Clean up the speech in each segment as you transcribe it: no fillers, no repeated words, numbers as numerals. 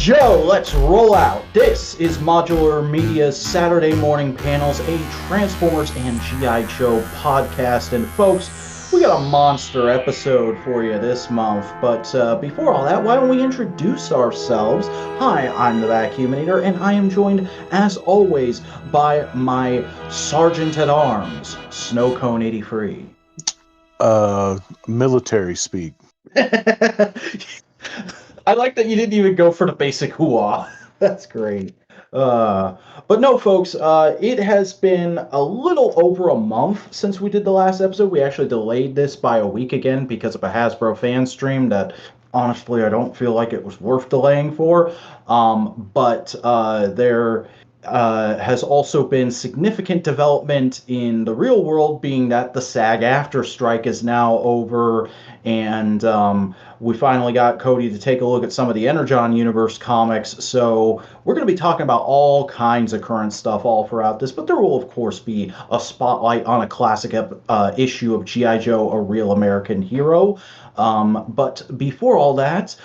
Joe, let's roll out. This is Modular Media's Saturday Morning Panels, a Transformers and G.I. Joe podcast. And folks, we got a monster episode for you this month. But before all that, why don't we introduce ourselves? Hi, I'm the Vacuuminator, and I am joined, as always, by my Sergeant at Arms, Snowcone 83. Military speak. I like that you didn't even go for the basic hoo-ah. That's great. But no, folks, it has been a little over a month since we did the last episode. We actually delayed this by a week again because of a Hasbro fan stream that, honestly, I don't feel like it was worth delaying for. But there has also been significant development in the real world, being that the SAG-AFTRA strike is now over, and we finally got Cody to take a look at some of the Energon Universe comics. So we're going to be talking about all kinds of current stuff all throughout this, but there will, of course, be a spotlight on a classic issue of G.I. Joe, A Real American Hero. But before all that,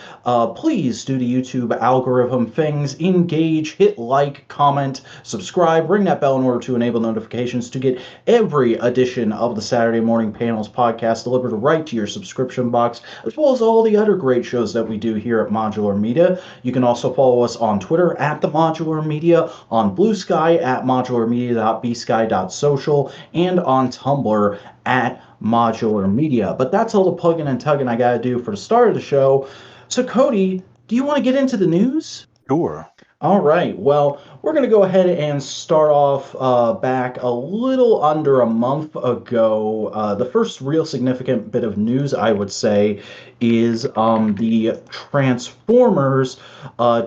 please do the YouTube algorithm things. Engage, hit like, comment, subscribe, ring that bell in order to enable notifications to get every edition of the Saturday Morning Panels podcast delivered right to your subscription box, as well as all the other great shows that we do here at Modular Media. You can also follow us on Twitter at The Modular Media, on Bluesky at modularmedia.bsky.social, and on Tumblr at Modular Media. But that's all the plugging and tugging I gotta do for the start of the show. So Cody, do you want to get into the news? Sure. All right. Well, we're going to go ahead and start off back a little under a month ago. The first real significant bit of news, I would say, is the Transformers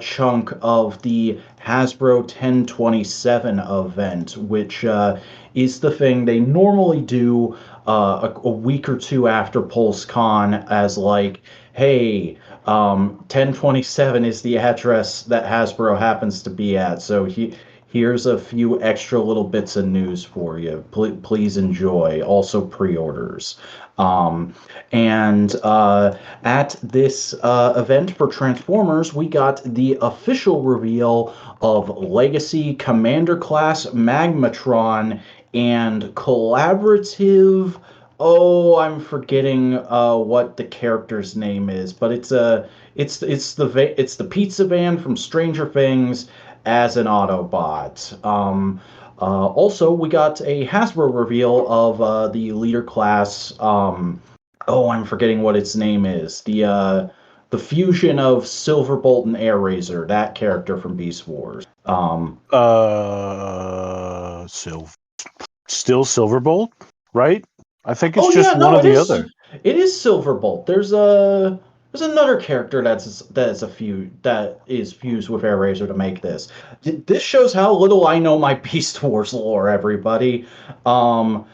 chunk of the Hasbro 1027 event, which is the thing they normally do a week or two after PulseCon as like, hey, 1027 is the address that Hasbro happens to be at. So here's a few extra little bits of news for you. Please enjoy. Also pre-orders. And at this event for Transformers, we got the official reveal of Legacy Commander Class Magmatron and collaborative. Oh, I'm forgetting what the character's name is, but it's the pizza van from Stranger Things as an Autobot. Also, we got a Hasbro reveal of the leader class. I'm forgetting what its name is. The fusion of Silverbolt and Air Razor, that character from Beast Wars. Still Silverbolt, right? I think it's one or the other. It is Silverbolt. There's another character that is fused with Air Razor to make this. This shows how little I know my Beast Wars lore, everybody. Cody,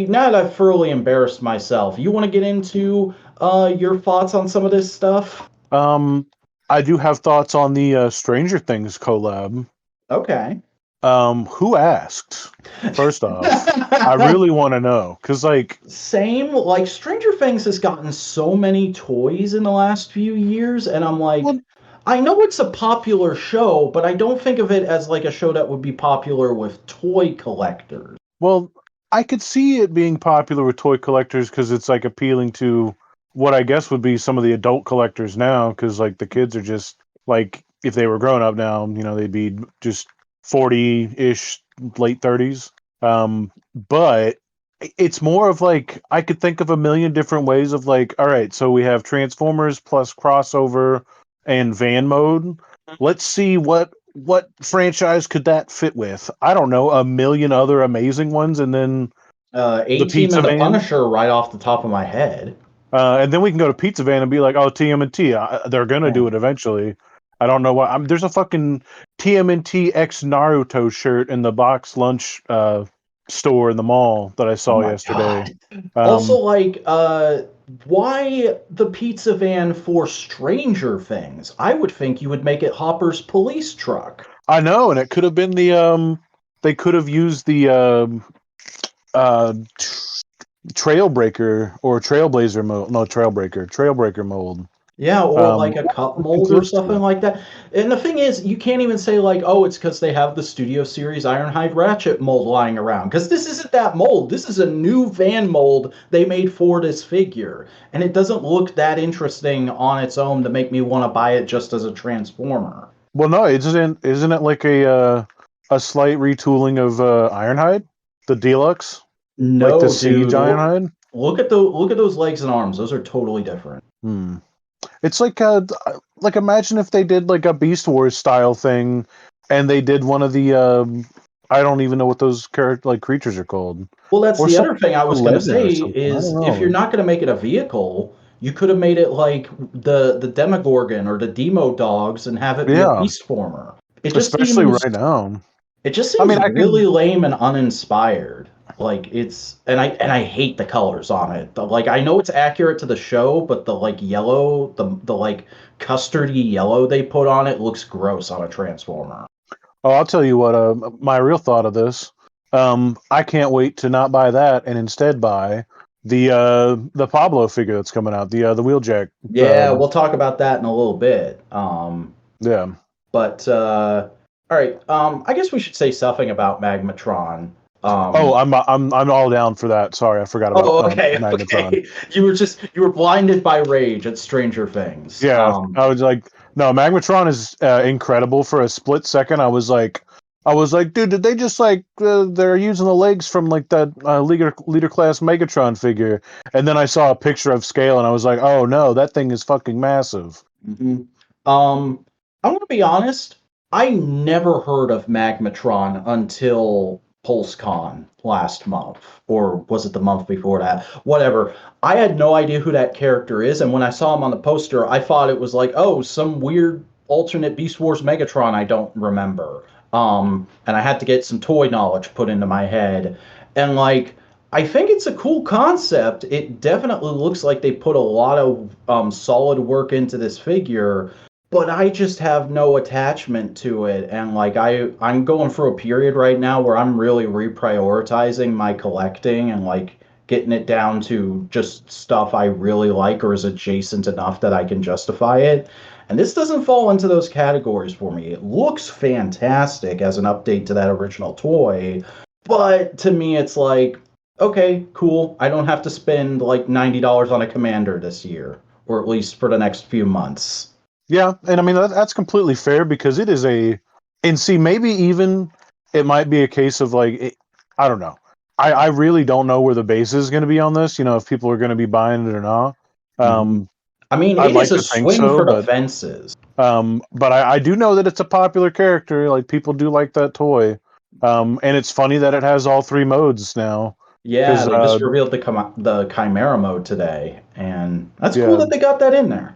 now that I've thoroughly embarrassed myself, you want to get into your thoughts on some of this stuff? I do have thoughts on the Stranger Things collab. Okay. Who asked? First off, I really want to know, because same, Stranger Things has gotten so many toys in the last few years, and I'm like, well, I know it's a popular show, but I don't think of it as like a show that would be popular with toy collectors. Well, I could see it being popular with toy collectors because it's like appealing to what I guess would be some of the adult collectors now, because like the kids are just like, if they were grown up now, they'd be just 40-ish, late 30s. But it's more of like, I could think of a million different ways of like, all right, so we have Transformers plus crossover and van mode. Let's see what franchise could that fit with. I don't know, a million other amazing ones, and then A-Team and the Punisher right off the top of my head. And then we can go to Pizza Van and be like, oh, TMNT, they're gonna do it eventually. I don't know why. There's a fucking TMNT X Naruto shirt in the box lunch store in the mall that I saw yesterday. Also, why the pizza van for Stranger Things? I would think you would make it Hopper's police truck. I know, and it could have been the they could have used the Trailbreaker or Trailblazer mold. No, Trailbreaker mold. Yeah, or like a Or cup something mold or close to something it. like that. And the thing is, you can't even say like, oh, it's because they have the Studio Series Ironhide Ratchet mold lying around. Because this isn't that mold. This is a new van mold they made for this figure, and it doesn't look that interesting on its own to make me want to buy it just as a Transformer. Well, no, isn't it like a slight retooling of Ironhide, the deluxe, like the No, Siege dude, Ironhide? look at those legs and arms. Those are totally different. Hmm. It's like imagine if they did like a Beast Wars style thing, and they did one of the I don't even know what those character like creatures are called, Well, that's or the something other thing I for was going to Legend say or something. I don't is if you're know. not going to make it a vehicle, you could have made it like the Demogorgon or the Demo Dogs and have it be a Yeah, beast former. especially right now. It just I seems mean, I really can. lame and uninspired. Like it's and I hate the colors on it. Like I know it's accurate to the show, but the like yellow, the like custardy yellow they put on it looks gross on a Transformer. Oh, I'll tell you what. My real thought of this. I can't wait to not buy that and instead buy the Pablo figure that's coming out. The Wheeljack. Yeah, we'll talk about that in a little bit. Yeah. But all right, I guess we should say something about Magmatron. Oh, Um, I'm all down for that. Sorry, I forgot about oh, okay, Magnetron. okay. You were blinded by rage at Stranger Things. Yeah, I was like, no, Magmatron is incredible. For a split second, I was like, dude, did they just like they're using the legs from like that leader class Megatron figure? And then I saw a picture of scale, and I was like, oh no, that thing is fucking massive. mhm. I'm gonna be honest. I never heard of Magmatron until PulseCon last month, or was it the month before that? Whatever. I had no idea who that character is, and when I saw him on the poster, I thought it was like, oh, some weird alternate Beast Wars Megatron I don't remember. And I had to get some toy knowledge put into my head, and like. I think it's a cool concept. It definitely looks like they put a lot of solid work into this figure, but I just have no attachment to it. And like I'm going through a period right now where I'm really reprioritizing my collecting and like getting it down to just stuff I really like or is adjacent enough that I can justify it. And this doesn't fall into those categories for me. It looks fantastic as an update to that original toy, but to me it's like, okay, cool. I don't have to spend like $90 on a commander this year, or at least for the next few months. Yeah, and I mean that's completely fair because it is and see, maybe even it might be a case of like, I don't know. I really don't know where the base is going to be on this. You know, if people are going to be buying it or not. Mhm. Um, I mean, I'd it is like a to think swing so, for the but fences. I do know that it's a popular character. Like people do like that toy. And it's funny that it has all three modes now. Yeah, Because they just revealed the Chimera mode today, and that's cool yeah, that they got that in there.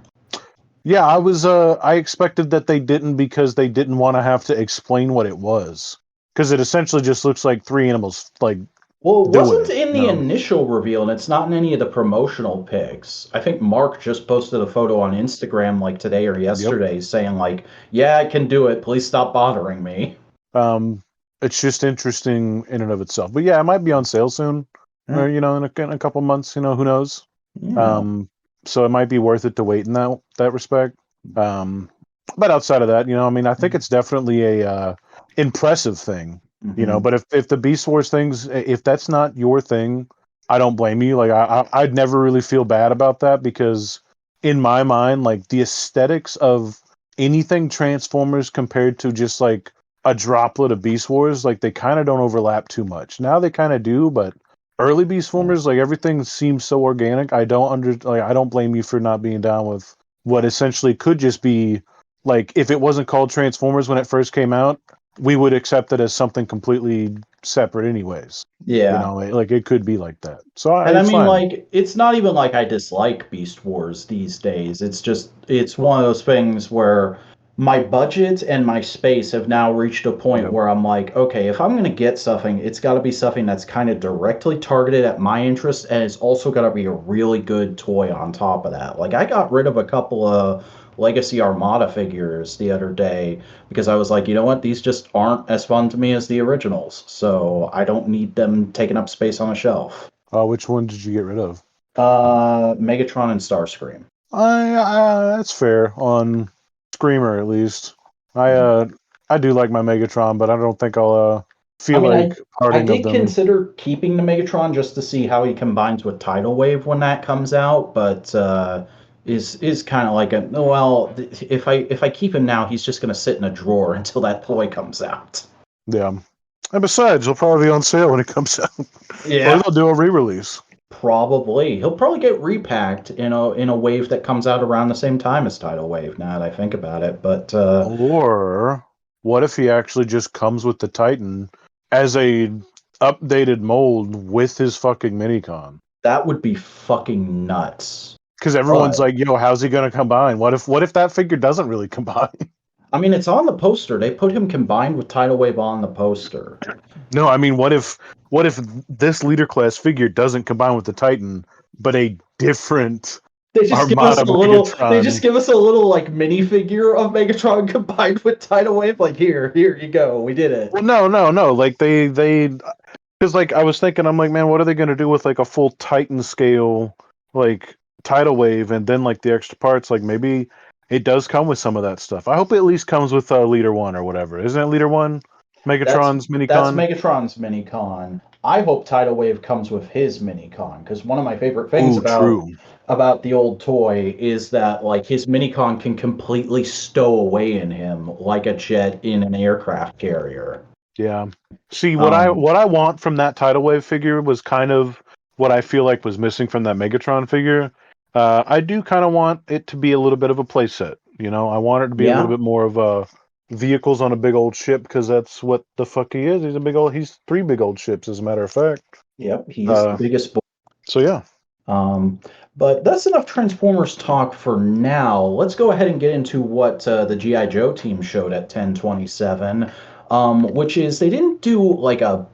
yeah, I expected that they didn't because they didn't want to have to explain what it was. Because it essentially just looks like three animals like Well, it doing wasn't it. in You the know. initial reveal, and it's not in any of the promotional pics. I think Mark just posted a photo on Instagram like today or Yep. yesterday saying like, "Yeah, I can do it. Please stop bothering me." Um, it's just interesting in and of itself. But yeah, it might be on sale soon, Yeah, or in a couple months. You know, who knows? yeah. Um, so it might be worth it to wait in that respect. Um, but outside of that, I mean, I think it's definitely a impressive thing. Mm-hmm. But if the Beast Wars things, if that's not your thing, I don't blame you. Like I'd never really feel bad about that because in my mind, like the aesthetics of anything Transformers compared to just like a droplet of Beast Wars, like they kind of don't overlap too much. Now they kind of do, but early Beast Formers, like everything seems so organic. I don't blame you for not being down with what essentially could just be like if it wasn't called Transformers when it first came out, we would accept it as something completely separate anyways. Yeah. Like it could be like that. So And I it's mean, fine. like, it's not even like I dislike Beast Wars these days. It's just, it's one of those things where my budget and my space have now reached a point Yep. where I'm like, okay, if I'm going to get something, it's got to be something that's kind of directly targeted at my interests, and it's also got to be a really good toy on top of that. Like, I got rid of a couple of Legacy Armada figures the other day because I was like, you know what, these just aren't as fun to me as the originals, so I don't need them taking up space on a shelf. Which one did you get rid of? Megatron and Starscream. That's fair on Screamer at least. I do like my Megatron, but I don't think I'll I feel mean, like I parting of did them. consider keeping the Megatron just to see how he combines with Tidal Wave when that comes out, but is kind of like if I keep him now, he's just gonna sit in a drawer until that toy comes out. Yeah. And besides, he'll probably be on sale when it comes out, or Yeah. they'll do a re-release. Probably. He'll probably get repacked in a wave that comes out around the same time as Tidal Wave, now that I think about it. But Or what if he actually just comes with the Titan as a updated mold with his fucking minicon? that would be fucking nuts. Because everyone's But like, "Yo, how's he gonna combine? What if that figure doesn't really combine?" I mean, it's on the poster. They put him combined with Tidal Wave on the poster. No, I mean, what if this leader class figure doesn't combine with the Titan, but a different Armada They just Megatron? give us a little like minifigure of Megatron combined with Tidal Wave. Like here you go. We did it. Well, no. Like because like I was thinking, I'm like, man, what are they gonna do with like a full Titan scale like tidal wave, and then like the extra parts? Like maybe it does come with some of that stuff. I hope it at least comes with Leader One or whatever. Isn't it Leader One? That's Megatron's that's minicon. Megatron's minicon. I hope Tidal Wave comes with his minicon because one of my favorite things Ooh, true. about the old toy is that like his minicon can completely stow away in him like a jet in an aircraft carrier. Yeah. See, what I Um, what I want from that tidal wave figure was kind of what I feel like was missing from that Megatron figure. I do kind of want it to be a little bit of a playset. I want it to be a little yeah, bit more of a vehicles on a big old ship because that's what the fuck he is. He's three big old ships, as a matter of fact. yep, he's the Uh, biggest. so yeah. Um, but that's enough Transformers talk for now. Let's go ahead and get into what the G.I. Joe team showed at 1027, which is they didn't do like a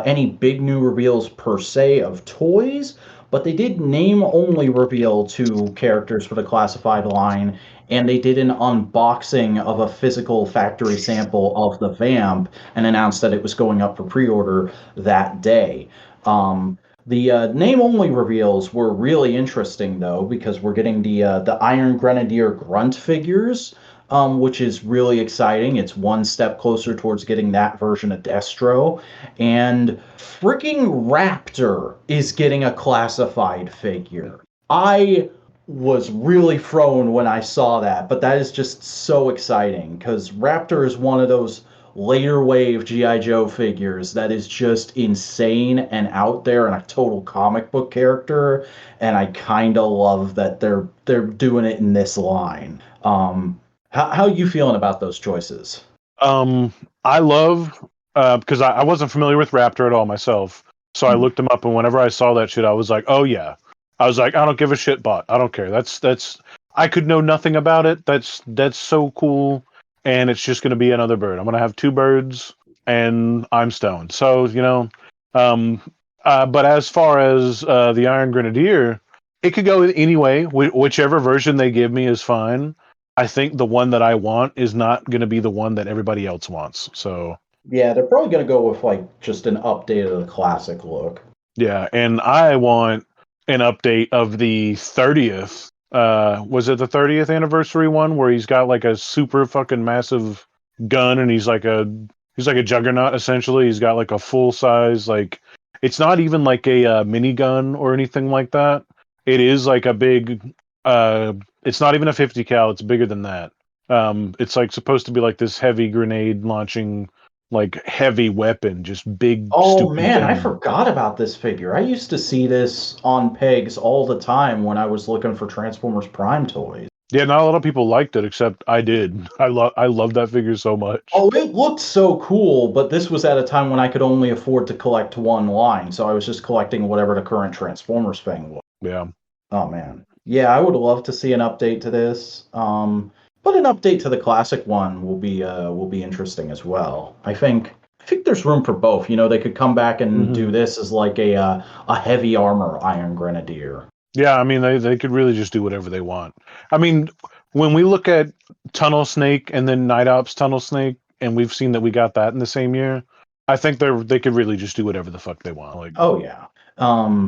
any big new reveals per se of toys, but they did name only reveal two characters for the classified line, and they did an unboxing of a physical factory sample of the Vamp and announced that it was going up for pre-order that day. The name only reveals were really interesting though because we're getting the Iron Grenadier grunt figures, which is really exciting. It's one step closer towards getting that version of Destro, and freaking Raptor is getting a classified figure. I was really thrown when I saw that, but that is just so exciting because Raptor is one of those later wave GI Joe figures that is just insane and out there and a total comic book character, and I kind of love that they're doing it in this line. How you feeling about those choices? Um, I love because I wasn't familiar with Raptor at all myself, so I Hmm. looked him up, and whenever I saw that shit, I was like, oh yeah. I was like, I don't give a shit, bot. I don't care. That's. I could know nothing about it. That's so cool, and it's just gonna be another bird. I'm gonna have two birds, and I'm stoned. So um, but as far as the Iron Grenadier, it could go any way. Whichever version they give me is fine. I think the one that I want is not going to be the one that everybody else wants. So Yeah, they're probably gonna go with like just an update of the classic look. yeah, and I want an update of the 30th. Was it the 30th anniversary one where he's got like a super fucking massive gun and he's like a juggernaut essentially. He's got like a full size like it's not even like a mini gun or anything like that. It is like a big it's not even a 50 cal, it's bigger than that. It's like supposed to be like this heavy grenade launching like heavy weapon, just big Oh stupid man, I thing. forgot about this figure. I used to see this on pegs all the time when I was looking for Transformers Prime toys. Yeah, not a lot of people liked it, except I did. I love that figure so much. Oh, it looked so cool, but this was at a time when I could only afford to collect one line, so I was just collecting whatever the current Transformers thing was. Yeah. Oh man. Yeah, I would love to see an update to this. But an update to the classic one will be interesting as well. I think there's room for both. You know, they could come back and Hmm. do this as like a heavy armor Iron Grenadier. Yeah, I mean they could really just do whatever they want. I mean, when we look at Tunnel Snake and then Night Ops Tunnel Snake, and we've seen that we got that in the same year, I think they could really just do whatever the fuck they want. Like, Oh yeah.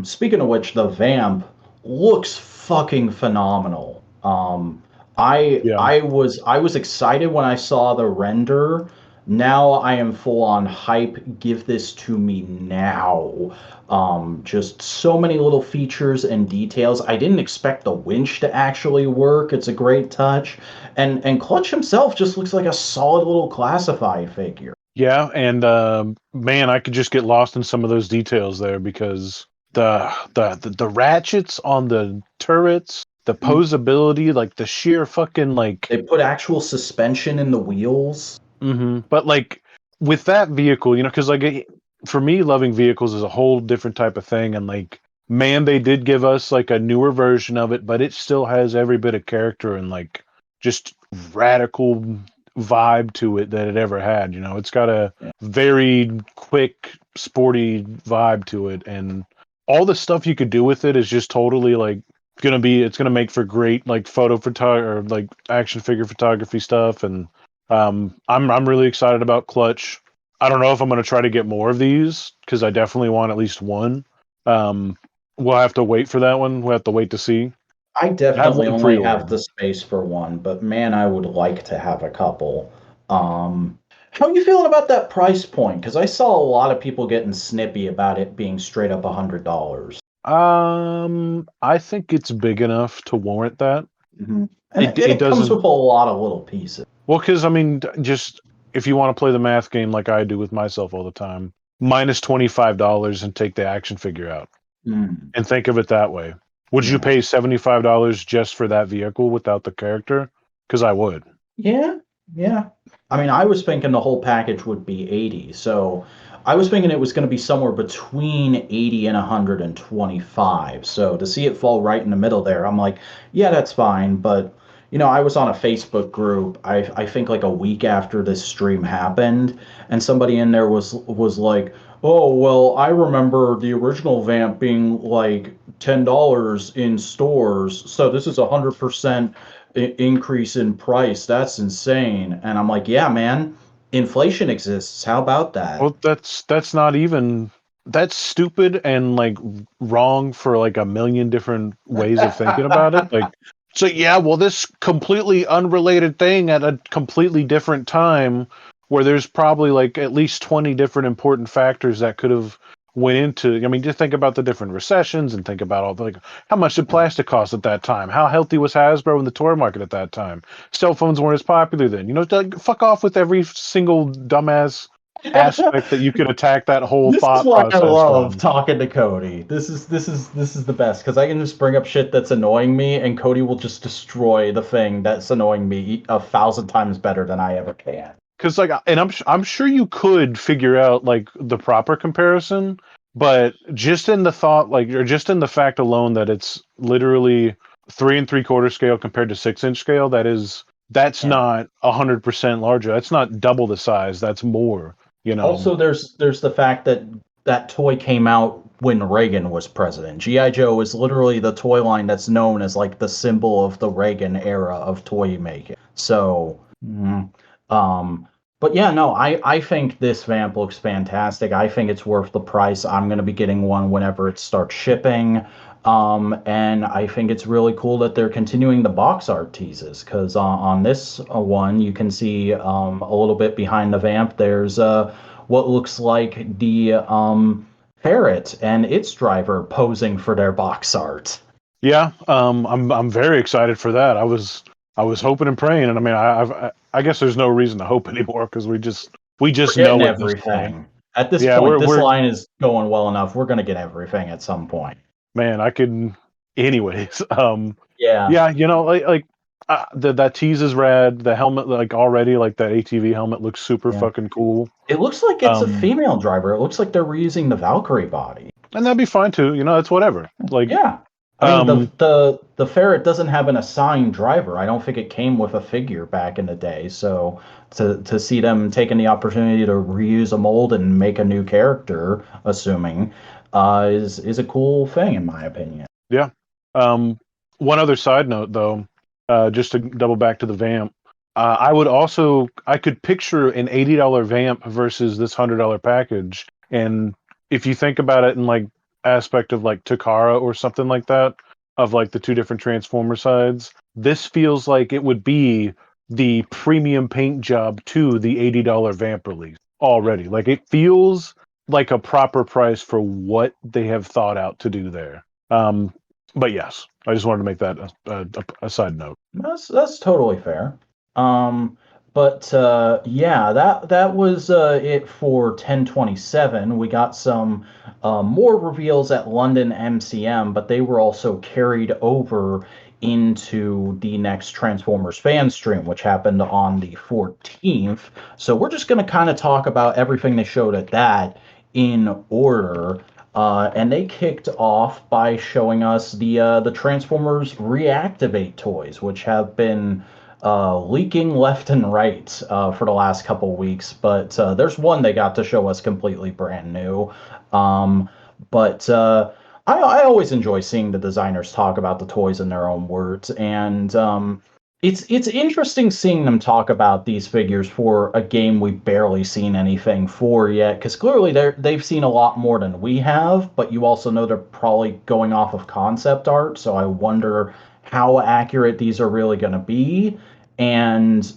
Speaking of which, the Vamp looks fucking phenomenal. Um, I was excited when I saw the render. Now I am full on hype. Give this to me now. Just so many little features and details. I didn't expect the winch to actually work. It's a great touch. And Clutch himself just looks like a solid little classified figure. Yeah, and man, I could just get lost in some of those details there because the ratchets on the turrets, the posability, like the sheer fucking like. They put actual suspension in the wheels. But like with that vehicle, because like for me, loving vehicles is a whole different type of thing, and like man, they did give us like a newer version of it, but it still has every bit of character and like just radical vibe to it that it ever had. It's got a Yeah. very quick, sporty vibe to it, and all the stuff you could do with it is just totally like it's gonna make for great like photo photography or like action figure photography stuff. And I'm really excited about Clutch. I don't know if I'm going to try to get more of these because I definitely want at least one. Um, we'll have to wait for that one. We'll have to wait to see. I I have definitely one only have pre-ordered. the space for one, but man, I would like to have a couple. How are you feeling about that price point? Because I saw a lot of people getting snippy about it being straight up $100. I think it's big enough to warrant that. Hmm. And It it, and it it comes doesn't. with a lot of little pieces. Well, because I mean, just if you want to play the math game like I do with myself all the time, minus $25 and take the action figure out, Mm, and think of it that way. Would you yeah. pay $75 just for that vehicle without the character? Because I would. Yeah, yeah. I mean, I was thinking the whole package would be 80. So I was thinking it was going to be somewhere between 80 and 125. So to see it fall right in the middle there, I'm like, yeah, that's fine. But, I was on a Facebook group, I think like a week after this stream happened, and somebody in there was like, "Oh, well, I remember the original Vamp being like $10 in stores. So this is 100% increase in price. That's insane." And I'm like, yeah, man, inflation exists. How about that? Well, that's not even that's stupid and like wrong for like a million different ways of thinking about it. Like, so yeah, well, this completely unrelated thing at a completely different time where there's probably like at least 20 different important factors that could have went into. I mean, just think about the different recessions and think about all the like how much did plastic cost at that time? How healthy was Hasbro in the toy market at that time? Cell phones weren't as popular then. Like, fuck off with every single dumbass aspect that you could attack that whole This is thought why I process love from. talking to Cody. This is the best because I can just bring up shit that's annoying me, and Cody will just destroy the thing that's annoying me 1,000 times better than I ever can. Because like, and I'm sure you could figure out like the proper comparison, but just in the thought, like, or just in the fact alone that it's literally 3 3/4 scale compared to 6 inch scale, that's Yeah. not 100% larger. That's not double the size. That's more. You know. Also, there's the fact that that toy came out when Reagan was president. GI Joe is literally the toy line that's known as like the symbol of the Reagan era of toy making. So, um, but yeah, no, I think this vamp looks fantastic. I think it's worth the price. I'm gonna be getting one whenever it starts shipping. And I think it's really cool that they're continuing the box art teases because on this one you can see a little bit behind the vamp. There's what looks like the ferret and its driver posing for their box art. Yeah, I'm very excited for that. I was hoping and praying, and I mean, I guess there's no reason to hope anymore because we just We're getting know at this point. everything. At this Yeah, point, this we're line is going well enough. We're going to get everything at some point. man, I could, anyways. Yeah. Yeah, like that tease is rad. The helmet, like already, like that ATV helmet looks super Yeah. fucking cool. It looks like it's a Um, female driver. It looks like they're reusing the Valkyrie body. and that'd be fine too. It's whatever. Like, Yeah. I mean, the um, the the ferret doesn't have an assigned driver. I don't think it came with a figure back in the day. So to see them taking the opportunity to reuse a mold and make a new character, assuming, is a cool thing in my opinion. yeah. One other side note though, just to double back to the vamp. I could picture an $80 vamp versus this $100 package. And if you think about it in like aspect of like Takara or something like that, of like the two different Transformer sides, this feels like it would be the premium paint job to the $80 Vamp release already. Like it feels like a proper price for what they have thought out to do there. But yes, I just wanted to make that a side note. That's totally fair. Um, but yeah, that was it for 1027. We got some more reveals at London MCM, but they were also carried over into the next Transformers fan stream, which happened on the 14th. So we're just going to kind of talk about everything they showed at that in order. And they kicked off by showing us the Transformers Reactivate toys, which have been leaking left and right for the last couple weeks. But there's one they got to show us completely brand new. Um, but I always enjoy seeing the designers talk about the toys in their own words, and it's interesting seeing them talk about these figures for a game we've barely seen anything for yet, because clearly they've seen a lot more than we have, but you also know they're probably going off of concept art, so I wonder how accurate these are really going to be. And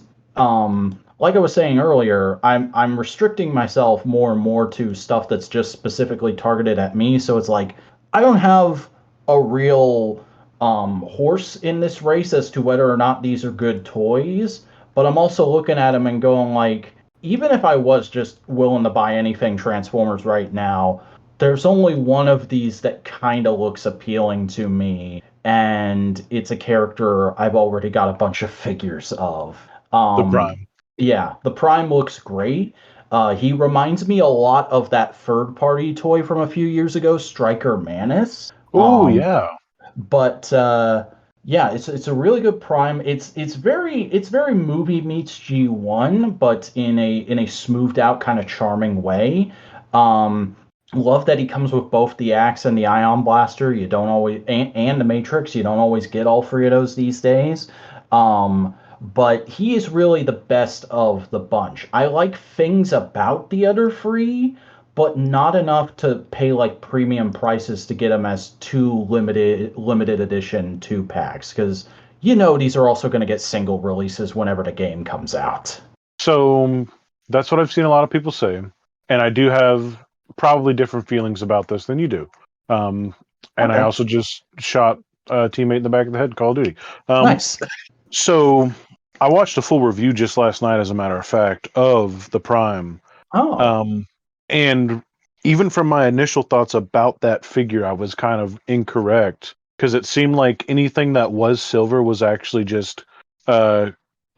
like I was saying earlier, I'm restricting myself more and more to stuff that's just specifically targeted at me, so it's like I don't have a real horse in this race as to whether or not these are good toys, but I'm also looking at them and going like, even if I was just willing to buy anything Transformers right now, there's only one of these that kind of looks appealing to me, and it's a character I've already got a bunch of figures of. The Um, Prime. yeah, the Prime looks great. He reminds me a lot of that third party toy from a few years ago, Striker Manus. Oh yeah. But yeah, it's a really good Prime. It's very movie meets G1, but in a smoothed out kind of charming way. Um, Love that he comes with both the axe and the ion blaster. You don't always and the Matrix. You don't always get all three of those these days. But he is really the best of the bunch. I like things about the other three, but not enough to pay like premium prices to get them as two limited edition two packs, because these are also going to get single releases whenever the game comes out. So that's what I've seen a lot of people say, and I do have probably different feelings about this than you do. Um, and I Okay, also just shot a teammate in the back of the head, Call of Duty. Um, nice. so I watched a full review just last night, as a matter of fact, of the Prime. Oh, Um, and even from my initial thoughts about that figure, I was kind of incorrect because it seemed like anything that was silver was actually just uh,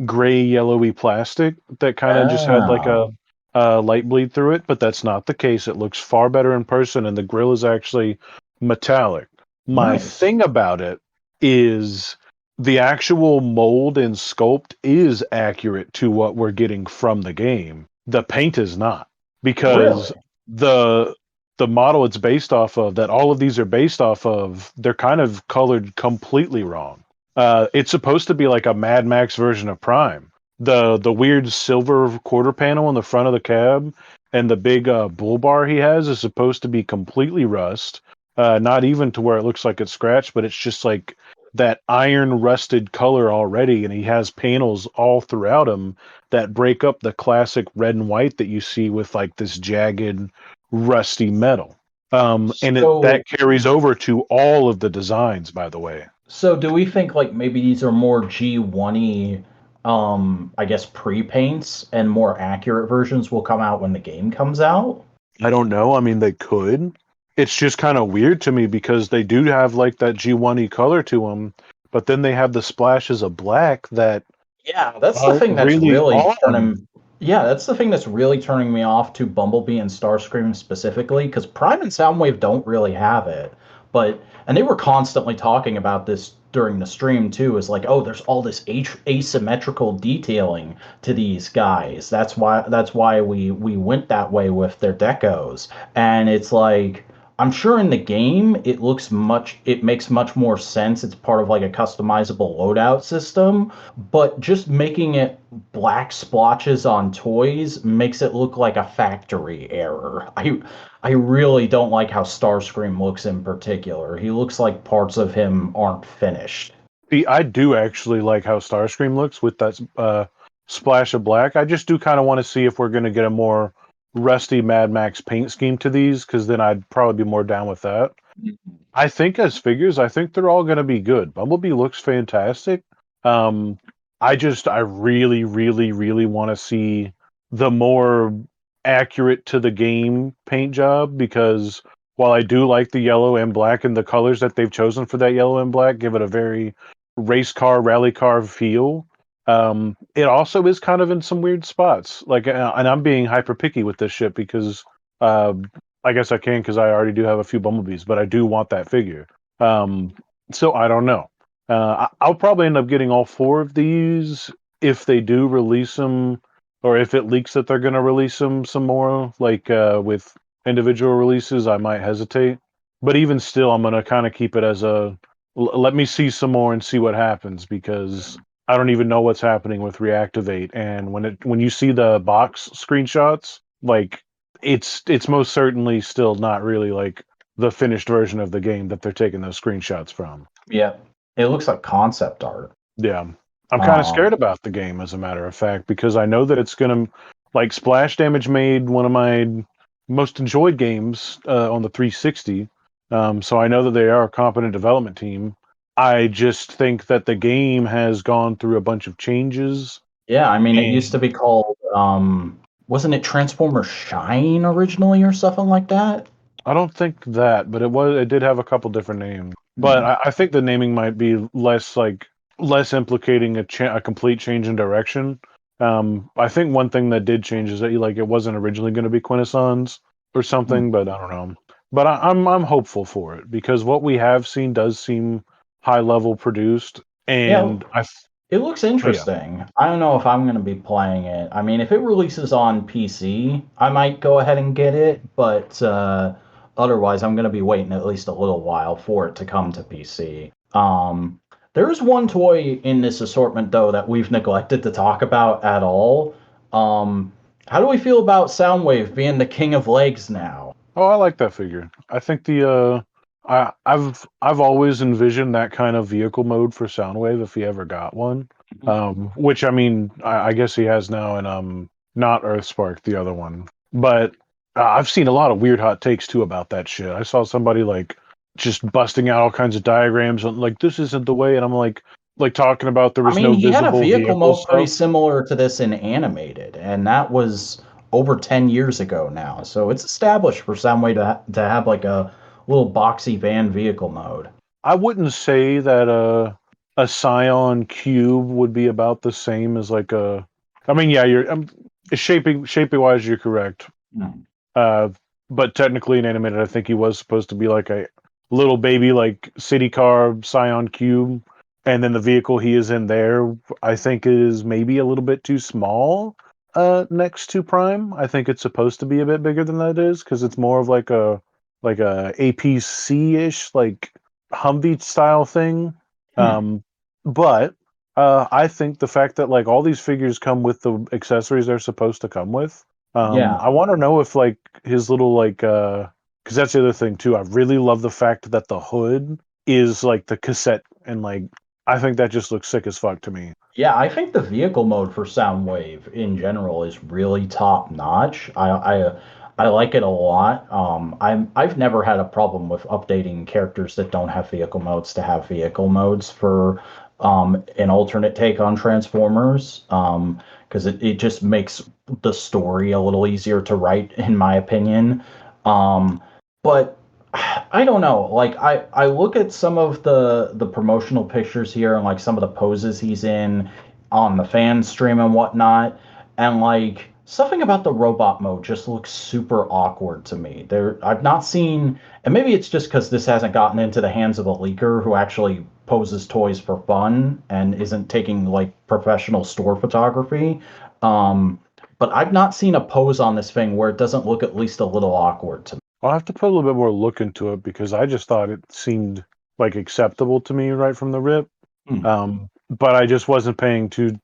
gray, yellowy plastic that kind of just had like oh, a light bleed through it. But that's not the case. It looks far better in person, and the grill is actually metallic. My nice. thing about it is the actual mold and sculpt is accurate to what we're getting from the game. The paint is not, because Really? the the model it's based off of, that all of these are based off of, they're kind of colored completely wrong. It's supposed to be like a Mad Max version of Prime. The weird silver quarter panel in the front of the cab and the big bull bar he has is supposed to be completely rust. Not even to where it looks like it's scratched, but it's just like that iron rusted color already, and he has panels all throughout him that break up the classic red and white that you see with like this jagged, rusty metal. And that So, carries over to all of the designs, by the way. so do we think like maybe these are more G1y, I guess pre-paints, and more accurate versions will come out when the game comes out? I don't know. I mean, they could. It's just kind of weird to me because they do have like that G1E color to them, but then they have the splashes of black that Yeah, that's the aren't thing that's really really turning. on. Yeah, that's the thing that's really turning me off to Bumblebee and Starscream specifically, because Prime and Soundwave don't really have it. And they were constantly talking about this during the stream too. Is like, oh, there's all this asymmetrical detailing to these guys. That's why we went that way with their decos. And it's like, I'm sure in the game it makes much more sense. It's part of like a customizable loadout system, but just making it black splotches on toys makes it look like a factory error. I really don't like how Starscream looks in particular. He looks like parts of him aren't finished. See, I do actually like how Starscream looks with that splash of black. I just do kind of want to see if we're going to get a more rusty Mad Max paint scheme to these, because then I'd probably be more down with that. I think as figures, I think they're all going to be good. Bumblebee looks fantastic. Um, I really, really, really want to see the more accurate to the game paint job, because while I do like the yellow and black and the colors that they've chosen for that yellow and black give it a very race car, rally car feel. It also is kind of in some weird spots. Like, and I'm being hyper picky with this shit because uh, I guess I can because I already do have a few Bumblebees, but I do want that figure. Um, so I don't know. I'll probably end up getting all four of these if they do release them, or if it leaks that they're going to release them some more, like with individual releases. I might hesitate, but even still, I'm going to kind of keep it as let me see some more and see what happens, because I don't even know what's happening with Reactivate. And when you see the box screenshots, like it's most certainly still not really like the finished version of the game that they're taking those screenshots from. Yeah, it looks like concept art. Yeah. I'm kind of Um, scared about the game, as a matter of fact, because I know that it's going to, like, Splash Damage made one of my most enjoyed games on the 360. So I know that they are a competent development team. I just think that the game has gone through a bunch of changes. yeah, I mean, it used And to be called, wasn't it Transformer Shine originally or something like that? I don't think that, but it did have a couple different names. But Hmm. I think the naming might be less implicating a complete change in direction. I think one thing that did change is that it wasn't originally going to be Quintessons or Hmm. something, but I don't know. But I'm hopeful for it, because what we have seen does seem high level produced, Yeah, and it looks oh yeah. interesting. I don't know if I'm going to be playing it. I mean, if it releases on PC, I might go ahead and get it, but otherwise, I'm going to be waiting at least a little while for it to come to PC. There's one toy in this assortment, though, that we've neglected to talk about at all. How do we feel about Soundwave being the king of legs now? Oh, I like that figure. I think I've always envisioned that kind of vehicle mode for Soundwave if he ever got one. Which, I mean, I guess he has now in not Earthspark, the other one. But I've seen a lot of weird hot takes too about that shit. I saw somebody like just busting out all kinds of diagrams on like, this isn't the way, and I'm like talking about there I was mean, no he had a visible vehicle vehicle mode pretty stuff. similar to this in animated, and that was over 10 years ago now. So it's established for some way to have like a little boxy van vehicle mode. I wouldn't say that a Scion cube would be about the same as like a. I mean, yeah, you're shaping wise, you're correct. Hmm. Uh, but technically in animated, I think he was supposed to be like a little baby, like city car Scion cube, and then the vehicle he is in there, I think, is maybe a little bit too small. Next to Prime, I think it's supposed to be a bit bigger than that is, because it's more of like a APC ish, like Humvee style thing. Hmm. Um, but I think the fact that like all these figures come with the accessories they're supposed to come with. Yeah. I want to know if like his little because that's the other thing too. I really love the fact that the hood is like the cassette, and like I think that just looks sick as fuck to me. Yeah, I think the vehicle mode for Soundwave in general is really top notch. I like it a lot. I've never had a problem with updating characters that don't have vehicle modes to have vehicle modes for an alternate take on Transformers. Because it just makes the story a little easier to write, in my opinion. But I don't know. Like I look at some of the promotional pictures here and like some of the poses he's in on the fan stream and whatnot, and like something about the robot mode just looks super awkward to me. I've not seen, and maybe it's just because this hasn't gotten into the hands of a leaker who actually poses toys for fun and isn't taking like professional store photography. Um, but I've not seen a pose on this thing where it doesn't look at least a little awkward to me. I'll have to put a little bit more look into it, because I just thought it seemed like acceptable to me right from the rip. Hmm. But I just wasn't paying too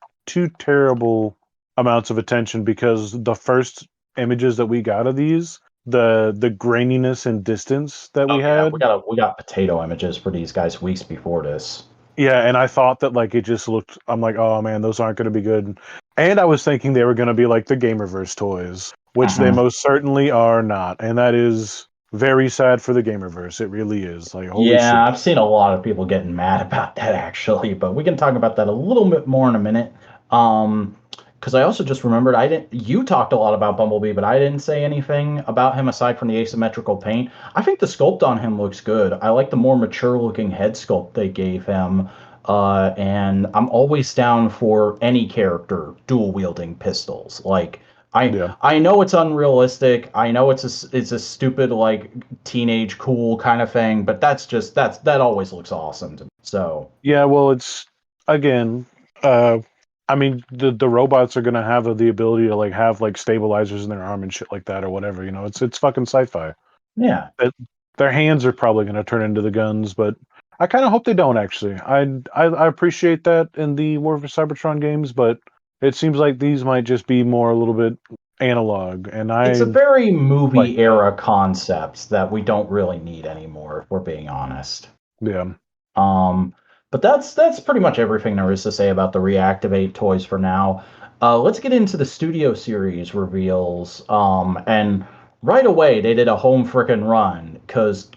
terrible amounts of attention, because the first images that we got of these, the graininess and distance that Oh we yeah, had. we got potato images for these guys weeks before this. Yeah, and I thought that like it just looked. I'm like, oh man, those aren't going to be good. And I was thinking they were going to be like the Gamerverse toys, which they Mhm. most certainly are not, and that is very sad for the Gamerverse. It really is. Like, holy Yeah, shit. I've seen a lot of people getting mad about that actually, but we can talk about that a little bit more in a minute. Um, because I also just remembered I didn't. You talked a lot about Bumblebee, but I didn't say anything about him aside from the asymmetrical paint. I think the sculpt on him looks good. I like the more mature looking head sculpt they gave him. And I'm always down for any character dual wielding pistols. Like Yeah. I know it's unrealistic. I know it's a stupid like teenage cool kind of thing, but that always looks awesome to me. So Yeah, well, it's again, uh, I mean, the robots are gonna have the ability to like have like stabilizers in their arm and shit like that or whatever. You know, it's fucking sci-fi. yeah, It, their hands are probably gonna turn into the guns, but I kind of hope they don't actually. I appreciate that in the War for Cybertron games, but it seems like these might just be more a little bit analog, and it's a I very like movie that. era concept that we don't really need anymore, if we're being honest. Yeah. Um, but that's pretty much everything there is to say about the Reactivate toys for now. Let's get into the Studio Series reveals. And right away they did a home frickin' run because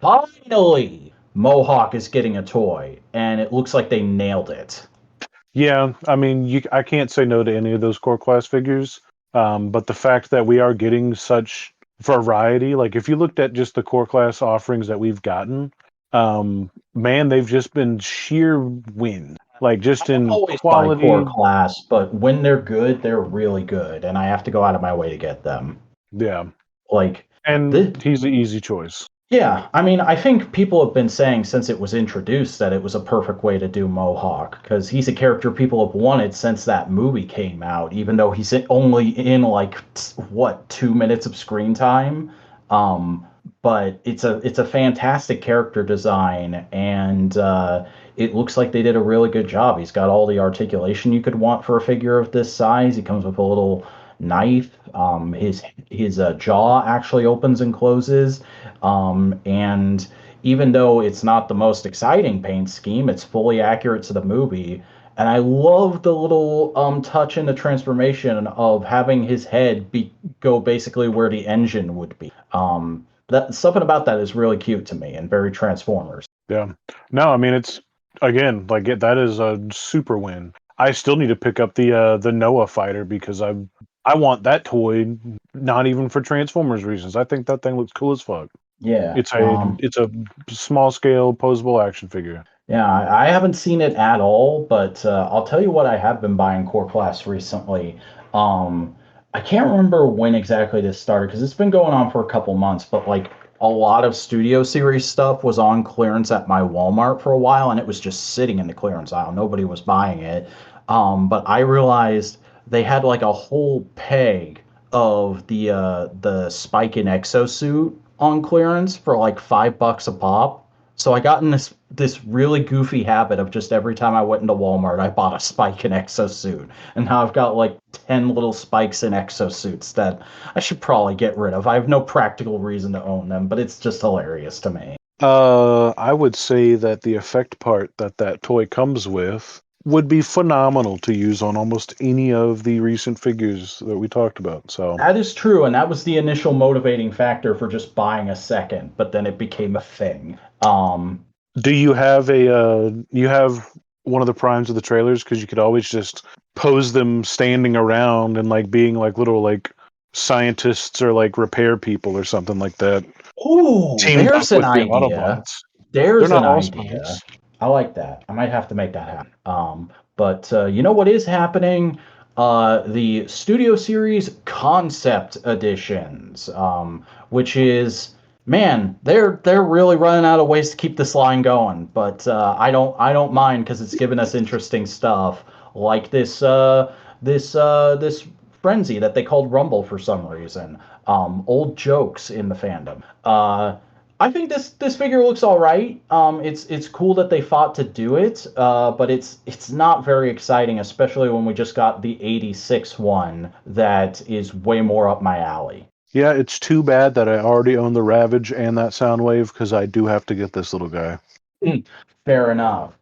finally Mohawk is getting a toy, and it looks like they nailed it. Yeah, I mean, I can't say no to any of those core class figures. But the fact that we are getting such variety, like if you looked at just the core class offerings that we've gotten, man, they've just been sheer win. Like I just don't in always buy core quality. class, but when they're good, they're really good, and I have to go out of my way to get them. Yeah, Like and this, he's the easy choice. yeah, I mean, I think people have been saying since it was introduced that it was a perfect way to do Mohawk because he's a character people have wanted since that movie came out, even though he's only in like what 2 minutes of screen time. Um, but it's a fantastic character design, and it looks like they did a really good job. He's got all the articulation you could want for a figure of this size. He comes with a little knife. His jaw actually opens and closes. And even though it's not the most exciting paint scheme, it's fully accurate to the movie. And I love the little touch in the transformation of having his head go basically where the engine would be. That something about that is really cute to me and very Transformers. Yeah. No, I mean it's again like that is a super win. I still need to pick up the Noah fighter because I want that toy not even for Transformers reasons. I think that thing looks cool as fuck. Yeah. It's a small scale posable action figure. Yeah, I haven't seen it at all, but I'll tell you what I have been buying core class recently. Um, I can't remember when exactly this started because it's been going on for a couple months, but like a lot of Studio Series stuff was on clearance at my Walmart for a while, and it was just sitting in the clearance aisle. Nobody was buying it. But I realized they had like a whole peg of the Spike and Exosuit on clearance for like $5 a pop. So I got in this really goofy habit of just every time I went into Walmart, I bought a Spike and exosuit, and now I've got like 10 little spikes and exosuits that I should probably get rid of. I have no practical reason to own them, but it's just hilarious to me. I would say that the effect part that toy comes with would be phenomenal to use on almost any of the recent figures that we talked about. So, That is true, and that was the initial motivating factor for just buying a second, but then it became a thing. do you have one of the primes of the trailers because you could always just pose them standing around and like being like little like scientists or like repair people or something like that Ooh, teamed up there's an with the idea. Autobots. They're There's not an all idea. spies. I like that. I might have to make that happen. But you know what is happening? The Studio Series Concept Editions, which is man, they're really running out of ways to keep this line going. But I don't mind because it's given us interesting stuff like this frenzy that they called Rumble for some reason. Old jokes in the fandom. I think this figure looks all right. It's cool that they fought to do it, but it's not very exciting, especially when we just got the '86 one that is way more up my alley. Yeah, it's too bad that I already own the Ravage and that Soundwave because I do have to get this little guy. Fair enough.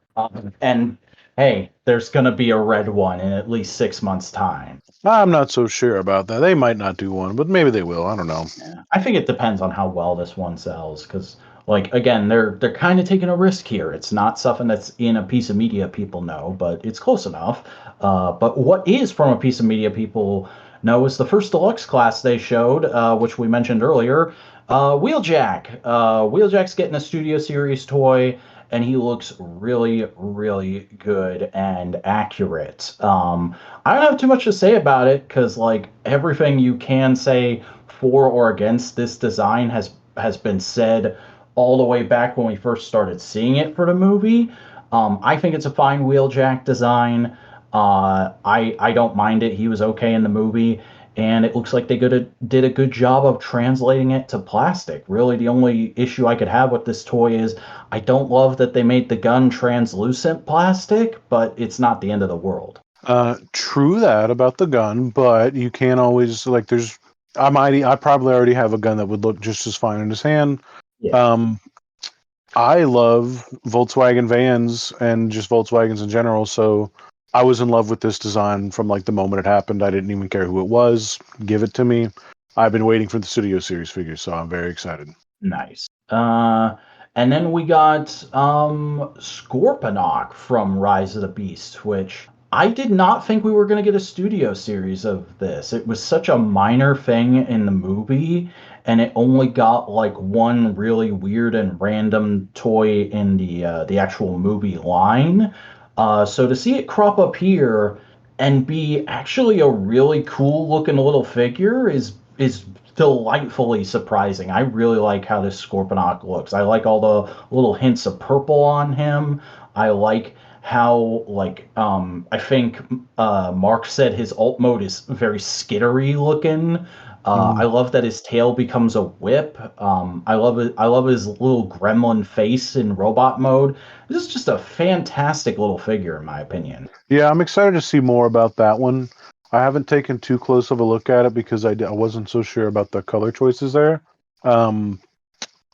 And hey, there's going to be a red one in at least 6 months' time. I'm not so sure about that. They might not do one, but maybe they will. I don't know. Yeah. I think it depends on how well this one sells, because, like, again, they're kind of taking a risk here. It's not something that's in a piece of media people know, but it's close enough. But what is from a piece of media people know is the first deluxe class they showed, which we mentioned earlier, Wheeljack. Wheeljack's getting a Studio Series toy, and he looks really, really good and accurate. I don't have too much to say about it because, like, everything you can say for or against this design has been said all the way back when we first started seeing it for the movie. I think it's a fine Wheeljack design. I don't mind it. He was okay in the movie, and it looks like they did a good job of translating it to plastic. Really, the only issue I could have with this toy is I don't love that they made the gun translucent plastic, but it's not the end of the world. True that about the gun, but you can't always like. I probably already have a gun that would look just as fine in his hand. Yeah. Um, I love Volkswagen vans and just Volkswagens in general, so I was in love with this design from like the moment it happened. I didn't even care who it was. Give it to me. I've been waiting for the Studio Series figure, so I'm very excited. Nice. And then we got Scorponok from Rise of the Beast, which I did not think we were going to get a studio series of this. It was such a minor thing in the movie, and it only got like one really weird and random toy in the actual movie line. So to see it crop up here and be actually a really cool looking little figure is delightfully surprising. I really like how this Scorponok looks. I like all the little hints of purple on him. I like how I think Mark said his alt mode is very skittery looking. I love that his tail becomes a whip. I love it. I love his little gremlin face in robot mode. This is just a fantastic little figure, in my opinion. Yeah, I'm excited to see more about that one. I haven't taken too close of a look at it because I wasn't so sure about the color choices there. Um,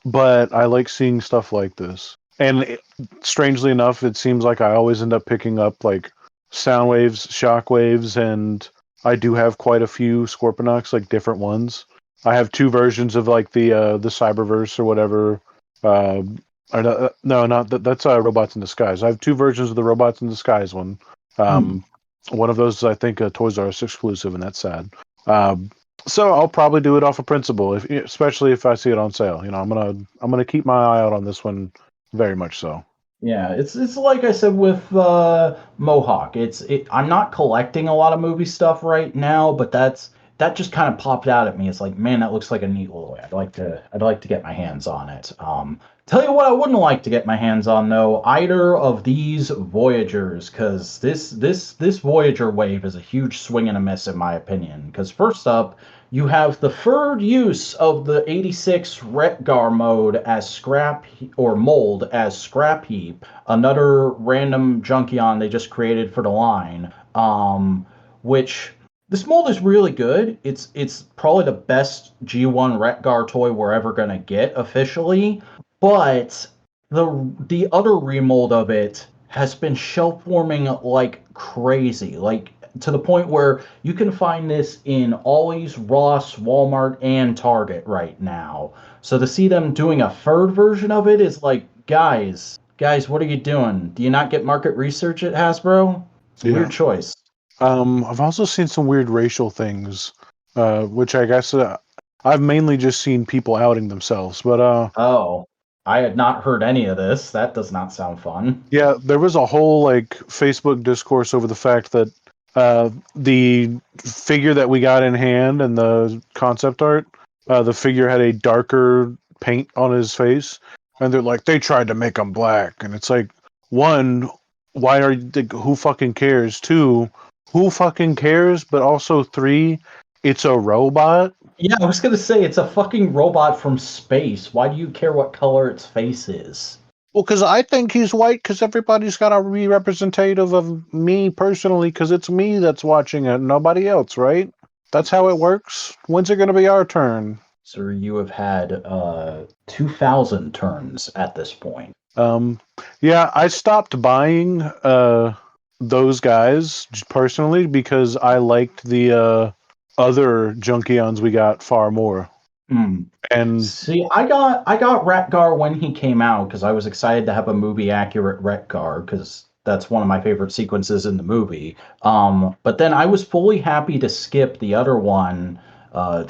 but I like seeing stuff like this. And strangely enough, it seems like I always end up picking up like sound waves, shock waves, and I do have quite a few Scorponok's, like different ones. I have two versions of like the Cyberverse or whatever. Uh, no, not that. That's Robots in Disguise. I have two versions of the Robots in Disguise one. Hmm. Um, one of those is, I think, a Toys R Us exclusive, and that's sad. Um, so I'll probably do it off of principle, especially if I see it on sale. You know, I'm gonna keep my eye out on this one, very much so. Yeah, it's like I said with Mohawk. I'm not collecting a lot of movie stuff right now, but that just kind of popped out at me. It's like, man, that looks like a neat little way. I'd like to get my hands on it. Tell you what, I wouldn't like to get my hands on though, either of these Voyagers, because this Voyager wave is a huge swing and a miss in my opinion. Because first up, you have the third use of the 86 Retgar mode as or mold as scrap heap, another random Junkion they just created for the line. Which this mold is really good. It's probably the best G1 Retgar toy we're ever gonna get officially, but the other remold of it has been shelf warming like crazy. Like to the point where you can find this in Ollie's, Ross, Walmart, and Target right now. So to see them doing a third version of it is like, guys, what are you doing? Do you not get market research at Hasbro? It's a Yeah. weird choice. I've also seen some weird racial things, which I guess I've mainly just seen people outing themselves. But Oh, I had not heard any of this. That does not sound fun. yeah, there was a whole like Facebook discourse over the fact that the figure that we got in hand and the concept art, the figure had a darker paint on his face, and they're like they tried to make him black, and it's like, one, why are who fucking cares? Two, who fucking cares? But also three, it's a robot. Yeah, I was gonna say it's a fucking robot from space. Why do you care what color its face is? Well, because I think he's white because everybody's got to be representative of me personally because it's me that's watching it, nobody else, right? That's how it works. When's it going to be our turn? Sir, you have had 2,000 turns at this point. Um, yeah, I stopped buying those guys personally because I liked the other Junkions we got far more. Hmm. And See, I got Retgar when he came out because I was excited to have a movie accurate Retgar because that's one of my favorite sequences in the movie. But then I was fully happy to skip the other one. Uh,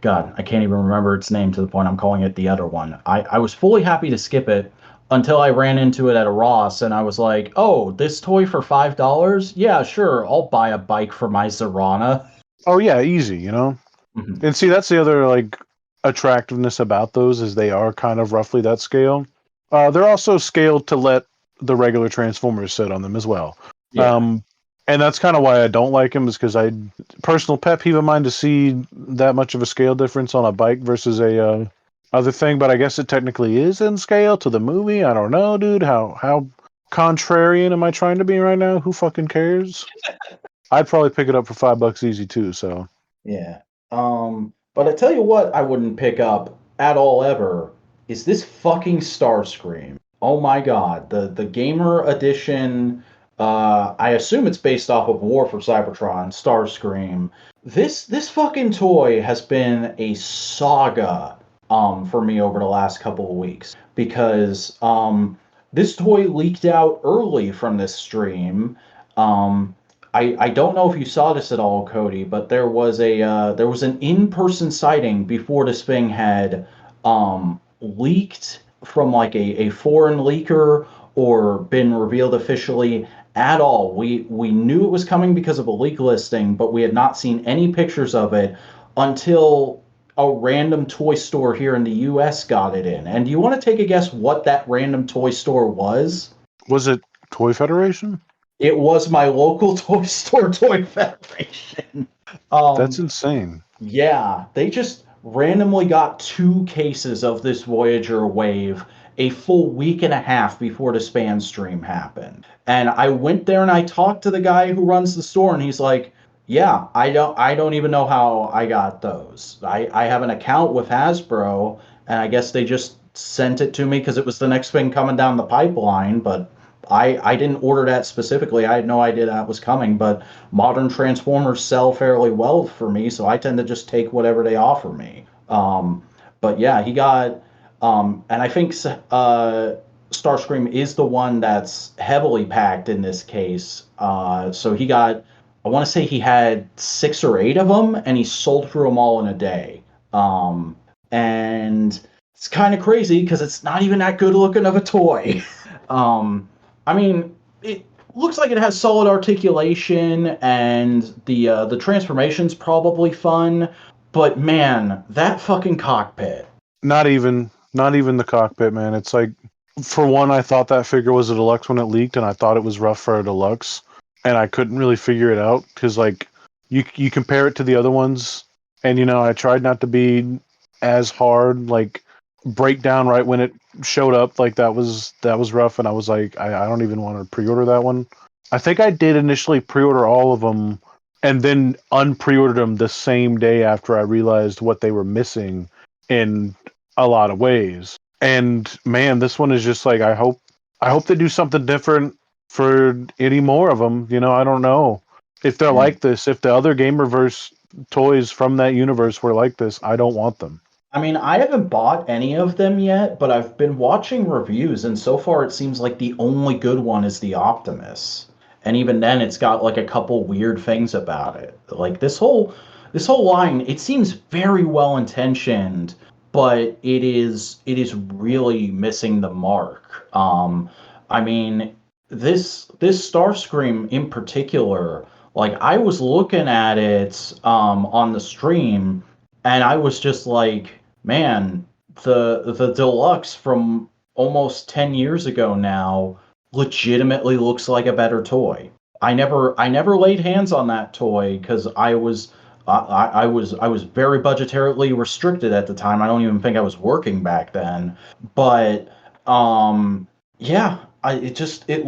God, I can't even remember its name to the point I'm calling it the other one. I was fully happy to skip it until I ran into it at a Ross and I was like, oh, this toy for $5? Yeah, sure, I'll buy a bike for my Zorana. oh yeah, easy, you know. Mhm. And see, that's the other like attractiveness about those is they are kind of roughly that scale. They're also scaled to let the regular Transformers sit on them as well. Yeah. Um, and that's kind of why I don't like them is because I personal pet peeve of mine to see that much of a scale difference on a bike versus a other thing. But I guess it technically is in scale to the movie. I don't know, dude. How contrarian am I trying to be right now? Who fucking cares? I'd probably pick it up for $5 easy too. So Yeah. But I tell you what I wouldn't pick up at all ever is this fucking Starscream. Oh my god. The gamer edition, I assume it's based off of War for Cybertron, Starscream. This fucking toy has been a saga for me over the last couple of weeks because this toy leaked out early from this stream. Um I don't know if you saw this at all, Cody, but there was an in-person sighting before this thing had leaked from like a foreign leaker or been revealed officially at all. We knew it was coming because of a leak listing, but we had not seen any pictures of it until a random toy store here in the US got it in. And do you want to take a guess what that random toy store was? was it Toy Federation? It was my local toy store, Toy Federation. That's Um, insane. yeah, they just randomly got two cases of this Voyager wave a full week and a half before the span stream happened. And I went there and I talked to the guy who runs the store, and he's like, "Yeah, I don't even know how I got those. I have an account with Hasbro, and I guess they just sent it to me because it was the next thing coming down the pipeline, but." I didn't order that specifically. I had no idea that was coming, but modern Transformers sell fairly well for me, so I tend to just take whatever they offer me. But yeah, he got, and I think Starscream is the one that's heavily packed in this case. So he got, I want to say he had 6 or 8 of them, and he sold through them all in a day. And it's kind of crazy because it's not even that good looking of a toy. um, I mean, it looks like it has solid articulation and the transformation's probably fun, but man, that fucking cockpit. Not even the cockpit, man. It's like, for one, I thought that figure was a deluxe when it leaked, and I thought it was rough for a deluxe, and I couldn't really figure it out because like you compare it to the other ones, and I tried not to be as hard, like breakdown right when it showed up, like that was rough, and I was like, I don't even want to pre-order that one. I think I did initially pre-order all of them, and then unpre-ordered them the same day after I realized what they were missing in a lot of ways. And man, this one is just like I hope they do something different for any more of them. I don't know if they're Yeah. like this. If the other Gamerverse toys from that universe were like this, I don't want them. I mean, I haven't bought any of them yet, but I've been watching reviews, and so far it seems like the only good one is the Optimus. And even then, it's got like a couple weird things about it. Like this whole line, it seems very well intentioned, but it is really missing the mark. I mean, this Starscream in particular, like I was looking at it on the stream, and I was just like, man, the deluxe from almost 10 years ago now legitimately looks like a better toy. I never laid hands on that toy because I was very budgetarily restricted at the time. I don't even think I was working back then. But yeah, it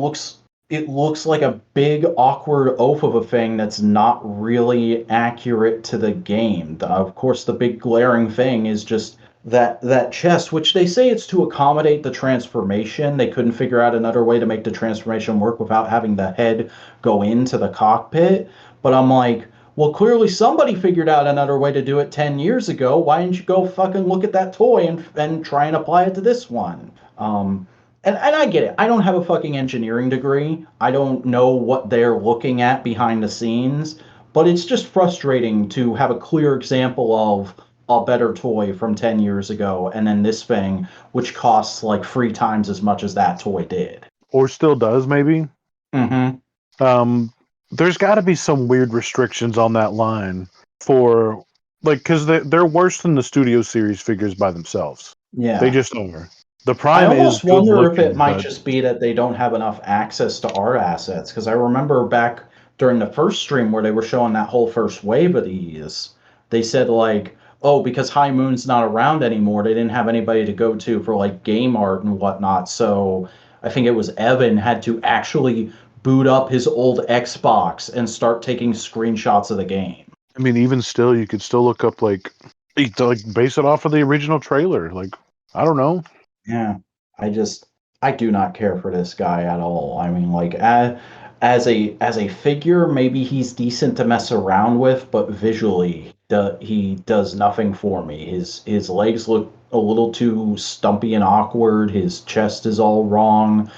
looks like a big awkward oaf of a thing that's not really accurate to the game. Of course, the big glaring thing is just that chest, which they say it's to accommodate the transformation. They couldn't figure out another way to make the transformation work without having the head go into the cockpit. But I'm like, well, clearly somebody figured out another way to do it 10 years ago. Why didn't you go fucking look at that toy and try and apply it to this one? And I get it. I don't have a fucking engineering degree. I don't know what they're looking at behind the scenes, but it's just frustrating to have a clear example of a better toy from 10 years ago and then this thing which costs like 3 times as much as that toy did. Or still does, maybe. Mm-hmm. There's got to be some weird restrictions on that line for, like, because they're worse than the Studio Series figures by themselves. Yeah. They just are. The I Prime is almost good wonder if it looking, might but just be that they don't have enough access to art assets. Because I remember back during the first stream where they were showing that whole first wave of these, they said like, oh, because High Moon's not around anymore, they didn't have anybody to go to for like game art and whatnot. So I think it was Evan had to actually boot up his old Xbox and start taking screenshots of the game. I mean, even still, you could still look up like base it off of the original trailer. Like, I don't know. Yeah, I just I do not care for this guy at all. I mean, like as a figure, maybe he's decent to mess around with, but visually, he does nothing for me. His legs look a little too stumpy and awkward. His chest is all wrong.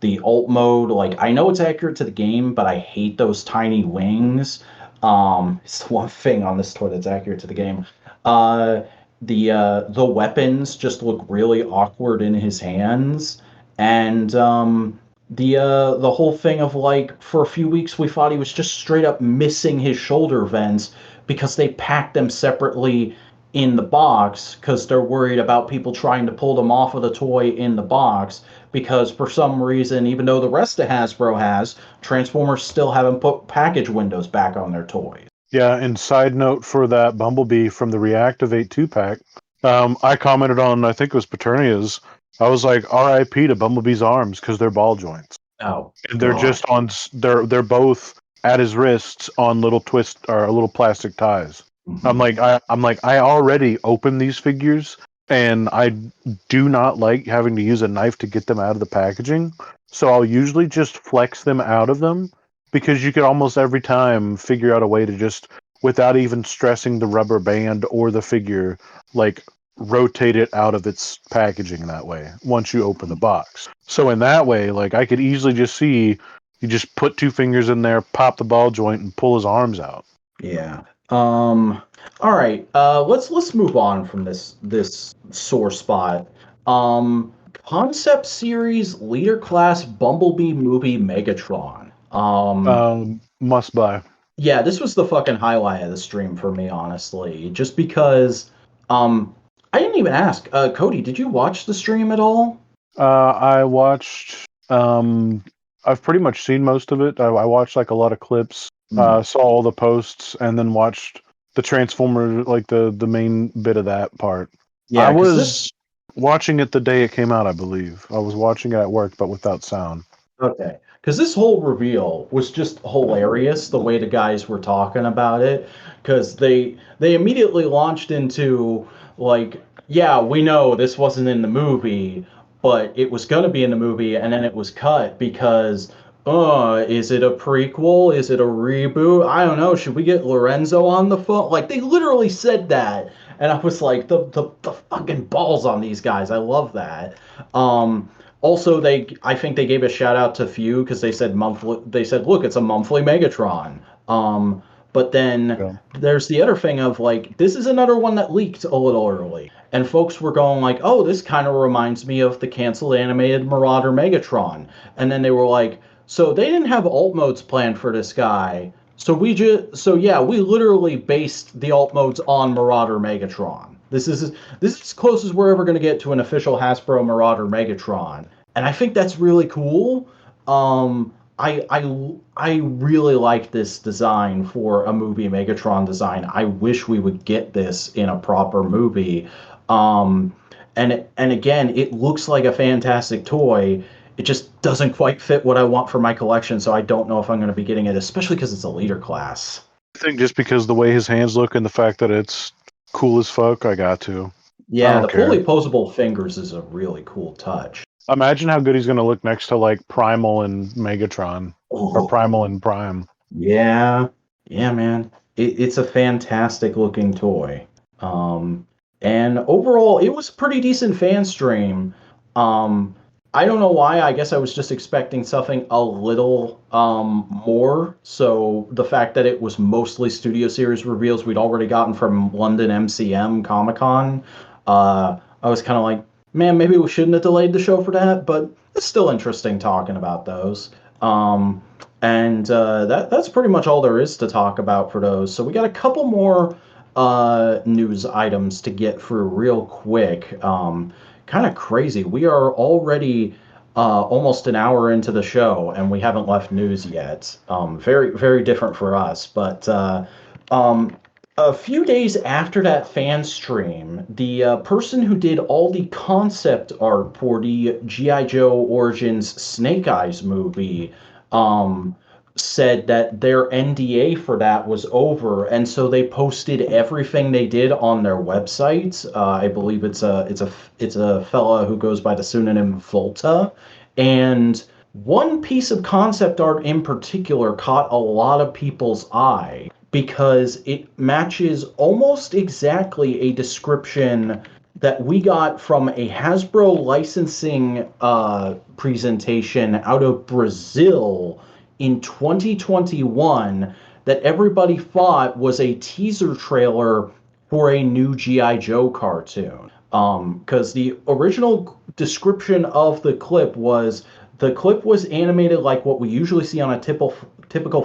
The alt mode, like I know it's accurate to the game, but I hate those tiny wings. It's the one thing on this toy that's accurate to the game. Uh, the weapons just look really awkward in his hands, and the whole thing of like for a few weeks we thought he was just straight up missing his shoulder vents because they packed them separately in the box because they're worried about people trying to pull them off of the toy in the box because for some reason, even though the rest of Hasbro has, Transformers still haven't put package windows back on their toys. Yeah, and side note for that Bumblebee from the Reactivate 2-pack, I commented on, I think it was Paternia's, I was like, RIP to Bumblebee's arms because they're ball joints. Oh, And they're God. just on, they're both at his wrists on little twist or little plastic ties. Mhm. I'm like, I already opened these figures and I do not like having to use a knife to get them out of the packaging. So I'll usually just flex them out of them because you could almost every time figure out a way to just, without even stressing the rubber band or the figure, like rotate it out of its packaging that way once you open the box. So in that way, like I could easily just see you just put 2 fingers in there, pop the ball joint, and pull his arms out. Yeah. All right. Let's move on from this sore spot. Concept series leader class Bumblebee movie Megatron. Must buy. Yeah, this was the fucking highlight of the stream for me, honestly. Just because, um, I didn't even ask. Cody, did you watch the stream at all? I watched. I've pretty much seen most of it. I watched like a lot of clips. Hmm. Saw all the posts, and then watched the Transformer, like the main bit of that part. I Yeah, because was this. watching it the day it came out. I believe I was watching it at work, but without sound. Okay. Because this whole reveal was just hilarious the way the guys were talking about it. Because they immediately launched into like, yeah, we know this wasn't in the movie, but it was gonna be in the movie, and then it was cut because, is it a prequel? Is it a reboot? I don't know. Should we get Lorenzo on the phone? Like they literally said that, and I was like, the fucking balls on these guys. I love that. Um, Also, I think they gave a shout out to Few because they said monthly. They said, "Look, it's a monthly Megatron." But then Yeah. there's the other thing of like this is another one that leaked a little early, and folks were going like, "Oh, this kind of reminds me of the canceled animated Marauder Megatron," and then they were like, "So they didn't have alt modes planned for this guy." So yeah, we literally based the alt modes on Marauder Megatron. This is as close as we're ever going to get to an official Hasbro Marauder Megatron, and I think that's really cool. I really like this design for a movie Megatron design. I wish we would get this in a proper movie. Um, and again, it looks like a fantastic toy. It just doesn't quite fit what I want for my collection, so I don't know if I'm going to be getting it, especially because it's a leader class. I think just because the way his hands look and the fact that it's cool as fuck. I got to. I Yeah, don't the care. fully posable fingers is a really cool touch. Imagine how good he's gonna look next to like Primal and Megatron, or Oh, Primal and Prime. yeah, yeah, man. It's a fantastic looking toy. Um, and overall, it was a pretty decent fan stream. Um, I don't know why. I guess I was just expecting something a little more. So the fact that it was mostly Studio Series reveals we'd already gotten from London MCM Comic Con, I was kind of like, man, maybe we shouldn't have delayed the show for that. But it's still interesting talking about those. Um, and that's pretty much all there is to talk about for those. So we got a couple more news items to get through real quick. Kind of crazy. We are already almost an hour into the show, and we haven't left news yet. Very, very different for us. But um, a few days after that fan stream, the person who did all the concept art for the G.I. Joe Origins Snake Eyes movie um, said that their NDA for that was over, and so they posted everything they did on their website. I believe it's a fella who goes by the pseudonym Volta, and one piece of concept art in particular caught a lot of people's eye because it matches almost exactly a description that we got from a Hasbro licensing presentation out of Brazil in 2021 that everybody thought was a teaser trailer for a new G.I. Joe cartoon. Because the original description of the clip was animated like what we usually see on a typical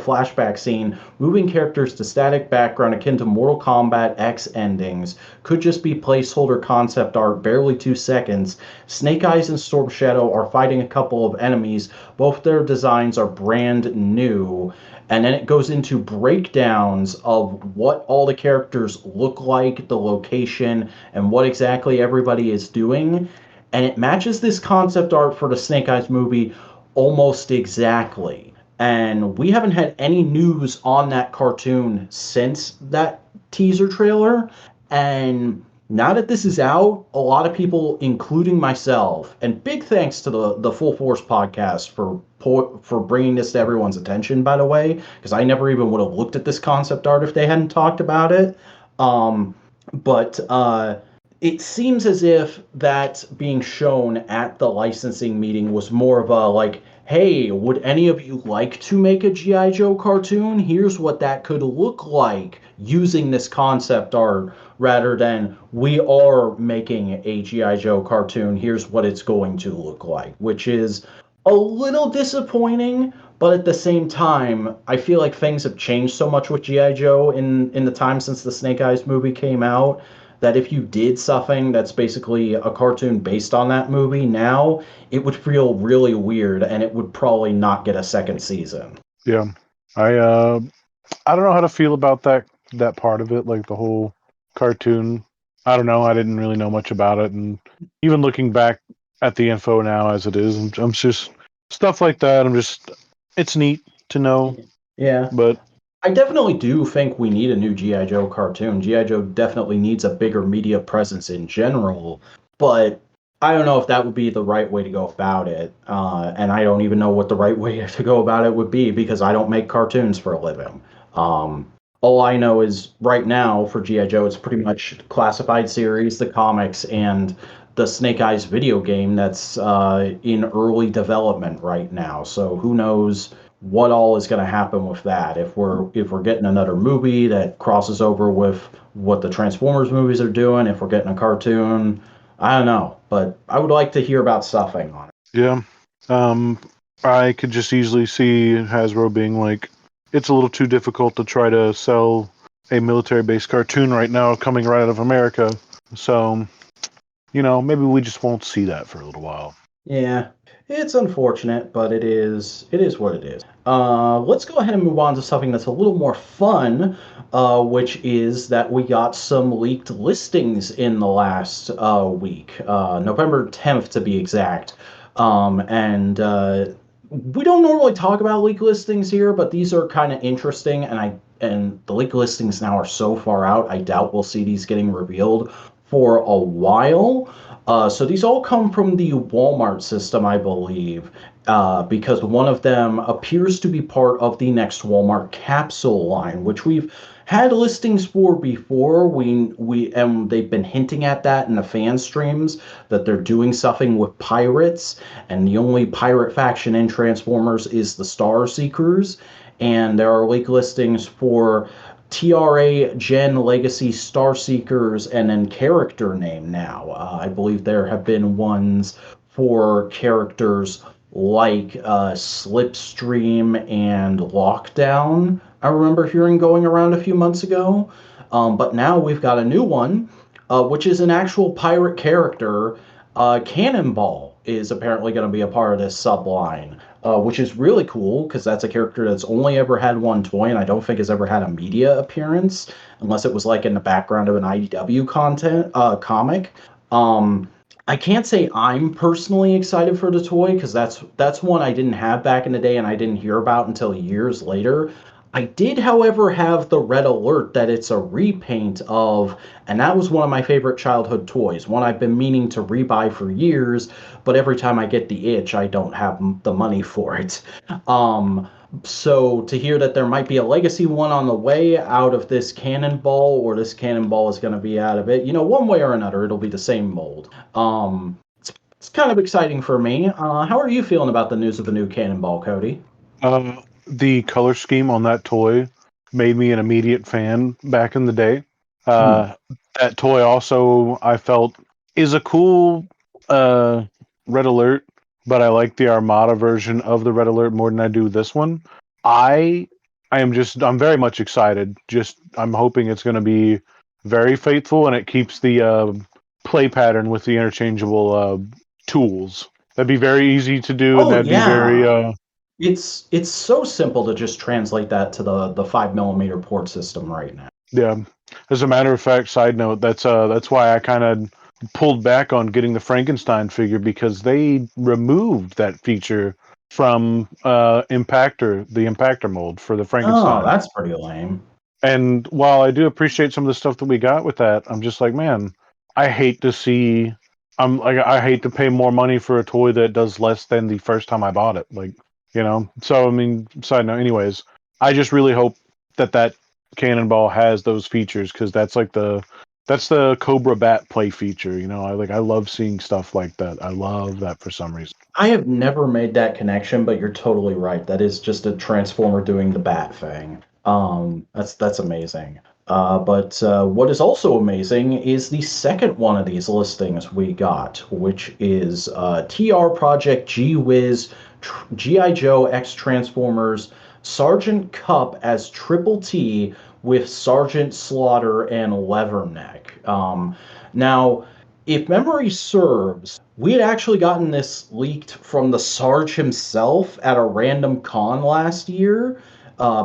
flashback scene, moving characters to static background akin to Mortal Kombat X endings, could just be placeholder concept art, barely 2 seconds. Snake Eyes and Storm Shadow are fighting a couple of enemies. Both their designs are brand new. And then it goes into breakdowns of what all the characters look like, the location, and what exactly everybody is doing. And it matches this concept art for the Snake Eyes movie almost exactly. And we haven't had any news on that cartoon since that teaser trailer. And now that this is out, a lot of people, including myself, and big thanks to the Full Force podcast for bringing this to everyone's attention. By the way, because I never even would have looked at this concept art if they hadn't talked about it. But it seems as if that being shown at the licensing meeting was more of a like, hey, would any of you like to make a G.I. Joe cartoon? Here's what that could look like using this concept art, rather than we are making a G.I. Joe cartoon, here's what it's going to look like, which is a little disappointing. But at the same time, I feel like things have changed so much with G.I. Joe in the time since the Snake Eyes movie came out that if you did something that's basically a cartoon based on that movie now, it would feel really weird and it would probably not get a second season. Yeah, I I don't know how to feel about that part of it, like the whole cartoon. I don't know. I didn't really know much about it, and even looking back at the info now as it is, I'm just stuff like that. It's neat to know, Yeah. but I definitely do think we need a new G.I. Joe cartoon. G.I. Joe definitely needs a bigger media presence in general, but I don't know if that would be the right way to go about it. And I don't even know what the right way to go about it would be because I don't make cartoons for a living. All I know is right now for G.I. Joe, it's pretty much classified series, the comics, and the Snake Eyes video game that's in early development right now. So who knows what all is going to happen with that? If we're getting another movie that crosses over with what the Transformers movies are doing, if we're getting a cartoon, I don't know. But I would like to hear about stuffing on it. yeah, um, I could just easily see Hasbro being like, it's a little too difficult to try to sell a military-based cartoon right now coming right out of America. So, maybe we just won't see that for a little while. Yeah, it's unfortunate, but it is what it is. Let's go ahead and move on to something that's a little more fun, which is that we got some leaked listings in the last week, November 10th to be exact. And we don't normally talk about leak listings here, but these are kind of interesting, and and the leak listings now are so far out, I doubt we'll see these getting revealed for a while. So these all come from the Walmart system, I believe, because one of them appears to be part of the next Walmart capsule line, which we've had listings for before. We and they've been hinting at that in the fan streams that they're doing something with pirates, and the only pirate faction in Transformers is the Star Seekers. And there are leak listings for TRA, Gen, Legacy, Star Seekers, and then character name now. I believe there have been ones for characters like Slipstream and Lockdown. I remember hearing going around a few months ago. But now we've got a new one, which is an actual pirate character. Cannonball is apparently going to be a part of this subline, which is really cool because that's a character that's only ever had one toy, and I don't think has ever had a media appearance unless it was like in the background of an IDW content comic. Um, I can't say I'm personally excited for the toy because that's one I didn't have back in the day and I didn't hear about until years later. I did, however, have the red alert that it's a repaint of, and that was one of my favorite childhood toys, one I've been meaning to rebuy for years, but every time I get the itch, I don't have the money for it. Um, so to hear that there might be a legacy one on the way out of this cannonball, or this cannonball is going to be out of it, one way or another, it'll be the same mold. It's kind of exciting for me. How are you feeling about the news of the new cannonball, Cody? The color scheme on that toy made me an immediate fan back in the day. Hmm. Uh, that toy also I felt is a cool Red Alert, but I like the Armada version of the Red Alert more than I do this one. I I'm very much excited. Just I'm hoping it's going to be very faithful and it keeps the play pattern with the interchangeable tools. That'd be very easy to do, and Oh that'd be very yeah, it's so simple to just translate that to the 5 millimeter port system right now. yeah. As a matter of fact, side note, that's why I kind of pulled back on getting the Frankenstein figure because they removed that feature from the impactor mold for the Oh, Frankenstein. that's pretty lame. And while I do appreciate some of the stuff that we got with that, I'm just like, man, I hate to see. I hate to pay more money for a toy that does less than the first time I bought it. So I mean, side note. Anyways, I just really hope that Cannonball has those features because that's the Cobra Bat play feature. I love seeing stuff like that. I love that for some reason. I have never made that connection, but you're totally right. That is just a transformer doing the bat thing. That's amazing. But what is also amazing is the second one of these listings we got, which is TR Project G Wiz GI Joe X Transformers Sergeant Cup as Triple T with Sergeant Slaughter and Leatherneck. Now, if memory serves, we had actually gotten this leaked from the Sarge himself at a random con last year,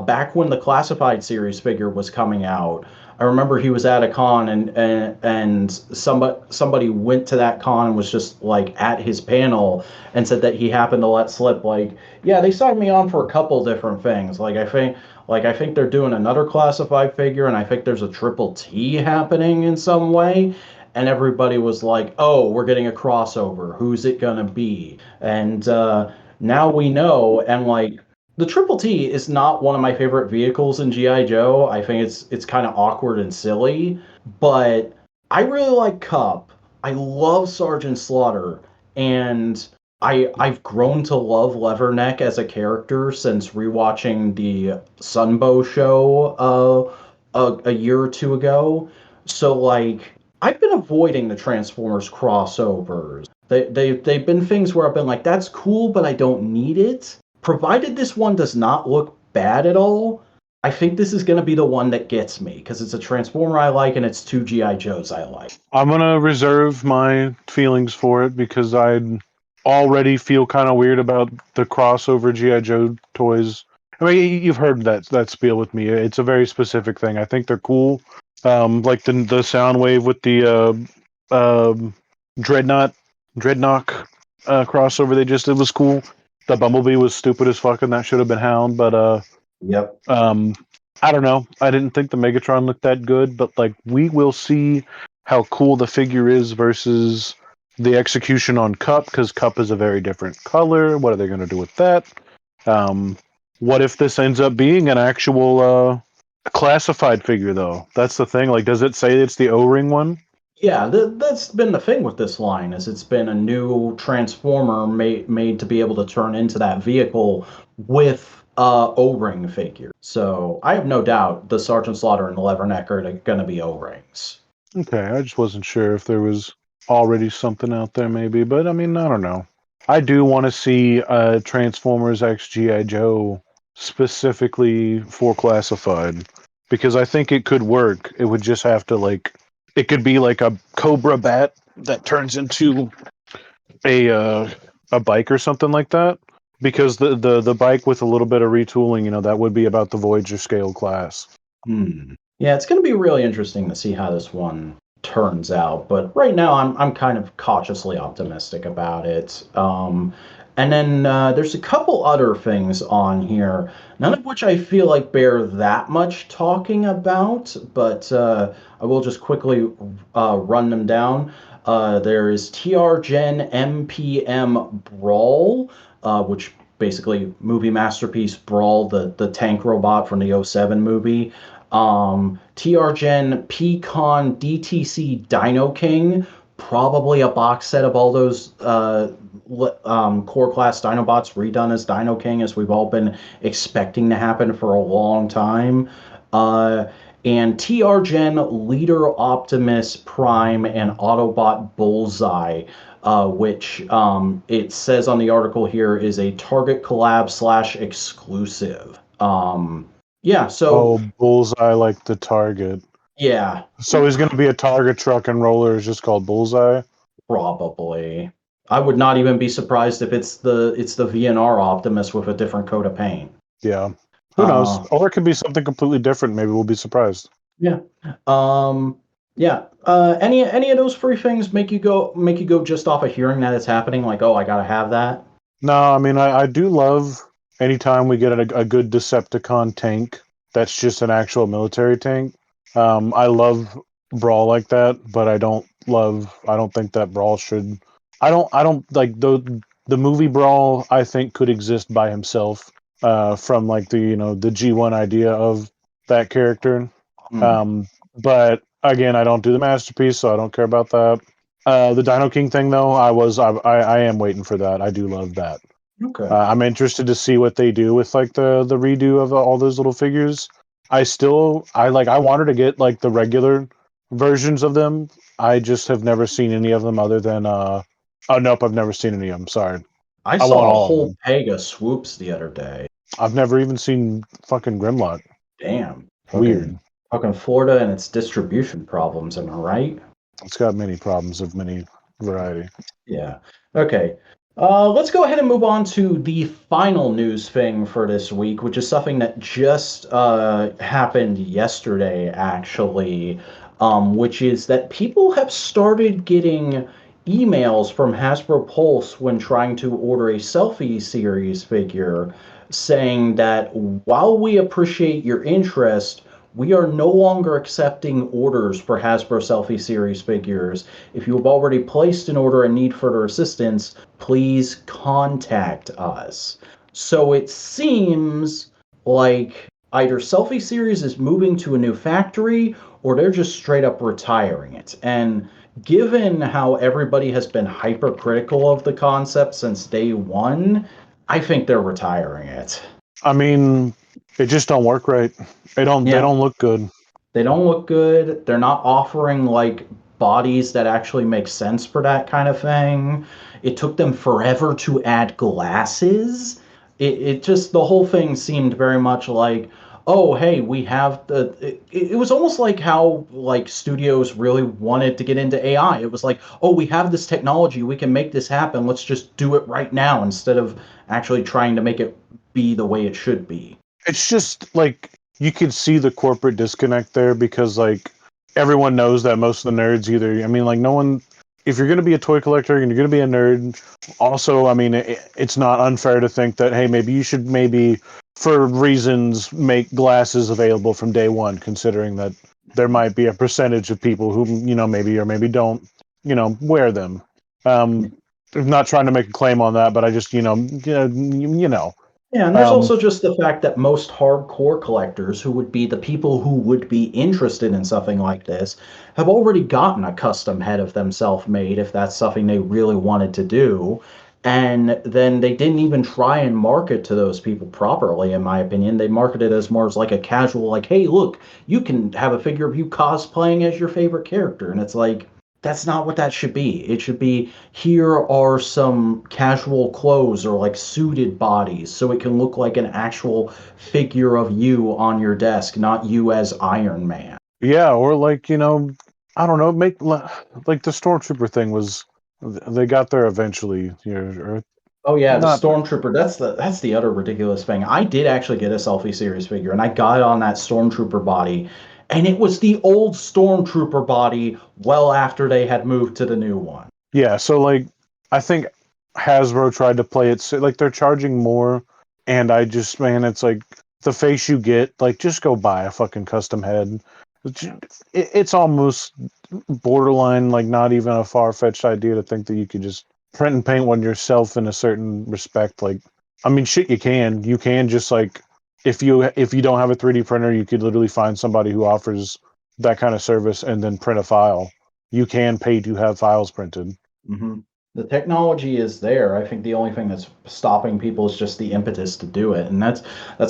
back when the Classified series figure was coming out. I remember he was at a con and somebody went to that con and was just like at his panel and said that he happened to let slip like, yeah, they signed me on for a couple different things. I think they're doing another Classified figure, and I think there's a Triple T happening in some way. And everybody was like, "Oh, we're getting a crossover. Who's it gonna be?" And now we know. And like, the Triple T is not one of my favorite vehicles in GI Joe. I think it's kind of awkward and silly, but I really like Cup. I love Sergeant Slaughter, and I've grown to love Leatherneck as a character since rewatching the Sunbow show a year or two ago. So like, I've been avoiding the Transformers crossovers. They've been things where I've been like, that's cool, but I don't need it. Provided this one does not look bad at all, I think this is going to be the one that gets me because it's a Transformer I like and it's two GI Joes I like. I'm gonna reserve my feelings for it because I already feel kind of weird about the crossover GI Joe toys. I mean, you've heard that spiel with me. It's a very specific thing. I think they're cool. Like the Soundwave with the Dreadnought Dreadnought crossover they just did was cool. The Bumblebee was stupid as fuck, and that should have been Hound. But Yep. I don't know. I didn't think the Megatron looked that good, but like we will see how cool the figure is versus the execution on Cup, because Cup is a very different color. What are they going to do with that? Um, what if this ends up being an actual classified figure, though? That's the thing. Like, does it say it's the O-ring one? Yeah, that's been the thing with this line is it's been a new transformer made to be able to turn into that vehicle with O-ring figure. So I have no doubt the Sergeant Slaughter and the Leverneck are going to be O-rings. Okay, I just wasn't sure if there was already something out there, maybe. But I mean, I don't know. I do want to see Transformers X GI Joe specifically for classified because I think it could work. It would just have to like it could be like a Cobra bat that turns into a uh, a bike or something like that. Because the bike with a little bit of retooling, that would be about the Voyager scale class. Yeah, it's going to be really interesting to see how this one turns out. But right now, I'm kind of cautiously optimistic about it. And then there's a couple other things on here, none of which I feel like bear that much talking about. But I will just quickly run them down. There is TR Gen MPM Brawl, which basically movie masterpiece Brawl, the tank robot from the '07 movie. TRGen Pecan DTC Dino King, probably a box set of all those core class Dinobots redone as Dino King, as we've all been expecting to happen for a long time. Uh, and TRGen Leader Optimus Prime and Autobot Bullseye, which it says on the article here is a Target collab slash exclusive. Yeah, so Oh, Bullseye like the target. yeah, So he's going to be a Target truck and roller is just called Bullseye. probably. I would not even be surprised if it's the VNR Optimus with a different coat of paint. Yeah. Who knows? Uh, Or it could be something completely different. Maybe we'll be surprised. yeah. Yeah. Any of those free things make you go just off of hearing that it's happening, like, oh, I gotta have that. No, I mean, I do love anytime we get a good Decepticon tank that's just an actual military tank. I love Brawl like that, but I don't think that Brawl should. I don't like the movie Brawl. I think could exist by himself. From like the G1 idea of that character. Hmm. But again, I don't do the masterpiece, so I don't care about that. The Dino King thing, though, I am waiting for that. I do love that. Okay. I'm interested to see what they do with like the redo of all those little figures. I wanted to get like the regular versions of them. I just have never seen any of them other than oh nope, I've never seen any of them. Sorry, I I want saw a all of whole them. peg of swoops the other day. I've never even seen fucking Grimlock. Damn. Fucking Weird. fucking Florida and its distribution problems, am I right? It's got many problems of many variety. Yeah. Okay. Let's go ahead and move on to the final news thing for this week, which is something that just happened yesterday, actually, which is that people have started getting emails from Hasbro Pulse when trying to order a selfie series figure saying that while we appreciate your interest, we are no longer accepting orders for Hasbro Selfie Series figures. If you have already placed an order and need further assistance, please contact us. So it seems like either Selfie Series is moving to a new factory or they're just straight up retiring it. And given how everybody has been hypercritical of the concept since day one, I think they're retiring it. I mean, it just don't work right. They Yeah, don't look good. they don't look good. They're not offering like bodies that actually make sense for that kind of thing. It took them forever to add glasses. It just the whole thing seemed very much like, oh hey, we have it was almost like how like studios really wanted to get into AI. It was like, oh, we have this technology, we can make this happen. Let's just do it right now instead of actually trying to make it be the way it should be. It's just like you could see the corporate disconnect there because like everyone knows that most of the nerds either. I mean, like no one. If you're going to be a toy collector and you're going to be a nerd, also, I mean, it's not unfair to think that hey, maybe you should maybe for reasons, make glasses available from day one, considering that there might be a percentage of people who, maybe or maybe don't, wear them. I'm not trying to make a claim on that, but I just, Yeah, and there's um, also just the fact that most hardcore collectors, who would be the people who would be interested in something like this, have already gotten a custom head of themselves made if that's something they really wanted to do. And then they didn't even try and market to those people properly, in my opinion. They marketed as more as like a casual, like, hey, look, you can have a figure of you cosplaying as your favorite character. And it's like, that's not what that should be. It should be, here are some casual clothes or like suited bodies so it can look like an actual figure of you on your desk, not you as Iron Man. yeah, or like, I don't know, make like the Stormtrooper thing was, they got there eventually, or Oh yeah, the not. Stormtrooper. That's the other ridiculous thing. I did actually get a selfie series figure, and I got it on that Stormtrooper body, and it was the old Stormtrooper body well after they had moved to the new one. Yeah, so like I think Hasbro tried to play it like they're charging more, and I just, man, it's like the face you get, like just go buy a fucking custom head. It's almost borderline like not even a far fetched idea to think that you could just print and paint one yourself in a certain respect. Like, I mean, shit, you can just like if you don't have a 3D printer, you could literally find somebody who offers that kind of service and then print a file. You can pay to have files printed. Hmm. The technology is there. I think the only thing that's stopping people is just the impetus to do it, and that's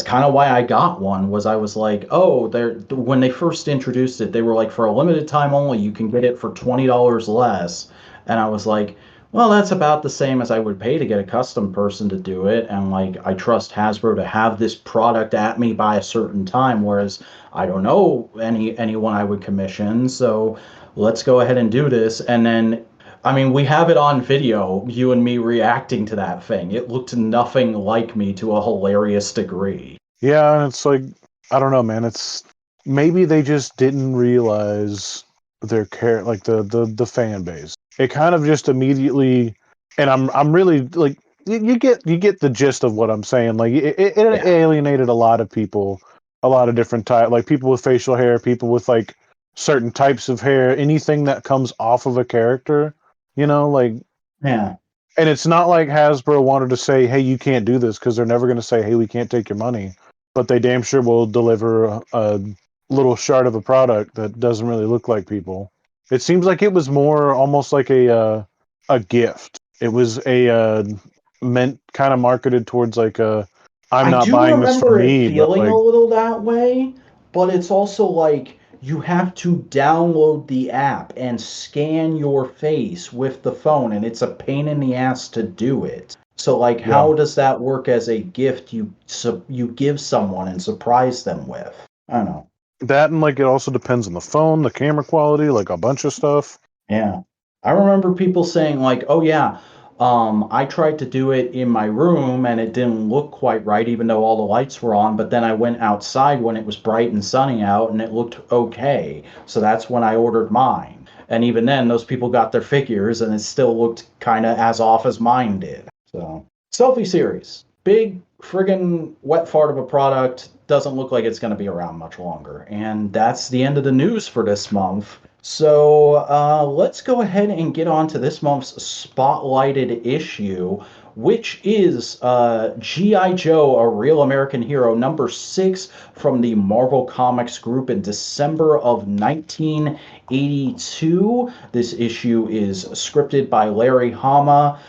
kind of why I got one. Was I was like, oh, they're when they first introduced it, they were like, for a limited time only, you can get it for $20 less, and I was like, well, that's about the same as I would pay to get a custom person to do it, and like I trust Hasbro to have this product at me by a certain time, whereas I don't know anyone I would commission, so let's go ahead and do this, and then I mean, we have it on video, you and me reacting to that thing. It looked nothing like me to a hilarious degree. Yeah, and it's like, I don't know, man. It's maybe they just didn't realize their care, like the fan base. It kind of just immediately, and I'm really like, you get the gist of what I'm saying. Like it Yeah. alienated a lot of people, a lot of different type, like people with facial hair, people with like certain types of hair, anything that comes off of a character, like. Yeah. And it's not like Hasbro wanted to say, "Hey, you can't do this," because they're never going to say, "Hey, we can't take your money." But they damn sure will deliver a little shard of a product that doesn't really look like people. It seems like it was more almost like a gift. It was a meant kind of marketed towards like a, I'm I not do buying this for remember it me, but feeling a like, little that way, but it's also like you have to download the app and scan your face with the phone, and it's a pain in the ass to do it. So, like, yeah, how does that work as a gift you give someone and surprise them with? I don't know. that, and like it also depends on the phone, the camera quality, like a bunch of stuff. Yeah. I remember people saying like, "Oh yeah, I tried to do it in my room and it didn't look quite right even though all the lights were on, but then I went outside when it was bright and sunny out and it looked okay. So that's when I ordered mine." And even then those people got their figures and it still looked kind of as off as mine did. So, selfie series. Big friggin' wet fart of a product, doesn't look like it's going to be around much longer. And that's the end of the news for this month. So let's go ahead and get on to this month's spotlighted issue, which is G.I. Joe, A Real American Hero, number 6 from the Marvel Comics group in December of 1982. This issue is scripted by Larry Hama,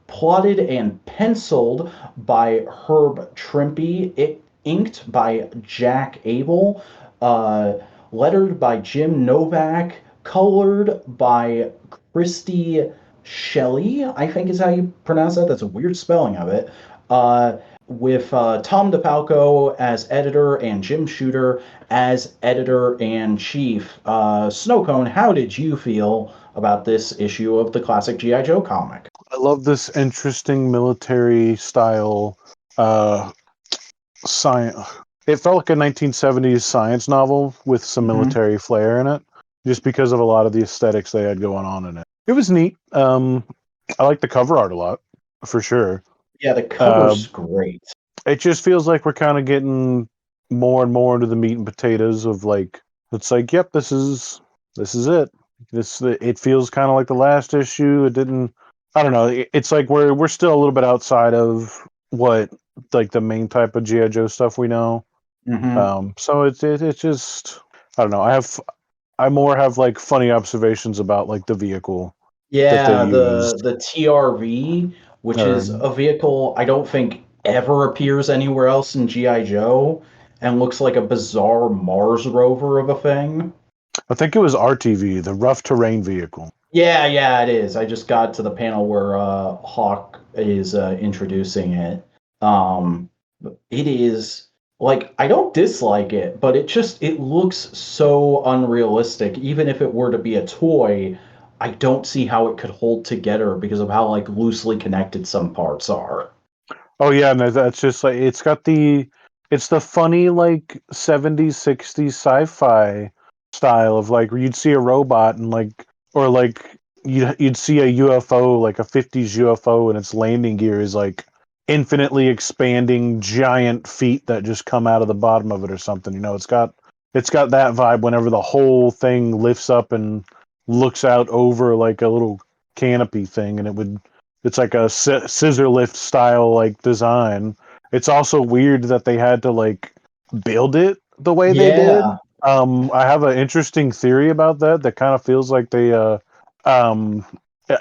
plotted and penciled by Herb Trimpe, inked by Jack Abel. Uh, Lettered by Jim Novak, colored by Christy Shelley, I think is how you pronounce that. That's a weird spelling of it. Uh, with Tom DeFalco as editor and Jim Shooter as editor and chief. Snowcone, how did you feel about this issue of the classic G.I. Joe comic? I love this interesting military style uh, science. It felt like a 1970s science novel with some Hmm. military flair in it, just because of a lot of the aesthetics they had going on in it. It was neat. I like the cover art a lot, for sure. Yeah, the Uh, cover's great. It just feels like we're kind of getting more and more into the meat and potatoes of like it's like, yep, this is it. This it feels kind of like the last issue. It didn't. I don't know. It's like we're still a little bit outside of what like the main type of GI Joe stuff we know. Hmm. So it's just I don't know. I more have like funny observations about like the vehicle that they Yeah, the used. the TRV, which Or is a vehicle I don't think ever appears anywhere else in GI Joe, and looks like a bizarre Mars rover of a thing. I think it was RTV, the rough terrain vehicle. Yeah, yeah, it is. I just got to the panel where Hawk is introducing it. Um, it is like I don't dislike it, but it looks so unrealistic. Even if it were to be a toy, I don't see how it could hold together because of how like loosely connected some parts are. Oh yeah, and that's just like it's the funny like 70s 60s sci-fi style of like where you'd see a robot and like or like you'd see a UFO like a 50s UFO and its landing gear is like infinitely expanding giant feet that just come out of the bottom of it or something. It's got that vibe whenever the whole thing lifts up and looks out over like a little canopy thing and it's like a scissor lift style like design. It's also weird that they had to like build it the way they did. Yeah, I have an interesting theory about that. That kind of feels like um,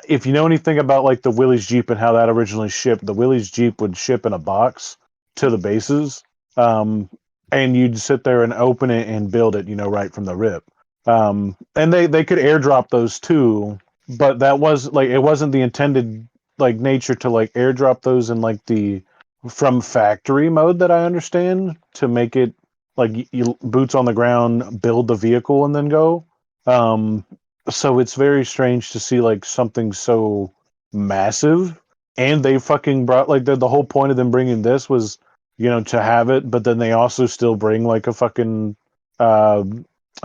if you know anything about like the Willys Jeep and how that originally shipped, the Willys Jeep would ship in a box to the bases, um, and you'd sit there and open it and build it, right from the rip. And they could airdrop those too, but that was like it wasn't the intended like nature to like airdrop those in like the from factory mode that I understand to make it like you boots on the ground, build the vehicle and then go. Um, so it's very strange to see like something so massive, and they fucking brought like the whole point of them bringing this was to have it, but then they also still bring like a fucking uh,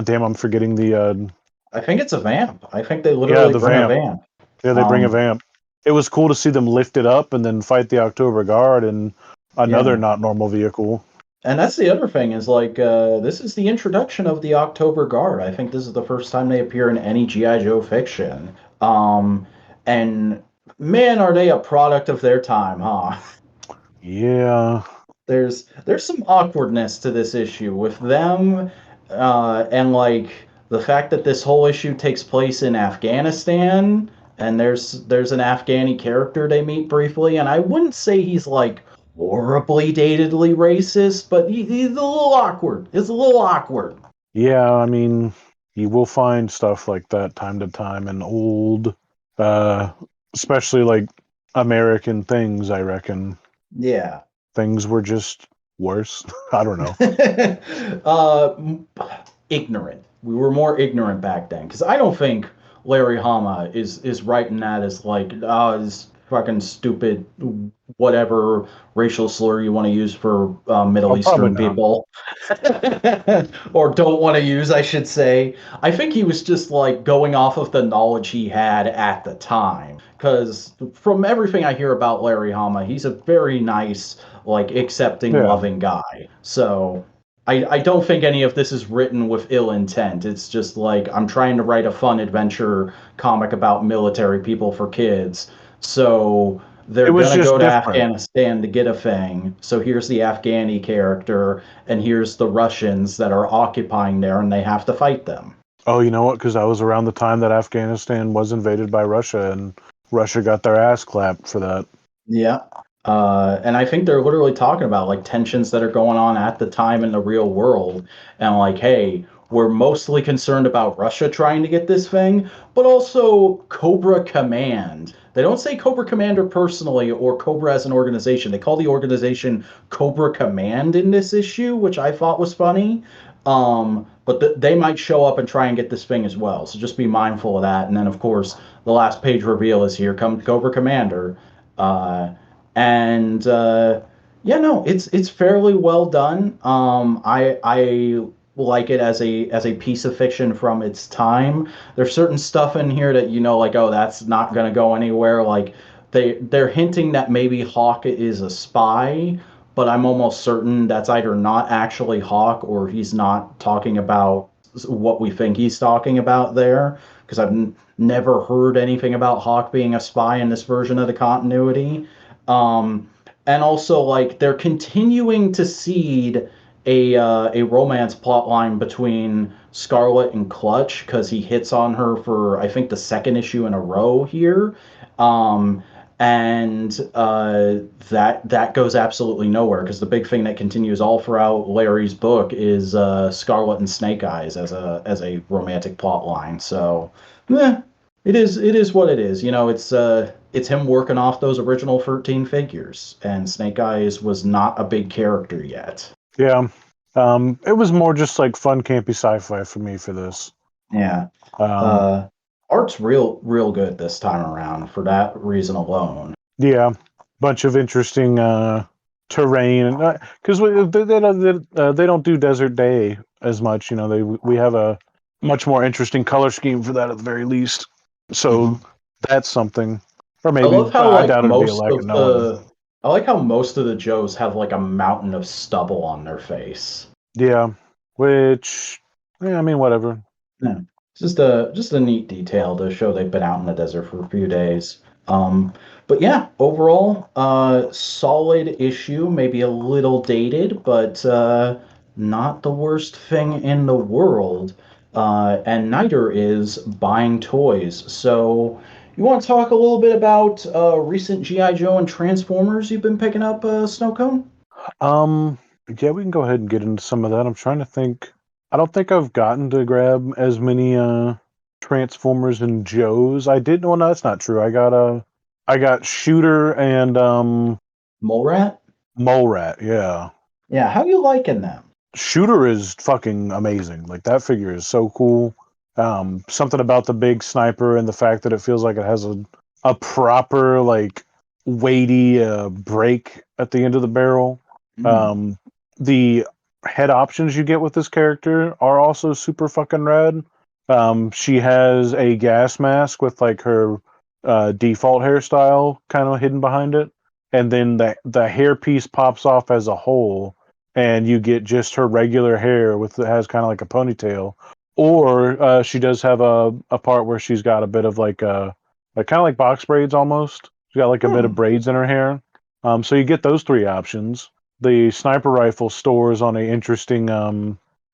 damn, I'm forgetting the I think it's a vamp. I think they yeah literally the bring a vamp. vamp. Yeah, they bring a Um, vamp. It was cool to see them lift it up and then fight the October Guard and another yeah. not normal vehicle. And that's the other thing is like this is the introduction of the October Guard. I think this is the first time they appear in any GI Joe fiction. Um, and man, are they a product of their time, huh? Yeah. There's some awkwardness to this issue with them, and like the fact that this whole issue takes place in Afghanistan, and there's an Afghani character they meet briefly, and I wouldn't say he's like horribly datedly racist, but he's a little awkward. It's a little awkward. Yeah, I mean, you will find stuff like that time to time in old, uh, especially like American things, I reckon. Yeah. Things were just worse. I don't know. uh, Ignorant. We were more ignorant back then because I don't think Larry Hama is writing that as like this fucking stupid whatever racial slur you want to use for Middle Oh, probably Eastern not. people or don't want to use, I should say. I think he was just like going off of the knowledge he had at the time because from everything I hear about Larry Hama, he's a very nice, like accepting, Yeah. loving guy. So I don't think any of this is written with ill intent. It's just like I'm trying to write a fun adventure comic about military people for kids. So It they're was gonna go just to different. Afghanistan to get a thing. So here's the Afghani character, and here's the Russians that are occupying there, and they have to fight them. Oh, you know what? Because I was around the time that Afghanistan was invaded by Russia, and Russia got their ass clapped for that. Yeah. And I think they're literally talking about like tensions that are going on at the time in the real world. And like, hey, we're mostly concerned about Russia trying to get this thing, but also Cobra Command. They don't say Cobra Commander personally or Cobra as an organization. They call the organization Cobra Command in this issue, which I thought was funny. But they might show up and try and get this thing as well. So just be mindful of that. And then, of course, the last page reveal is here comes Cobra Commander. Uh, and Yeah, no, it's fairly well done. I like it as a piece of fiction from its time. There's certain stuff in here that like, oh, that's not gonna go anywhere. Like they're hinting that maybe Hawk is a spy, but I'm almost certain that's either not actually Hawk or he's not talking about what we think he's talking about there, because never heard anything about Hawk being a spy in this version of the continuity. Um, and also, like, they're continuing to seed a romance plot line between Scarlet and Clutch because he hits on her for I think the second issue in a row here. Um, and that goes absolutely nowhere because the big thing that continues all throughout Larry's book is Scarlet and Snake Eyes as a romantic plot line. So, it is what it is. You know, it's him working off those original 13 figures, and Snake Eyes was not a big character yet. Yeah. It was more just like fun, campy sci-fi for me for this. Yeah. Um, Uh, Art's real good this time around for that reason alone. yeah, bunch of interesting terrain because they don't do Desert Day as much. You know, we have a much more interesting color scheme for that at the very least. So Mhm. that's something, or I maybe love how I like doubt it'll be a lack of knowing. I like how most of the Joes have like a mountain of stubble on their face. Yeah, which yeah, I mean whatever. Yeah. It's just a neat detail to show they've been out in the desert for a few days. Um, but yeah, overall, solid issue, maybe a little dated, but not the worst thing in the world. And neither is buying toys. So you want to talk a little bit about recent G.I. Joe and Transformers you've been picking up, Snowcone? Um, yeah, we can go ahead and get into some of that. I'm trying to think. I don't think I've gotten to grab as many Transformers and Joes. I did. Well, no, that's not true. I got Shooter and Mole Rat? Mole Rat. Yeah, Yeah, how you liking them? Shooter is fucking amazing. Like that figure is so cool. Something about the big sniper and the fact that it feels like it has a proper like weighty break at the end of the barrel. Mm. Um, the head options you get with this character are also super fucking rad. She has a gas mask with like her default hairstyle kind of hidden behind it, and then the hairpiece pops off as a whole, and you get just her regular hair with it has kind of like a ponytail. Or she does have a part where she's got a bit of like kind of like box braids almost. She's got like a bit of Hmm. braids in her hair. So you get those three options. The sniper rifle stores on a interesting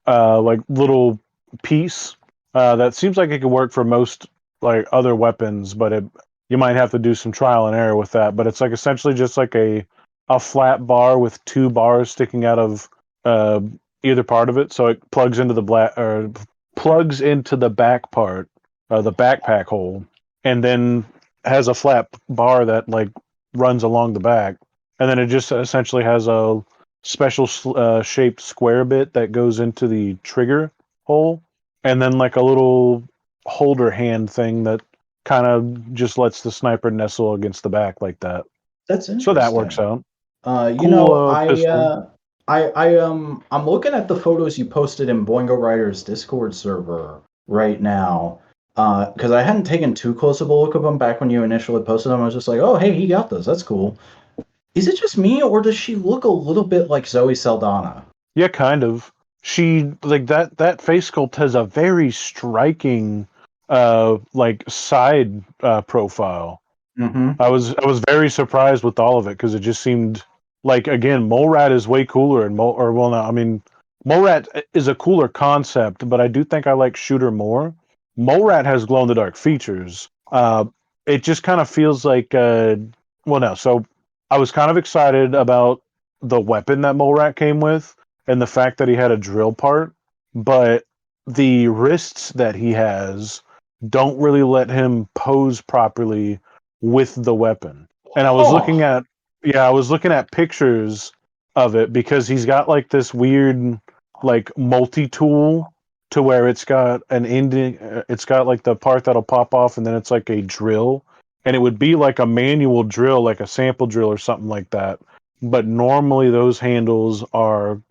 like little piece that seems like it could work for most like other weapons, but you might have to do some trial and error with that. But it's like essentially just like a flat bar with two bars sticking out of uh, either part of it, so it plugs into the black or plugs into the back part, the backpack hole, and then has a flat bar that like runs along the back, and then it just essentially has a special shaped square bit that goes into the trigger hole, and then like a little holder hand thing that kind of just lets the sniper nestle against the back like that. That's So that works interesting. out. You Cool know, pistol. I'm looking at the photos you posted in Boingo Riders Discord server right now. Because I hadn't taken too close of a look of them back when you initially posted them. I was just like, oh, hey, he got those. That's cool. Is it just me, or does she look a little bit like Zoe Saldana? Yeah, kind of. She like that face sculpt has a very striking like side profile. Mm-hmm. I was very surprised with all of it because it just seemed like again Morat is way cooler and or well no I mean Morat is a cooler concept, but I do think I like Shooter more. Morat has glow in the dark features. It just kind of feels like well no so I was kind of excited about the weapon that Morat came with and the fact that he had a drill part, but the wrists that he has don't really let him pose properly with the weapon. And Huh. I was looking at pictures of it because he's got like this weird like multi-tool to where it's got an ending it's got like the part that'll pop off and then it's like a drill and it would be like a manual drill like a sample drill or something like that, but normally those handles are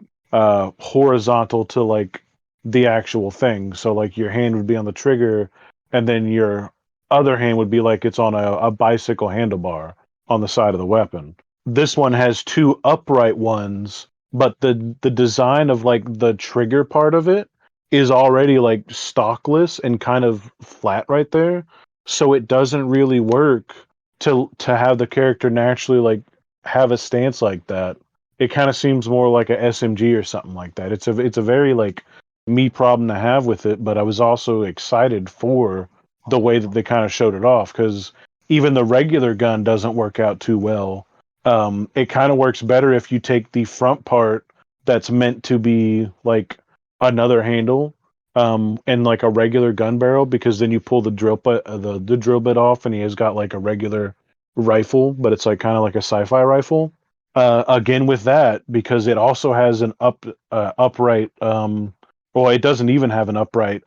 horizontal to like the actual thing, so like your hand would be on the trigger and then your other hand would be like it's on a bicycle handlebar on the side of the weapon. this one has two upright ones, but the design of like the trigger part of it is already like stockless and kind of flat right there. So it doesn't really work to have the character naturally like have a stance like that. It kind of seems more like a SMG or something like that. It's a very like me problem to have with it, but I was also excited for the way that they kind of showed it off because even the regular gun doesn't work out too well. It kind of works better if you take the front part that's meant to be like another handle, and like a regular gun barrel, because then you pull the drill bit, the drill bit off, and he has got like a regular rifle, but it's like kind of like a sci-fi rifle. Again with that, because it also has an upright, well, it doesn't even have an upright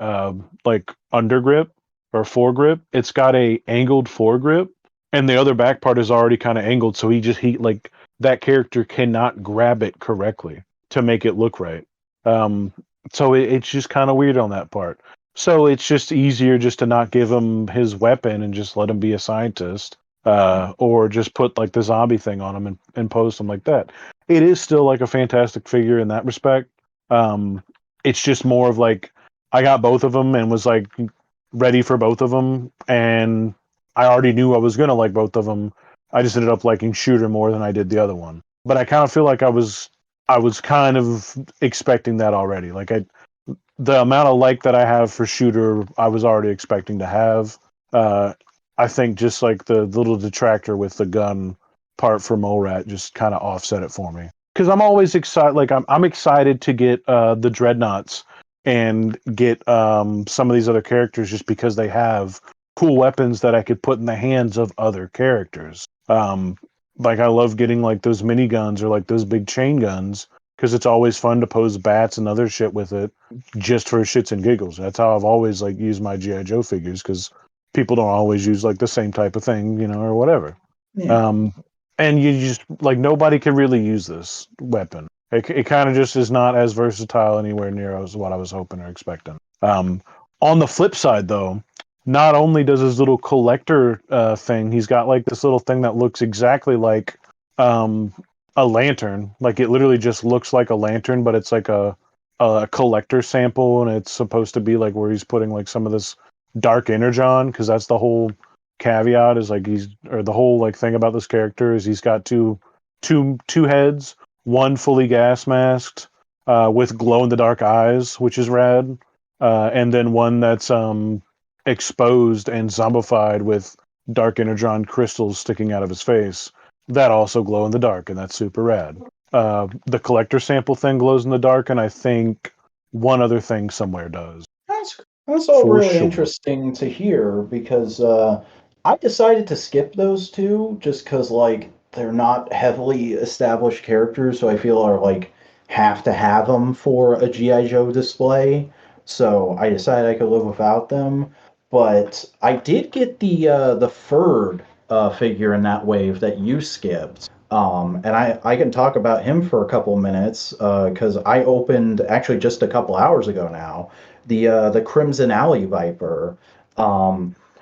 like undergrip or foregrip. It's got a angled foregrip, and the other back part is already kind of angled, so he like that character cannot grab it correctly to make it look right. Um, so it's just kind of weird on that part. So it's just easier just to not give him his weapon and just let him be a scientist, or just put like the zombie thing on him and pose him like that. It is still like a fantastic figure in that respect. Um, it's just more of like I got both of them and was like ready for both of them, and I already knew I was gonna like both of them. I just ended up liking Shooter more than I did the other one. But I kind of feel like I was kind of expecting that already. Like the amount of like that I have for Shooter, I was already expecting to have. Uh, I think just like the little detractor with the gun part for Mole Rat just kind of offset it for me. Because I'm always excited. Like I'm excited to get the Dreadnoughts and get some of these other characters just because they have cool weapons that I could put in the hands of other characters. Like I love getting like those miniguns or like those big chain guns because it's always fun to pose bats and other shit with it just for shits and giggles. That's how I've always like used my GI Joe figures because people don't always use like the same type of thing, or whatever. Yeah. Um, and you just like nobody can really use this weapon. It kind of just is not as versatile anywhere near as what I was hoping or expecting. On the flip side, though, not only does his little collector thing, he's got like this little thing that looks exactly like um, a lantern. Like it literally just looks like a lantern, but it's like a collector sample, and it's supposed to be like where he's putting like some of this dark energon, because that's the whole caveat is like the whole like thing about this character is he's got two heads, one fully gas masked with glow in the dark eyes, which is rad, and then one that's exposed and zombified with dark energon crystals sticking out of his face that also glow in the dark, and that's super rad. The collector sample thing glows in the dark, and I think one other thing somewhere does. That's that's all For really sure. interesting to hear because I decided to skip those two just because like they're not heavily established characters, so I feel are like have to have them for a GI Joe display. So I decided I could live without them. But I did get the furred figure in that wave that you skipped. And I can talk about him for a couple minutes because I opened actually just a couple hours ago now the Crimson Alley Viper,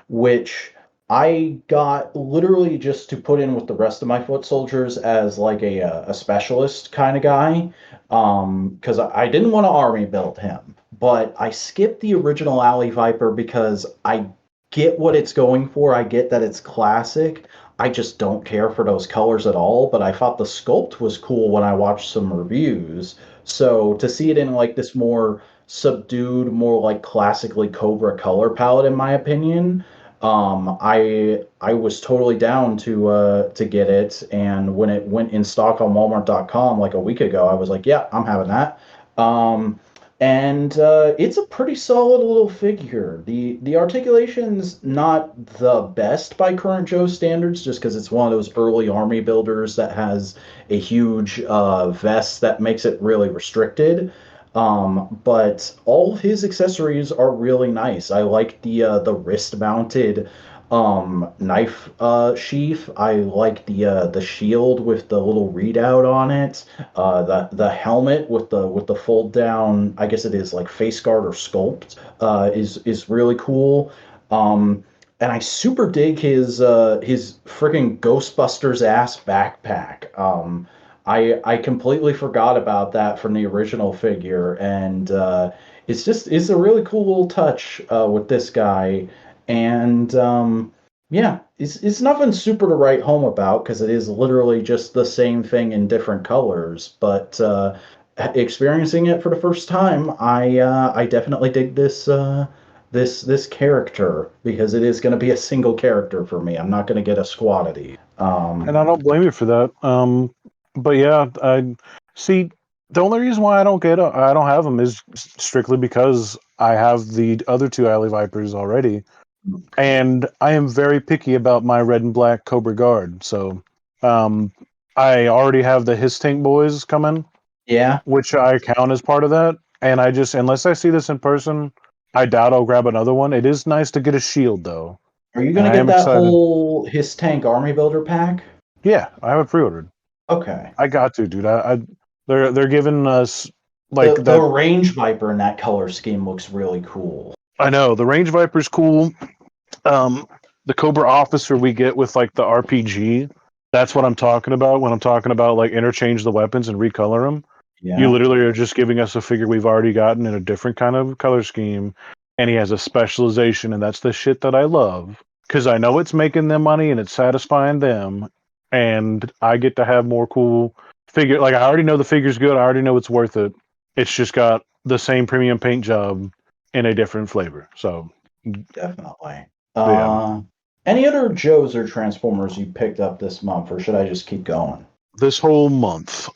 which I got literally just to put in with the rest of my foot soldiers as like a specialist kind of guy, because I didn't want to army build him, but I skipped the original Alley Viper because I get what it's going for. I get that it's classic. I just don't care for those colors at all, but I thought the sculpt was cool when I watched some reviews. So to see it in like this more subdued, more like classically Cobra color palette, in my opinion. I was totally down to get it, and when it went in stock on Walmart.com like a week ago, I was like, yeah, I'm having that. Um, and it's a pretty solid little figure. The articulation's not the best by current Joe standards, just because it's one of those early army builders that has a huge vest that makes it really restricted. But all of his accessories are really nice. I like the wrist mounted knife sheath. I like the shield with the little readout on it. The helmet with the fold down, I guess it is like face guard or sculpt, is really cool. Um, and I super dig his friggin' Ghostbusters ass backpack. I completely forgot about that from the original figure, and it's a really cool little touch with this guy, and yeah, it's nothing super to write home about because it is literally just the same thing in different colors, but experiencing it for the first time, I definitely dig this character because it is going to be a single character for me. I'm not going to get a squad of these. And I don't blame you for that. But yeah, I see. The only reason why I don't have them is strictly because I have the other two Alley Vipers already, and I am very picky about my red and black Cobra Guard. So, um, I already have the His Tank Boys coming, Yeah. which I count as part of that. And I just, unless I see this in person, I doubt I'll grab another one. It is nice to get a shield though, Are you going and to I get am that excited. whole His Tank Army Builder pack? Yeah, I have it pre-ordered. Okay. I got to, dude. They're giving us like The that. Range Viper in that color scheme looks really cool. I know the Range Viper's cool. Um, the Cobra Officer we get with like the RPG. That's what I'm talking about when I'm talking about like interchange the weapons and recolor them. You Yeah. literally are just giving us a figure we've already gotten in a different kind of color scheme, and he has a specialization, and that's the shit that I love because I know it's making them money and it's satisfying them, and I get to have more cool figure. Like I already know the figure's good. I already know it's worth it. It's just got the same premium paint job in a different flavor. So Definitely. yeah, Uh, any other Joes or Transformers you picked up this month, or should I just keep going? this whole month.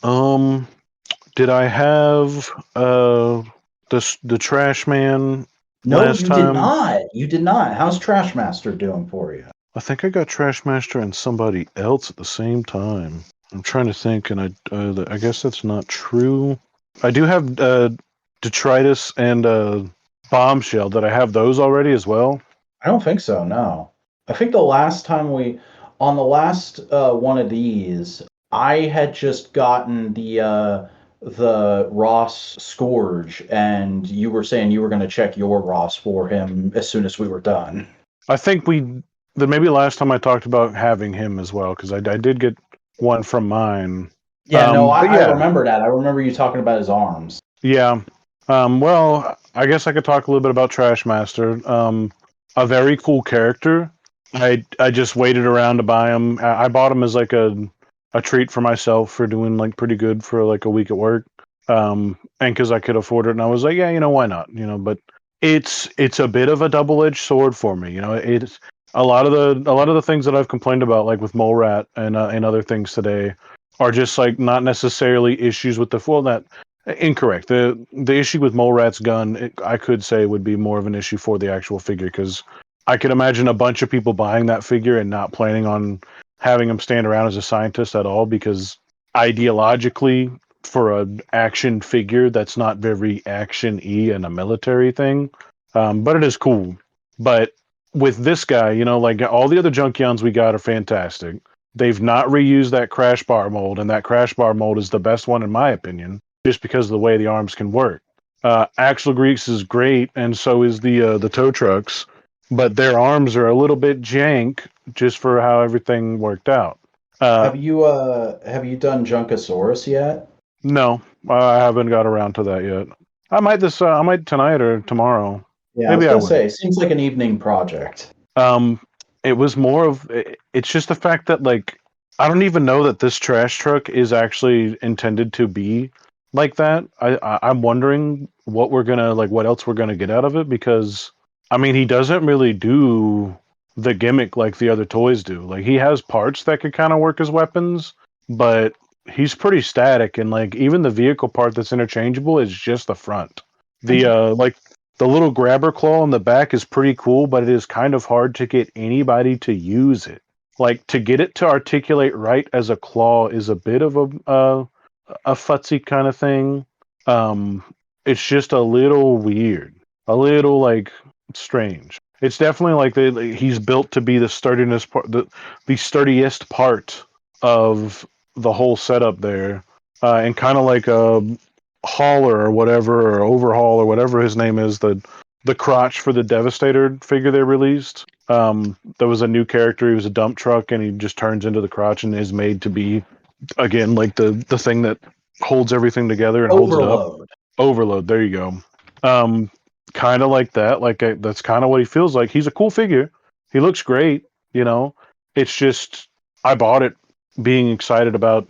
Did I have the Trash Man No, last you did time? not. You did not. How's Trashmaster doing for you? I think I got Trashmaster and somebody else at the same time. I'm trying to think, and I guess that's not true. I do have Detritus and Bombshell. Did I have those already as well? I don't think so, no. I think the last time on the last one of these, I had just gotten the Ross Scourge, and you were saying you were going to check your Ross for him as soon as we were done. I think maybe last time I talked about having him as well because I did get one from mine. Yeah, no, But I yeah, remember that. I remember you talking about his arms. yeah. Well, I guess I could talk a little bit about Trashmaster. A very cool character. I just waited around to buy him. I bought him as like a treat for myself for doing like pretty good for like a week at work. And because I could afford it, and I was like, yeah, why not? But it's a bit of a double-edged sword for me. It's a lot of the things that I've complained about, like with Mole Rat and other things today, are just like not necessarily issues with the well, that incorrect. The issue with Mole Rat's gun, I could say, would be more of an issue for the actual figure because I could imagine a bunch of people buying that figure and not planning on having him stand around as a scientist at all because ideologically, for an action figure, that's not very action-y and a military thing. But it is cool. But with this guy, like all the other Junkions we got are fantastic. They've not reused that crash bar mold, and that crash bar mold is the best one in my opinion, just because of the way the arms can work. Axle Grease is great, and so is the tow trucks, but their arms are a little bit jank just for how everything worked out. Uh, Have you done Junkosaurus yet? no, I haven't got around to that yet. I might tonight or tomorrow. Yeah, I was Maybe I gonna will. say, it seems like an evening project. Um, it was more of it's just the fact that like I don't even know that this trash truck is actually intended to be like that. I'm wondering what we're gonna like, what else we're gonna get out of it because I mean he doesn't really do the gimmick like the other toys do. Like he has parts that could kind of work as weapons, but he's pretty static and like even the vehicle part that's interchangeable is just the front. The like the little grabber claw on the back is pretty cool, but it is kind of hard to get anybody to use it. Like to get it to articulate right as a claw is a bit of a futzy kind of thing. Um, it's just a little weird, a little like strange. It's definitely like he's built to be the sturdiness part, the sturdiest part of the whole setup there, and kind of like a hauler or whatever, or overhaul or whatever his name is, the the crotch for the Devastator figure they released. There was a new character. He was a dump truck, and he just turns into the crotch and is made to be again like the thing that holds everything together and holds it up. Overload. Overload. There you go. Kind of like that. That's kind of what he feels like. He's a cool figure. He looks great. It's just I bought it being excited about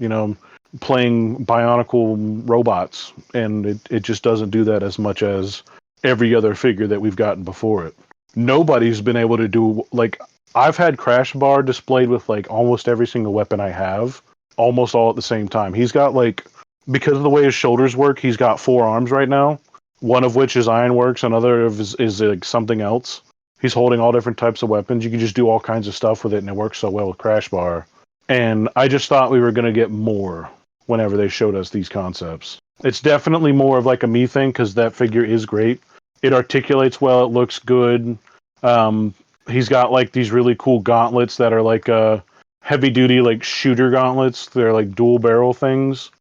playing Bionicle robots, and it just doesn't do that as much as every other figure that we've gotten before it. Nobody's been able to do I've had Crash Bar displayed with almost every single weapon I have, almost all at the same time. He's got because of the way his shoulders work, he's got 4 arms right now. One of which is Ironworks, another is something else. He's holding all different types of weapons. You can just do all kinds of stuff with it, and it works so well with Crash Bar. And I just thought we were going to get more whenever they showed us these concepts. It's definitely more of a me thing, because that figure is great. It articulates well. It looks good. He's got these really cool gauntlets that are heavy duty shooter gauntlets. They're dual barrel things.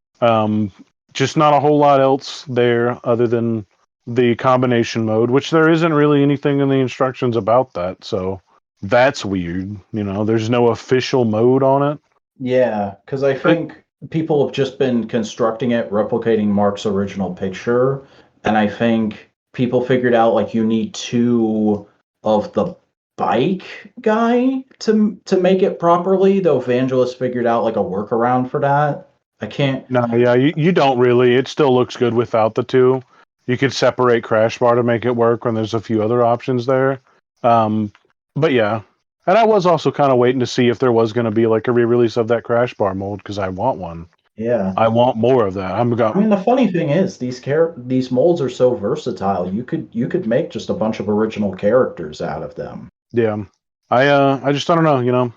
Just not a whole lot else there other than the combination mode, which there isn't really anything in the instructions about that. So that's weird. There's no official mode on it. Yeah, because I think people have just been constructing it, replicating Mark's original picture, and I think people figured out you need 2 of the bike guy to make it properly, though Vangelis figured out a workaround for that. I can't. No, yeah, you don't really. It still looks good without the 2. You could separate Crash Bar to make it work when there's a few other options there. But yeah. And I was also kind of waiting to see if there was going to be a re-release of that Crash Bar mold, because I want one. Yeah. I want more of that. I mean, the funny thing is, these molds are so versatile. You could make just a bunch of original characters out of them. Yeah. I just don't know,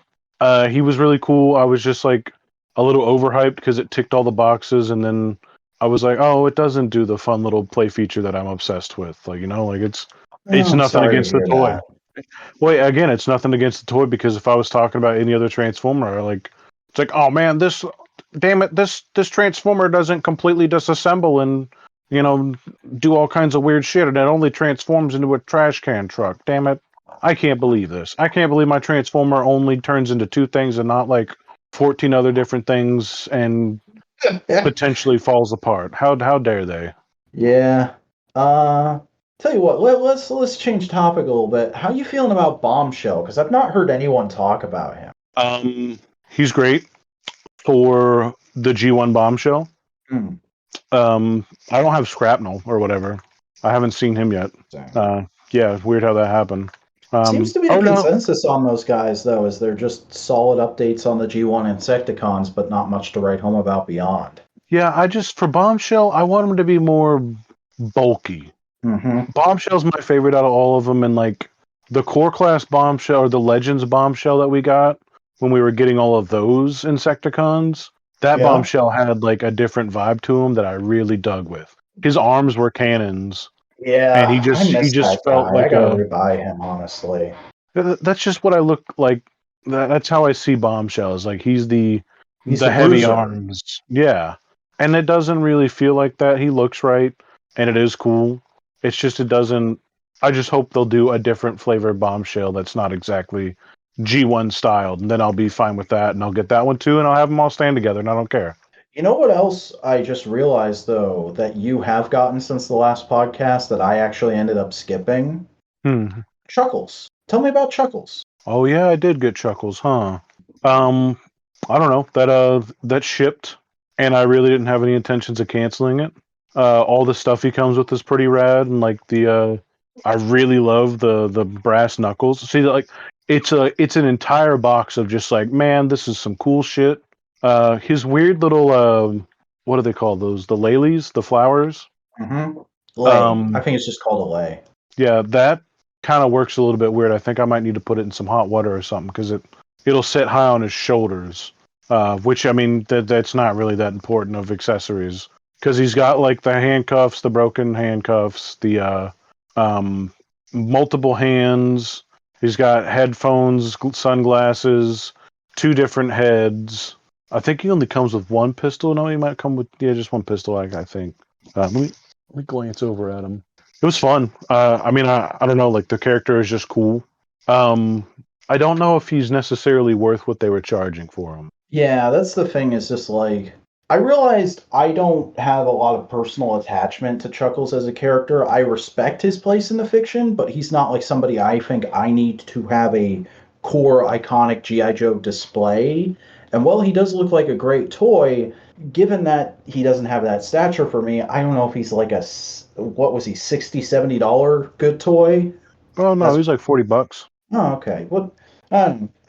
he was really cool. I was just a little overhyped because it ticked all the boxes, and then I was like, oh, it doesn't do the fun little play feature that I'm obsessed with. It's nothing against the toy. Well, again, it's nothing against the toy, because if I was talking about any other Transformer, it's oh man, this Transformer doesn't completely disassemble and do all kinds of weird shit, and it only transforms into a trash can truck. Damn it. I can't believe this. I can't believe my Transformer only turns into 2 things and not 14 other different things and potentially falls apart. How dare they? Yeah. Tell you what, let's change topic a little bit. How you feeling about Bombshell? Because I've not heard anyone talk about him. He's great for the G1 Bombshell. I don't have Scrapnel or whatever. I haven't seen him yet. Yeah, weird how that happened. Seems to be the consensus on those guys, though, is they're just solid updates on the G1 Insecticons, but not much to write home about beyond. Yeah, for Bombshell, I want him to be more bulky. Mm-hmm. Bombshell's my favorite out of all of them, and the core class Bombshell or the Legends Bombshell that we got when we were getting all of those Insecticons, that Bombshell had a different vibe to him that I really dug with. His arms were cannons. Yeah, and he just felt I gotta rebuy him, honestly. That's just what I look like. That's how I see Bombshell. Is he's the heavy bruiser. arms. Yeah, and it doesn't really feel like that. He looks right, and it is cool. It's just it doesn't. I just hope they'll do a different flavor Bombshell that's not exactly G1 styled, and then I'll be fine with that, and I'll get that one too, and I'll have them all stand together, and I don't care. You know what else I just realized, though, that you have gotten since the last podcast that I actually ended up skipping? Chuckles. Tell me about Chuckles. Oh yeah, I did get Chuckles, huh? I don't know. That shipped, and I really didn't have any intentions of canceling it. All the stuff he comes with is pretty rad, and I really love the brass knuckles. See, it's an entire box of just man, this is some cool shit. His weird little what do they call those? The lilies, the flowers. Mm-hmm. Lay. I think it's just called a lay. Yeah, that kind of works a little bit weird. I think I might need to put it in some hot water or something, because it'll sit high on his shoulders. Which I mean that's not really that important of accessories, because he's got the handcuffs, the broken handcuffs, the multiple hands. He's got headphones, sunglasses, 2 different heads. I think he only comes with 1 pistol. No, he might come with just 1 pistol. I think. Let me glance over at him. It was fun. I mean, I don't know, like the character is just cool. Um, I don't know if he's necessarily worth what they were charging for him. Yeah, that's the thing, is just like I realized I don't have a lot of personal attachment to Chuckles as a character. I respect his place in the fiction, but he's not like somebody I think I need to have a core iconic G.I. Joe display. And while he does look like a great toy, given that he doesn't have that stature for me, I don't know if he's like what was he, 60, $70 good toy? Oh no, That's he's like $40. Oh, okay. Well,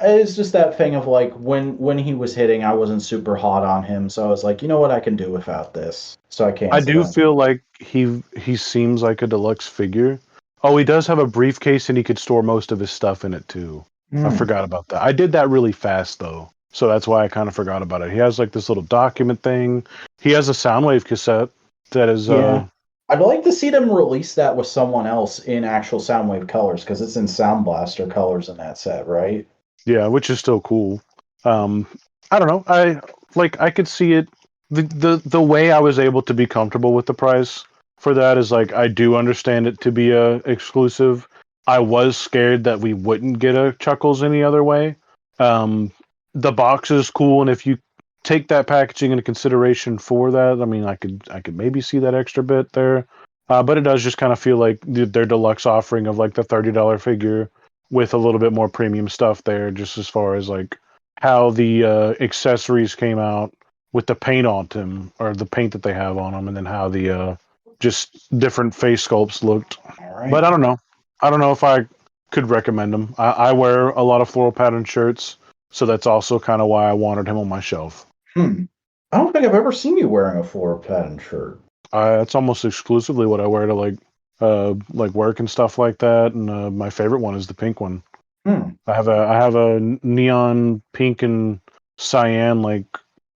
it's just that thing of like when he was hitting, I wasn't super hot on him, so I was like, you know what, I can do without this. So I I canceled do him. feel like he seems like a deluxe figure. Oh, he does have a briefcase and he could store most of his stuff in it too. I Hmm. forgot about that. I did that really fast though. So that's why I kind of forgot about it. He has like this little document thing. He has a Soundwave cassette that is Yeah. I'd like to see them release that with someone else in actual Soundwave colors because it's in Sound Blaster colors in that set, right? yeah, which is still cool. Um I don't know. I could see it the way I was able to be comfortable with the price for that is like I do understand it to be a exclusive. I was scared that we wouldn't get a Chuckles any other way. Um the box is cool, and if you take that packaging into consideration for that, I mean I could maybe see that extra bit there. But it does just kind of feel like their deluxe offering of like the $30 figure with a little bit more premium stuff there, just as far as like how the accessories came out with the paint on them, or the paint that they have on them, and then how the just different face sculpts looked. All But right. I don't know. I don't know if I could recommend them. I wear a lot of floral pattern shirts, so that's also kind of why I wanted him on my shelf. Hmm. I don't think I've ever seen you wearing a floor pattern shirt. It's almost exclusively what I wear to like work and stuff like that. And my favorite one is the pink one. Hmm. I have a neon pink and cyan like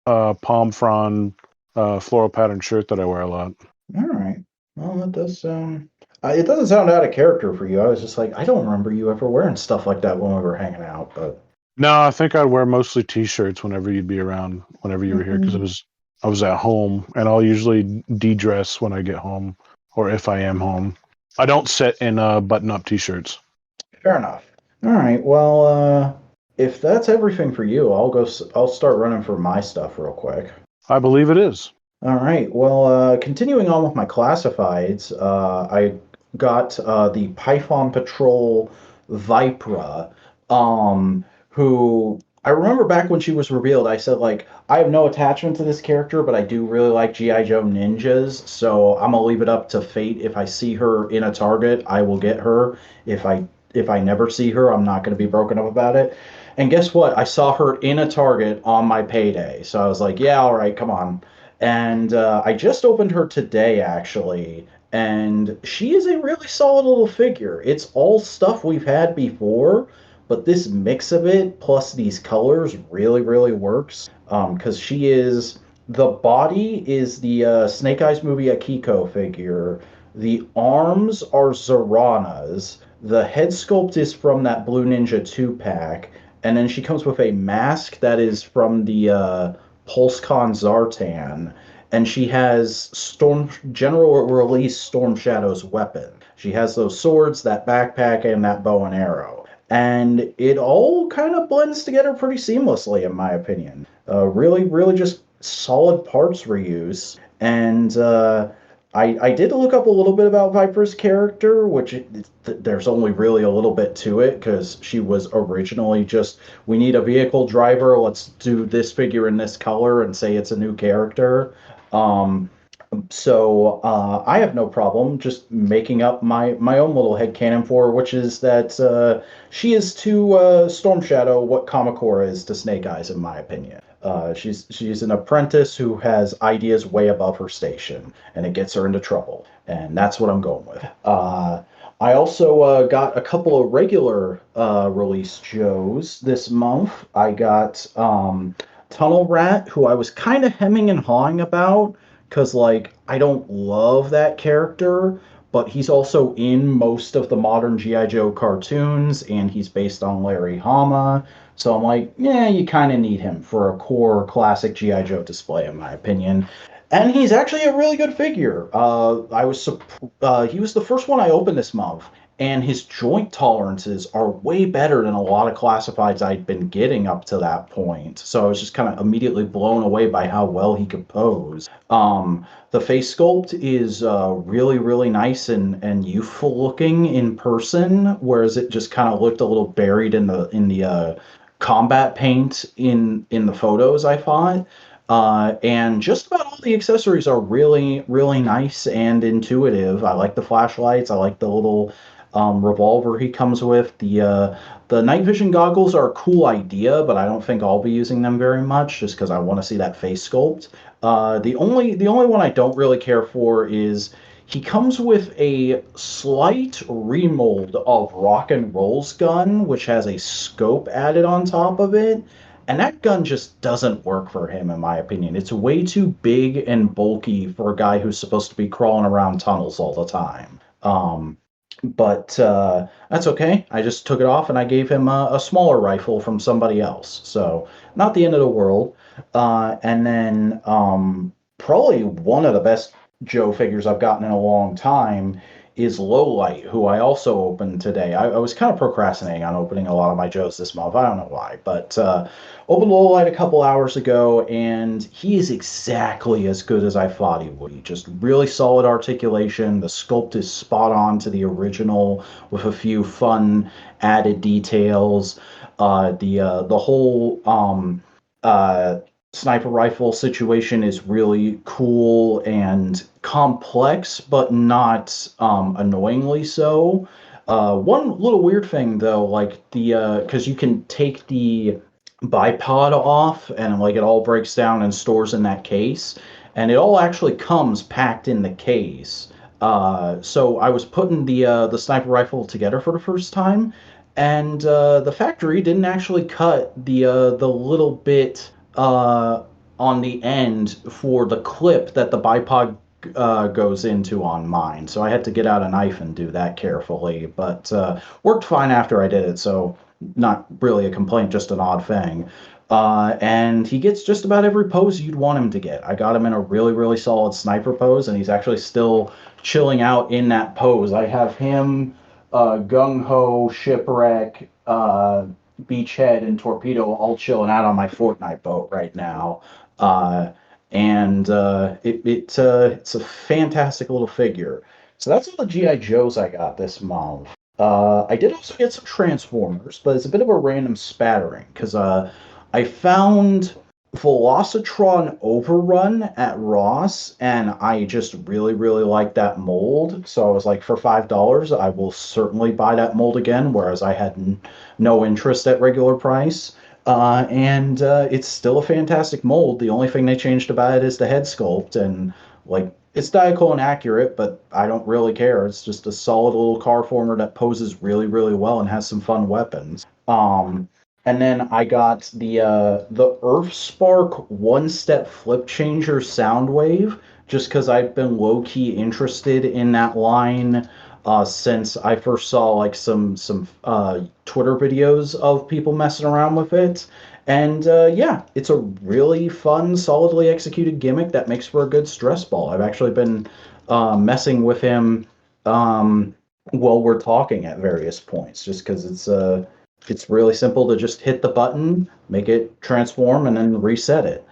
palm frond floral pattern shirt that I wear a lot. All right. Well, that does sound. It doesn't sound out of character for you. I was just like, I don't remember you ever wearing stuff like that when we were hanging out. But No, I think I'd wear mostly t-shirts whenever you'd be around, whenever you were here, because I was at home, and I'll usually de-dress when I get home, or if I am home. I don't sit in button-up t-shirts. fair enough. All right. Well, if that's everything for you, I'll start running for my stuff real quick. I believe it is. All right. Well, continuing on with my classifieds, I got the Python Patrol Vipra, who I remember back when she was revealed, I said, like, I have no attachment to this character, but I do really like G.I. Joe ninjas, so I'm gonna leave it up to fate. If I see her in a Target, I will get her. If I never see her, I'm not gonna be broken up about it. And guess what? I saw her in a Target on my payday, so I was like, yeah, all right, come on. And I just opened her today, actually, and she is a really solid little figure. It's all stuff we've had before, but this mix of it plus these colors really, really works. Because she is the body is the Snake Eyes movie Akiko figure. The arms are Zorana's. The head sculpt is from that Blue Ninja 2 pack. And then she comes with a mask that is from the PulseCon Zartan, and she has Storm General Release Storm Shadow's weapon. She has those swords, that backpack, and that bow and arrow. And it all kind of blends together pretty seamlessly, in my opinion. Really, really just solid parts reuse. And I did look up a little bit about Viper's character, which there's only really a little bit to it because she was originally just, we need a vehicle driver, let's do this figure in this color and say it's a new character. Um, so I have no problem just making up my own little headcanon for her, which is that she is to Storm Shadow what Kamakura is to Snake Eyes, in my opinion. She's an apprentice who has ideas way above her station, and it gets her into trouble, and that's what I'm going with. I also got a couple of regular release Joes this month. I got Tunnel Rat, who I was kind of hemming and hawing about because like I don't love that character, but he's also in most of the modern GI Joe cartoons, and he's based on Larry Hama. So I'm like, yeah, you kind of need him for a core classic GI Joe display, in my opinion. And he's actually a really good figure. He was the first one I opened this month, and his joint tolerances are way better than a lot of classifieds I'd been getting up to that point. So I was just kind of immediately blown away by how well he could pose. The face sculpt is really, really nice and youthful looking in person, whereas it just kind of looked a little buried in the combat paint in the photos I thought. And just about all the accessories are really, really nice and intuitive. I like the flashlights. I like the little revolver he comes with. The night vision goggles are a cool idea, but I don't think I'll be using them very much just because I want to see that face sculpt. The only one I don't really care for is he comes with a slight remold of Rock and Roll's gun, which has a scope added on top of it. And that gun just doesn't work for him, in my opinion. It's way too big and bulky for a guy who's supposed to be crawling around tunnels all the time. But that's okay. I just took it off and I gave him a smaller rifle from somebody else. So, not the end of the world. And then probably one of the best Joe figures I've gotten in a long time is Lowlight, who I also opened today. I was kind of procrastinating on opening a lot of my Joes this month. I don't know why, but opened Lowlight a couple hours ago, and he is exactly as good as I thought he would. He just really solid articulation. The sculpt is spot on to the original, with a few fun added details. The whole sniper rifle situation is really cool and complex, but not annoyingly so. One little weird thing though, like because you can take the bipod off and like it all breaks down and stores in that case, and it all actually comes packed in the case. So I was putting the sniper rifle together for the first time, and the factory didn't actually cut the little bit on the end for the clip that the bipod goes into on mine. So I had to get out a knife and do that carefully, but worked fine after I did it. So not really a complaint, just an odd thing. And he gets just about every pose you'd want him to get. I got him in a really, really solid sniper pose, and he's actually still chilling out in that pose. I have him, Gung Ho, Shipwreck, Beachhead, and Torpedo all chilling out on my Fortnite boat right now. Uh, and it's a fantastic little figure. So that's all the GI Joes I got this month. I did also get some Transformers, but it's a bit of a random spattering because I found Velocitron Overrun at Ross, and I just really, really like that mold. So I was like, for $5, I will certainly buy that mold again, whereas I had no interest at regular price. And it's still a fantastic mold. The only thing they changed about it is the head sculpt, and like it's Diaclone accurate, but I don't really care. It's just a solid little car former that poses really, really well and has some fun weapons. And then I got the Earthspark one step flip changer Soundwave, just because I've been low key interested in that line since I first saw like some Twitter videos of people messing around with it. And yeah, it's a really fun, solidly executed gimmick that makes for a good stress ball. I've actually been messing with him while we're talking at various points, just because it's really simple to just hit the button, make it transform, and then reset it.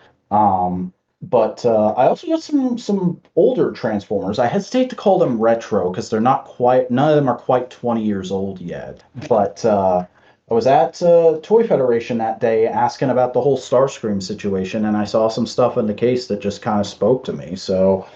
But I also got some older Transformers. I hesitate to call them retro because they're not quite. None of them are quite 20 years old yet. But I was at Toy Federation that day asking about the whole Starscream situation, and I saw some stuff in the case that just kind of spoke to me. So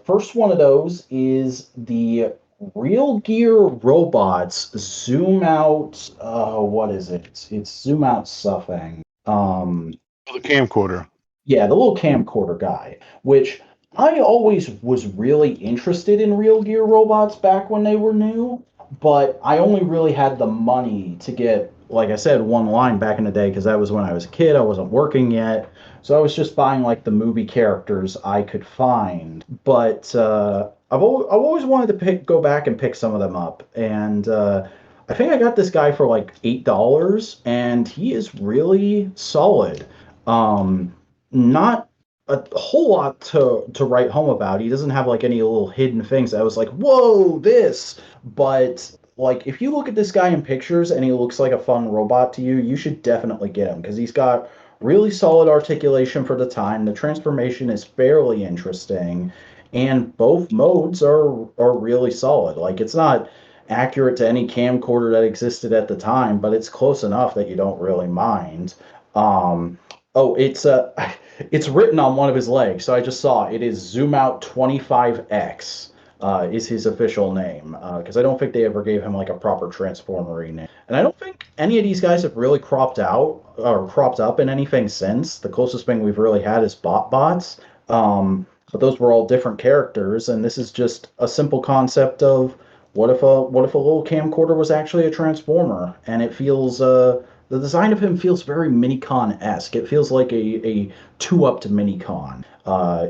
first one of those is the Real Gear Robots Zoom Out. What is it? It's Zoom Out something. The camcorder. Yeah, the little camcorder guy, which I always was really interested in Real Gear Robots back when they were new, but I only really had the money to get, like I said, one line back in the day because that was when I was a kid. I wasn't working yet. So I was just buying like the movie characters I could find. But I've always wanted to go back and pick some of them up. And I think I got this guy for like $8, and he is really solid. Not a whole lot to write home about. He doesn't have like any little hidden things. I was like, whoa, this. But like, if you look at this guy in pictures and he looks like a fun robot to you, you should definitely get him because he's got really solid articulation for the time. The transformation is fairly interesting, and both modes are really solid. Like, it's not accurate to any camcorder that existed at the time, but it's close enough that you don't really mind. Um, oh, it's written on one of his legs, so I just saw it is Zoom Out 25X is his official name because I don't think they ever gave him like a proper Transformery name, and I don't think any of these guys have really cropped out or cropped up in anything since. The closest thing we've really had is bots, but those were all different characters, and this is just a simple concept of what if a little camcorder was actually a Transformer, and it feels the design of him feels very Minicon-esque. It feels like a two-up to Minicon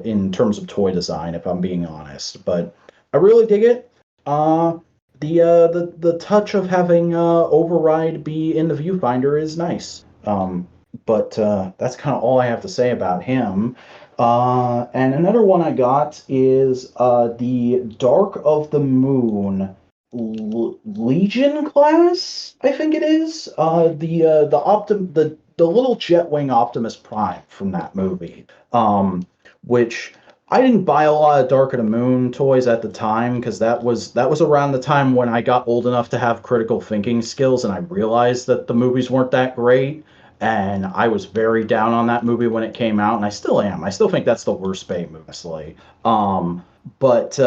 in terms of toy design, if I'm being honest. But I really dig it. The touch of having Override be in the viewfinder is nice. But that's kind of all I have to say about him. And another one I got is the Dark of the Moon Legion class, I think it is. The little Jetwing Optimus Prime from that movie. Which I didn't buy a lot of Dark of the Moon toys at the time because that was around the time when I got old enough to have critical thinking skills and I realized that the movies weren't that great. And I was very down on that movie when it came out, and I still am. I still think that's the worst Bay movie, honestly. But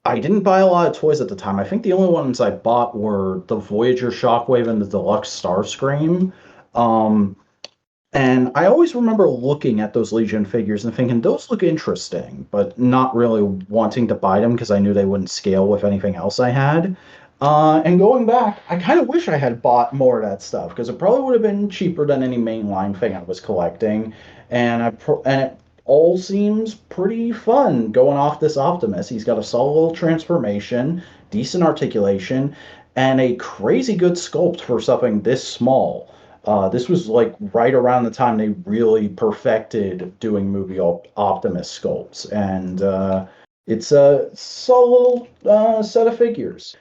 I didn't buy a lot of toys at the time. I think the only ones I bought were the Voyager Shockwave and the Deluxe Starscream. Um, and I always remember looking at those Legion figures and thinking, those look interesting, but not really wanting to buy them because I knew they wouldn't scale with anything else I had. And going back, I kind of wish I had bought more of that stuff because it probably would have been cheaper than any mainline thing I was collecting. And it all seems pretty fun going off this Optimus. He's got a solid little transformation, decent articulation, and a crazy good sculpt for something this small. This was like right around the time they really perfected doing Optimus sculpts, and it's a solid little set of figures.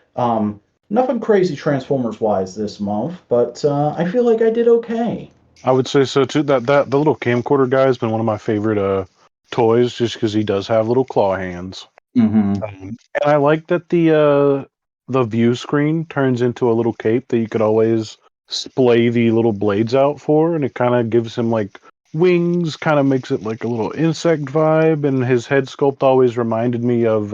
Nothing crazy Transformers wise this month, but I feel like I did okay. I would say so too. That the little camcorder guy has been one of my favorite toys, just because he does have little claw hands. Mm-hmm. And I like that the view screen turns into a little cape that you could always splay the little blades out for, and it kind of gives him like wings, kind of makes it like a little insect vibe. And his head sculpt always reminded me of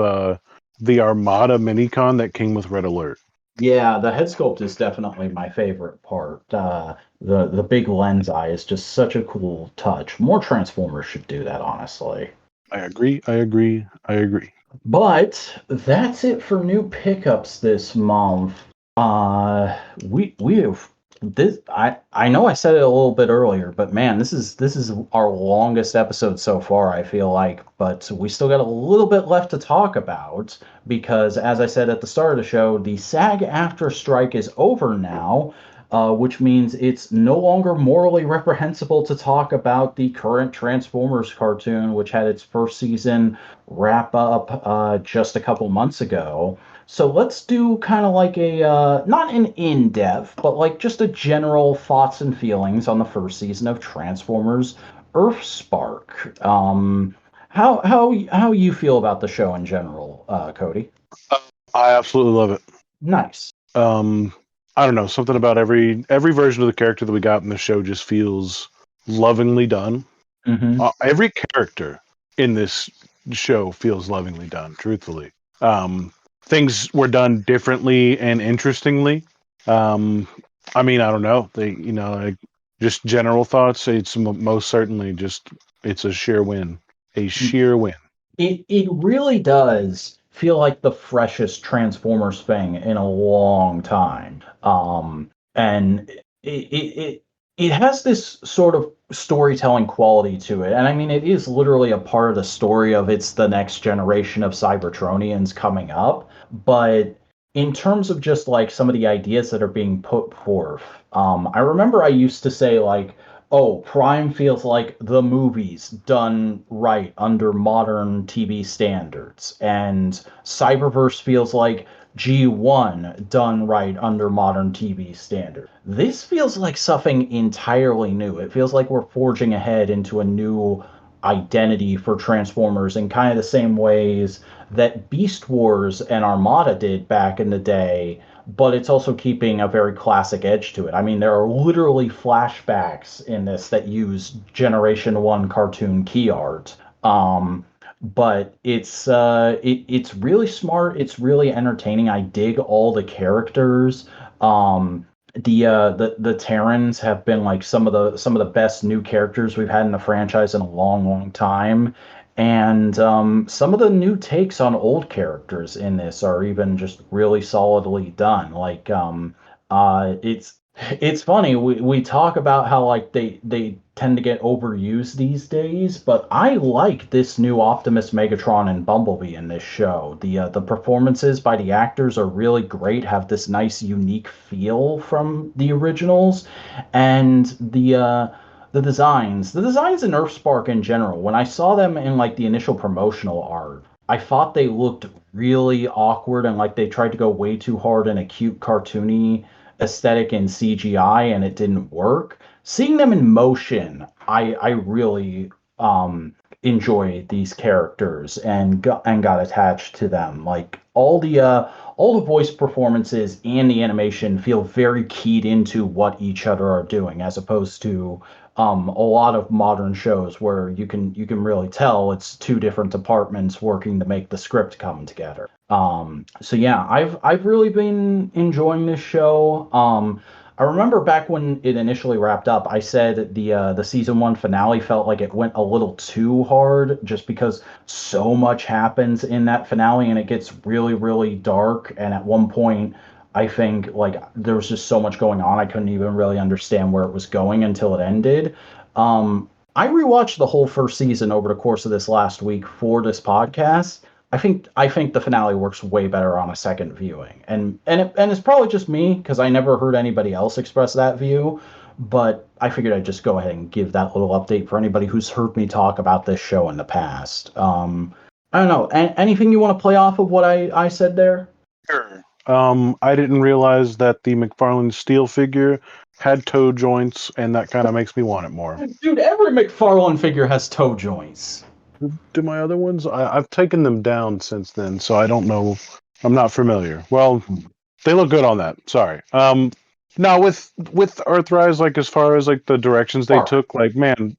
the Armada Minicon that came with Red Alert. Yeah, the head sculpt is definitely my favorite part. The big lens eye is just such a cool touch. More Transformers should do that, honestly. I agree. I agree. I agree. But that's it for new pickups this month. We have this. I know I said it a little bit earlier, but man, this is our longest episode so far. I feel like, but we still got a little bit left to talk about because, as I said at the start of the show, the SAG-AFTRA strike is over now. Which means it's no longer morally reprehensible to talk about the current Transformers cartoon, which had its first season wrap up just a couple months ago. So let's do kind of like a not an in-depth, but like just a general thoughts and feelings on the first season of Transformers Earthspark. How you feel about the show in general, Cody? I absolutely love it. Nice. I don't know, something about every version of the character that we got in the show just feels lovingly done. Mm-hmm. Every character in this show feels lovingly done. Truthfully, things were done differently and interestingly. I mean, I don't know. Like, just general thoughts. It's most certainly just it's a sheer win, a sheer win. It really does feel like the freshest Transformers thing in a long time. And it has this sort of storytelling quality to it. And I mean, it is literally a part of the story of it's the next generation of Cybertronians coming up. But in terms of just like some of the ideas that are being put forth, I remember I used to say like, Oh, Prime feels like the movies done right under modern TV standards, and Cyberverse feels like G1 done right under modern TV standards. This feels like something entirely new. It feels like we're forging ahead into a new identity for Transformers in kind of the same ways that Beast Wars and Armada did back in the day, but it's also keeping a very classic edge to it. I mean, there are literally flashbacks in this that use Generation One cartoon key art. But it's really smart. It's really entertaining. I dig all the characters. Um, the Terrans have been like some of the best new characters we've had in the franchise in a long, long time. And some of the new takes on old characters in this are even just really solidly done. Like it's funny we talk about how like they tend to get overused these days, but I like this new Optimus, Megatron, and Bumblebee in this show. The performances by the actors are really great, have this nice unique feel from the originals, and the designs in Earthspark in general, when I saw them in like the initial promotional art, I thought they looked really awkward and like they tried to go way too hard in a cute cartoony aesthetic in CGI and it didn't work. Seeing them in motion, I really enjoy these characters and got attached to them. Like all the voice performances and the animation feel very keyed into what each other are doing, as opposed to a lot of modern shows where you can really tell it's two different departments working to make the script come together. So yeah, I've really been enjoying this show. I remember back when it initially wrapped up, I said the season one finale felt like it went a little too hard, just because so much happens in that finale and it gets really, really dark. And at one point, I think like there was just so much going on, I couldn't even really understand where it was going until it ended. I rewatched the whole first season over the course of this last week for this podcast. I think the finale works way better on a second viewing, and it's probably just me because I never heard anybody else express that view. But I figured I'd just go ahead and give that little update for anybody who's heard me talk about this show in the past. I don't know. Anything you want to play off of what I said there? Sure. I didn't realize that the McFarlane Steel figure had toe joints, and that kind of makes me want it more. Dude, every McFarlane figure has toe joints. Do my other ones? I've taken them down since then, so I don't know. I'm not familiar. Well, they look good on that. Sorry. Now with Earthrise, like as far as like the directions they Spark. took, like man,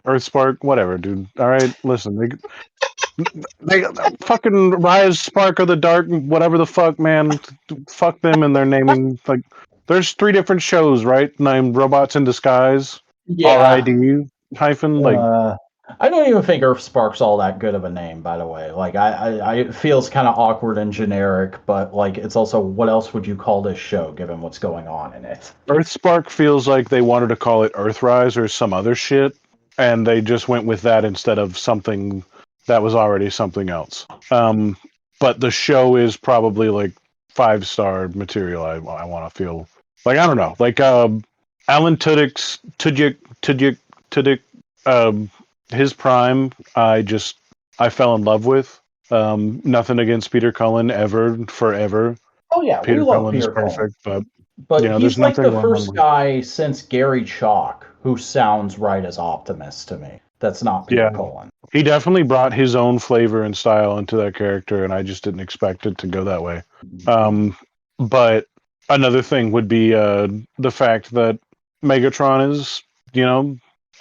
Earthspark, whatever, dude. All right, listen, they fucking Rise, Spark of the Dark, whatever the fuck, man. Fuck them and their naming. Like, there's three different shows, right? Named Robots in Disguise, Yeah. RID hyphen. Like, Uh, I don't even think Earthspark's all that good of a name, by the way. Like, it feels kind of awkward and generic, but like, it's also what else would you call this show given what's going on in it? Earthspark feels like they wanted to call it Earthrise or some other shit, and they just went with that instead of something that was already something else. But the show is probably like 5-star material. I want to feel like I don't know, like Alan Tudyk, his prime. I fell in love with. Nothing against Peter Cullen ever, forever. Oh yeah, we Peter love Cullen is Peter Cullen, perfect, but but there's he's like nothing the wrong first with. guy since Gary Chalk who sounds right as Optimus to me. That's not Peter Yeah, Cullen. he definitely brought his own flavor and style into that character, and I just didn't expect it to go that way. Um, but another thing would be the fact that Megatron is,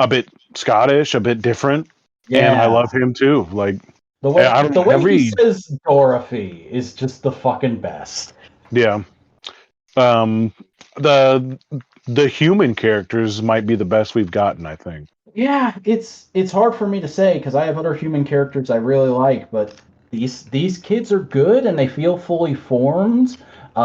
a bit Scottish, a bit different, and I Yeah, love him too. Like, the I way don't the know, way he says Dorothy is just the fucking best. yeah. Um, the the human characters might be the best we've gotten, I think. Yeah, it's hard for me to say because I have other human characters I really like, but these kids are good and they feel fully formed.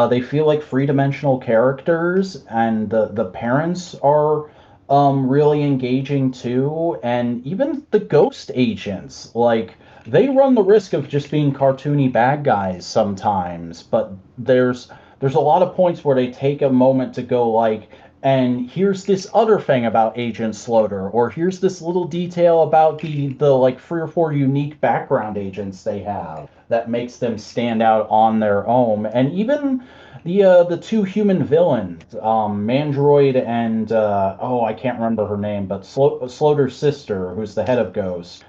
They feel like three-dimensional characters, and the parents are really engaging too. And even the ghost agents, like they run the risk of just being cartoony bad guys sometimes, but there's a lot of points where they take a moment to go like And here's this other thing about Agent Slaughter, or here's this little detail about the like 3 or 4 unique background agents they have that makes them stand out on their own. And even the two human villains, Mandroid and oh, I can't remember her name, but Slaughter's sister, who's the head of Ghost.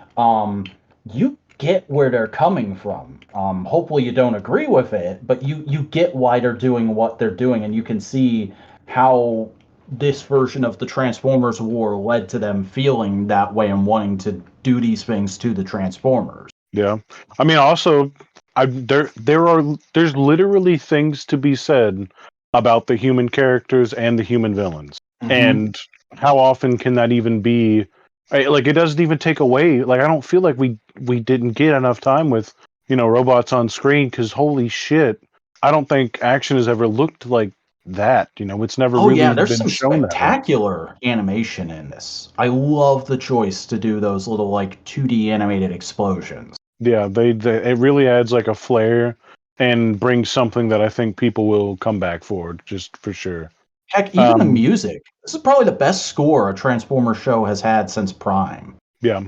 You get where they're coming from. Hopefully you don't agree with it, but you get why they're doing what they're doing, and you can see how this version of the Transformers war led to them feeling that way and wanting to do these things to the Transformers. Yeah, I mean, also, there's literally things to be said about the human characters and the human villains, Mm-hmm. and how often can that even be? Like, it doesn't even take away. Like, I don't feel like we didn't get enough time with robots on screen because holy shit, I don't think action has ever looked like that. It's never Oh yeah, really there's been some shown that way. spectacular animation in this. I love the choice to do those little like 2D animated explosions. Yeah, they it really adds like a flair and brings something that I think people will come back for, just for sure. Heck, even the Um, music. This is probably the best score a Transformers show has had since Prime. yeah.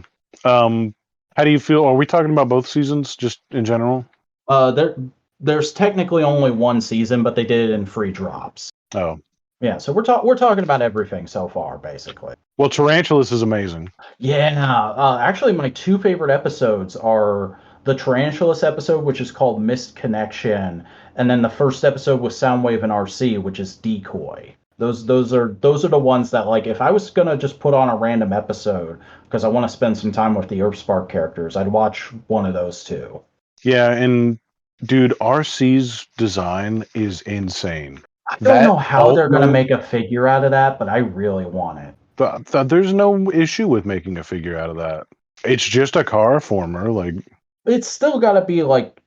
Um, how do you feel? Are we talking about both seasons, just in general? There's technically only one season, but they did it in free drops. Oh, Yeah, so we're talking about everything so far, basically. well, Tarantulas is amazing. Yeah, actually, my two favorite episodes are the Tarantulas episode, which is called Missed Connection, and then the first episode with Soundwave and RC, which is Decoy. Those are the ones that like if I was gonna just put on a random episode because I want to spend some time with the Earthspark characters, I'd watch one of those two. Yeah, and dude, RC's design is insane. I don't That know how alt they're gonna mode, make a figure out of that, but I really want it. there's no issue with making a figure out of that. It's just a car former, like. It's still got to be like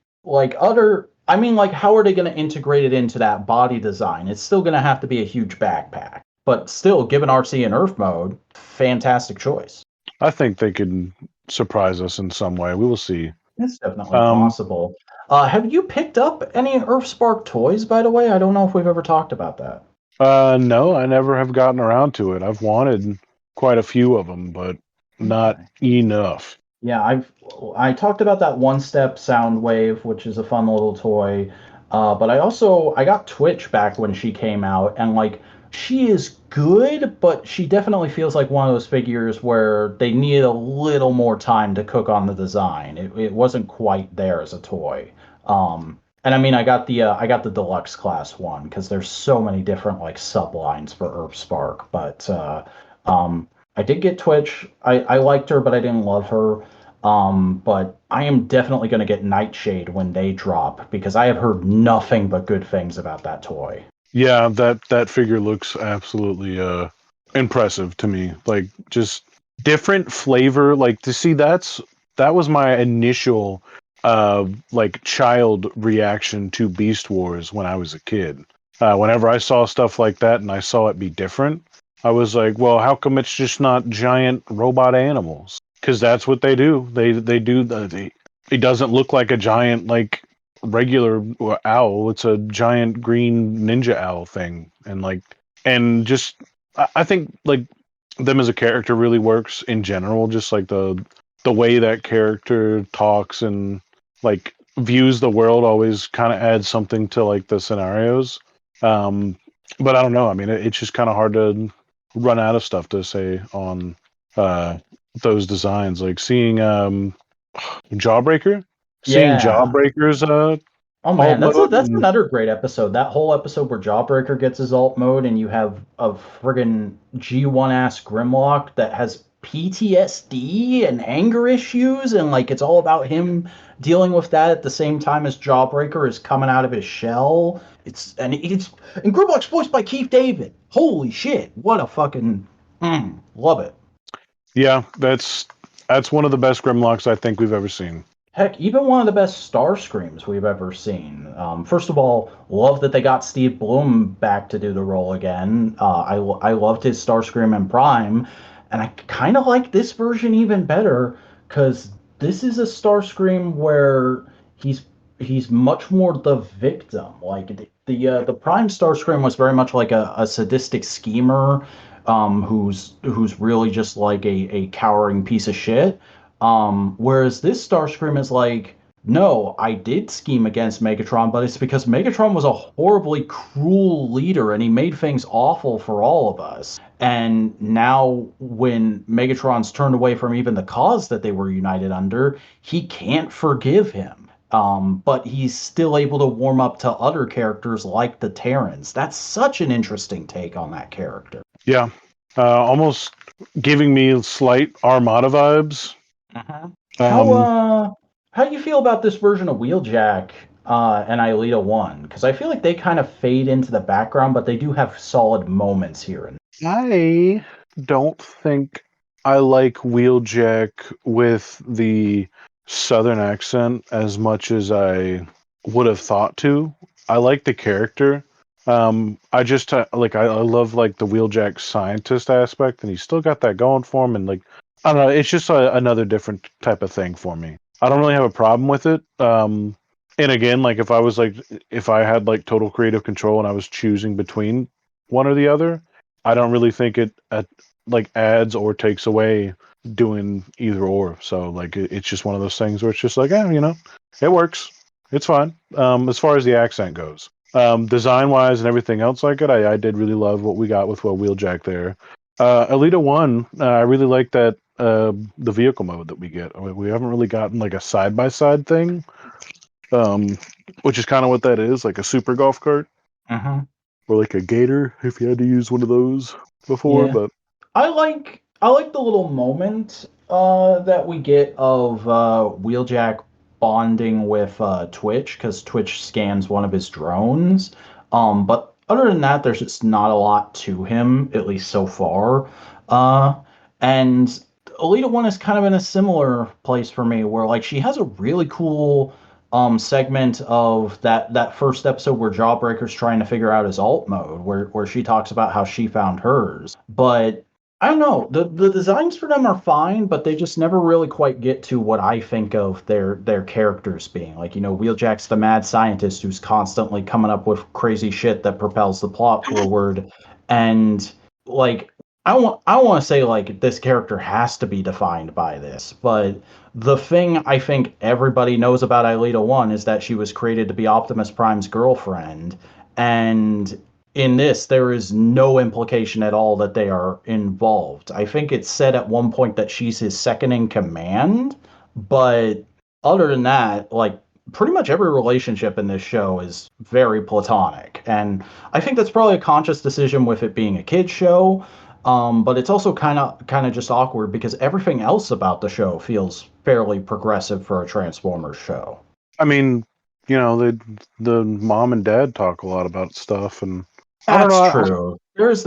other. I mean, like how are they going to integrate it into that body design? It's still going to have to be a huge backpack, but still, given RC and Earth mode, fantastic choice. I think they could surprise us in some way. We will see. It's definitely Um, possible. Have you picked up any Earthspark toys, by the way? I don't know if we've ever talked about that. no, I never have gotten around to it. I've wanted quite a few of them, but not Okay. enough. Yeah, I talked about that one step sound wave, which is a fun little toy. But I got Twitch back when she came out, and like she is good, but she definitely feels like one of those figures where they need a little more time to cook on the design. It wasn't quite there as a toy. And I mean, I got the deluxe class one because there's so many different like sublines for Earthspark, but um, I did get Twitch. I liked her, but I didn't love her. But I am definitely going to get Nightshade when they drop because I have heard nothing but good things about that toy. Yeah, that figure looks absolutely impressive to me. Like just different flavor. Like to see that was my initial like child reaction to Beast Wars when I was a kid. Whenever I saw stuff like that and I saw it be different, I was like, well, how come it's just not giant robot animals? Because that's what they do. They do it doesn't look like a giant like regular owl. It's a giant green ninja owl thing, and like and just I think like them as a character really works in general. Just like the way that character talks and like views the world always kind of adds something to like the scenarios. Um, but I don't know. I mean, it's just kind of hard to run out of stuff to say on uh, those designs. Like seeing Jawbreaker, seeing Yeah. Jawbreaker's Oh alt man, mode, that's and another great episode. That whole episode where Jawbreaker gets his alt mode and you have a friggin' G1 ass Grimlock that has PTSD and anger issues and like it's all about him dealing with that at the same time as Jawbreaker is coming out of his shell. And Grimlock's voiced by Keith David. Holy shit. What a fucking love it. yeah, that's one of the best Grimlocks I think we've ever seen. Heck, even one of the best Star Screams we've ever seen. First of all, love that they got Steve Bloom back to do the role again. I loved his Star Scream in Prime, and I kind of like this version even better because this is a Star Scream where he's he's much more the victim. Like The Prime Starscream was very much like a sadistic schemer, who's really just like a cowering piece of shit. Whereas this Starscream is like, no, I did scheme against Megatron, but it's because Megatron was a horribly cruel leader and he made things awful for all of us. And now, when Megatron's turned away from even the cause that they were united under, he can't forgive him. But he's still able to warm up to other characters like the Terrans. That's such an interesting take on that character. Yeah, almost giving me slight Armada vibes. Uh-huh. How Um, how do you feel about this version of Wheeljack and Ielita One? Because I feel like they kind of fade into the background, but they do have solid moments here and I don't think I like Wheeljack with the Southern accent as much as I would have thought to. I like the character. I just I love like the Wheeljack scientist aspect, and he's still got that going for him. And like I don't know, it's just another different type of thing for me. I don't really have a problem with it. And again, like if I had like total creative control and I was choosing between one or the other, I don't really think it like adds or takes away doing either or. So like it's just one of those things where it's just like, it works. It's fine. As far as the accent goes, design wise and everything else like it, I did really love what we got with Wheeljack there. Alita One, I really like that the vehicle mode that we get. I mean, we haven't really gotten like a side by side thing, um, which is kind of what that is, like a super golf cart uh-huh. or like a gator if you had to use one of those before. Yeah. But I like the little moment that we get of Wheeljack bonding with Twitch because Twitch scans one of his drones. But other than that, there's just not a lot to him, at least so far. Uh, and Alita One is kind of in a similar place for me, where like she has a really cool segment of that first episode where Jawbreaker's trying to figure out his alt mode, where she talks about how she found hers. But I don't know. The designs for them are fine, but they just never really quite get to what I think of their characters being. Like, Wheeljack's the mad scientist who's constantly coming up with crazy shit that propels the plot forward. And like I want to say like this character has to be defined by this, but the thing I think everybody knows about Ielita One is that she was created to be Optimus Prime's girlfriend, and in this, there is no implication at all that they are involved. I think it's said at one point that she's his second in command, but other than that, like pretty much every relationship in this show is very platonic. And I think that's probably a conscious decision with it being a kids show. But it's also kind of just awkward because everything else about the show feels fairly progressive for a Transformers show. I mean, the mom and dad talk a lot about stuff, and I don't know. That's true. There's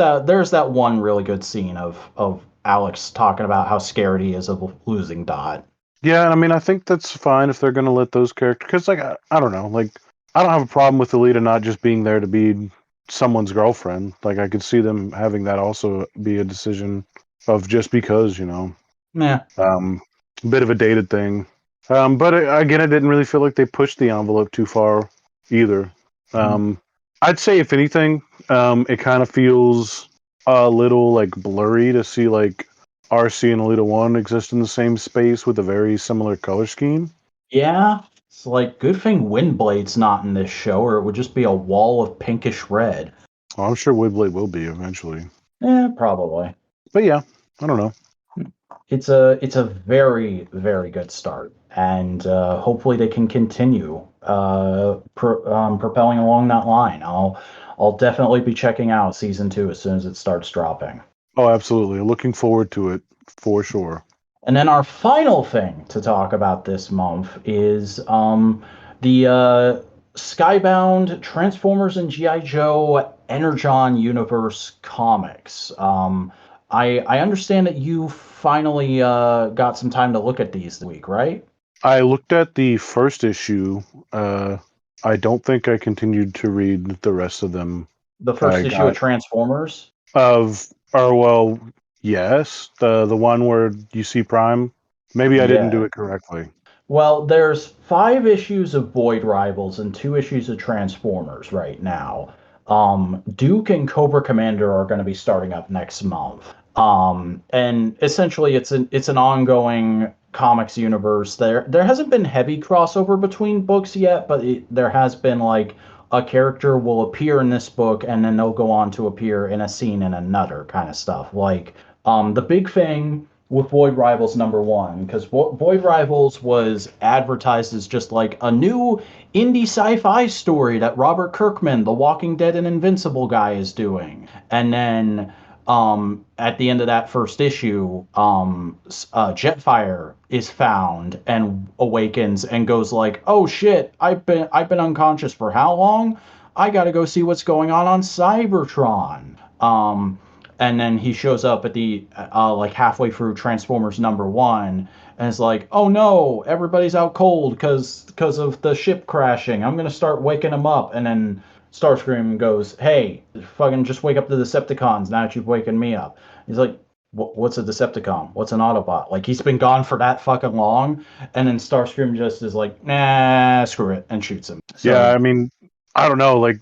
that one really good scene of Alex talking about how scared he is of losing Dot. Yeah, I mean, I think that's fine if they're going to let those characters. Because, like, I don't know. Like, I don't have a problem with Alita not just being there to be someone's girlfriend. Like, I could see them having that also be a decision of just because, Yeah. a bit of a dated thing. But again, I didn't really feel like they pushed the envelope too far either. Um, I'd say, if anything, it kind of feels a little like blurry to see like RC and Alita One exist in the same space with a very similar color scheme. Yeah. It's like good thing Windblade's not in this show, or it would just be a wall of pinkish red. Well, I'm sure Windblade will be eventually. Yeah, probably. But yeah, I don't know. It's a very very good start, and hopefully they can continue propelling along that line. I'll definitely be checking out season 2 as soon as it starts dropping. Oh, absolutely. Looking forward to it for sure. And then our final thing to talk about this month is the Skybound Transformers and GI Joe Energon Universe comics. I understand that you finally got some time to look at these this week, right? I looked at the first issue. I don't think I continued to read the rest of them. The I first issue of got Transformers. yes, the one where you see Prime. Maybe I didn't Yeah. do it correctly. Well, there's 5 issues of Void Rivals and 2 issues of Transformers right now. Duke and Cobra Commander are going to be starting up next month. And essentially, it's an ongoing comics universe. There hasn't been heavy crossover between books yet, but there has been like a character will appear in this book and then they'll go on to appear in a scene in another kind of stuff. Like the big thing with Void Rivals #1, because Void Rivals was advertised as just like a new indie sci-fi story that Robert Kirkman, the Walking Dead and Invincible guy, is doing. And then at the end of that first issue, Jetfire is found and awakens and goes like, "Oh shit, I've been unconscious for how long? I got to go see what's going on Cybertron." And then he shows up at the like halfway through Transformers #1 and is like, "Oh no, everybody's out cold because of the ship crashing. I'm gonna start waking them up." And then Starscream goes, "Hey, fucking just wake up the Decepticons now that you've waken me up." He's like, "What's a Decepticon? What's an Autobot?" Like he's been gone for that fucking long, and then Starscream just is like, "Nah, screw it," and shoots him. Yeah, So I mean, I don't know. Like,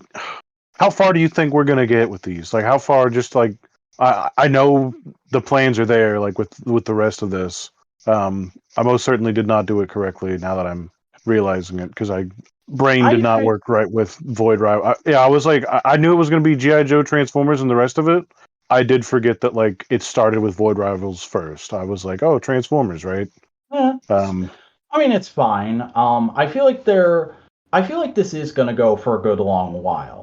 how far do you think we're gonna get with these? Like, how far? Just like, I know the plans are there. Like with the rest of this, I most certainly did not do it correctly. Now that I'm realizing it, because I brain did I not think work right with Void Rival. Yeah, I was like, I knew it was gonna be GI Joe Transformers and the rest of it. I did forget that like it started with Void Rivals first. I was like, oh, Transformers, right? eh, Um, I mean, it's fine. I feel like this is gonna go for a good long while.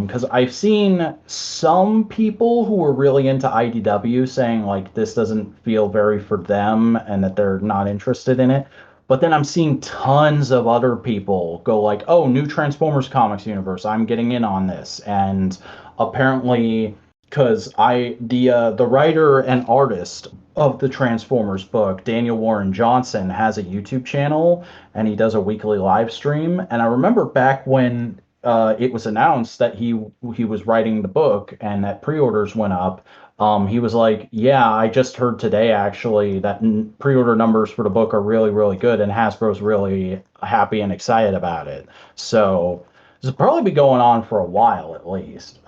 Because I've seen some people who were really into IDW saying like this doesn't feel very for them and that they're not interested in it. But then I'm seeing tons of other people go like, "Oh, new Transformers comics universe. I'm getting in on this." And apparently, because the writer and artist of the Transformers book, Daniel Warren Johnson, has a YouTube channel and he does a weekly live stream. And I remember back when it was announced that he was writing the book and that pre-orders went up. He was like, "Yeah, I just heard today actually that pre-order numbers for the book are really, really good, and Hasbro's really happy and excited about it." So this will probably be going on for a while at least.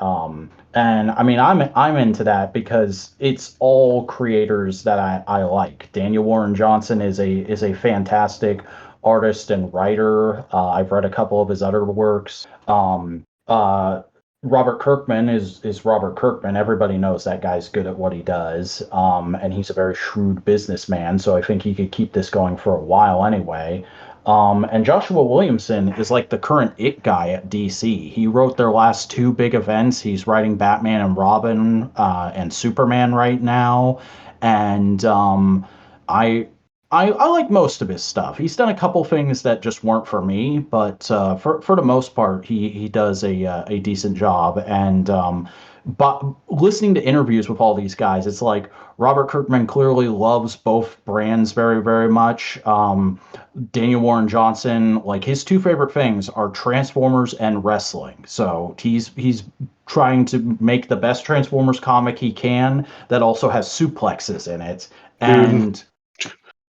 And I mean, I'm into that because it's all creators that I like. Daniel Warren Johnson is a fantastic artist and writer. I've read a couple of his other works. Robert Kirkman is Robert Kirkman. Everybody knows that guy's good at what he does, and he's a very shrewd businessman. So I think he could keep this going for a while anyway. And Joshua Williamson is like the current it guy at DC. He wrote their last 2 big events. He's writing Batman and Robin and Superman right now. And I, I like most of his stuff. He's done a couple things that just weren't for me, but for the most part, he does a decent job. And but listening to interviews with all these guys, it's like Robert Kirkman clearly loves both brands very, very much. Daniel Warren Johnson, like his 2 favorite things are Transformers and wrestling. So he's trying to make the best Transformers comic he can that also has suplexes in it. dude, And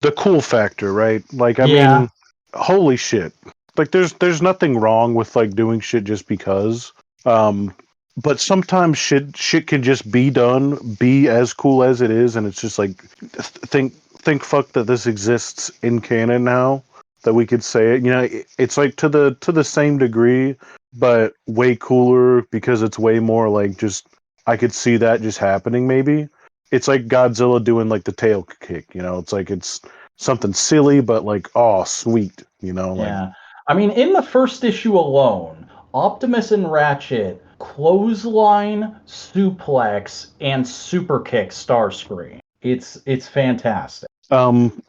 the cool factor, right? Like, I yeah, mean, holy shit. Like, there's nothing wrong with like doing shit just because. Um, but sometimes shit can just be done, be as cool as it is, and it's just like think fuck that this exists in canon now that we could say it. You know, it's like to the same degree, but way cooler because it's way more like just I could see that just happening maybe. It's like Godzilla doing like the tail kick, you know. It's like it's something silly, but like, oh, sweet, you know, like, yeah. I mean, in the first issue alone, Optimus and Ratchet clothesline, suplex, and super kick Starscream. It's fantastic. um,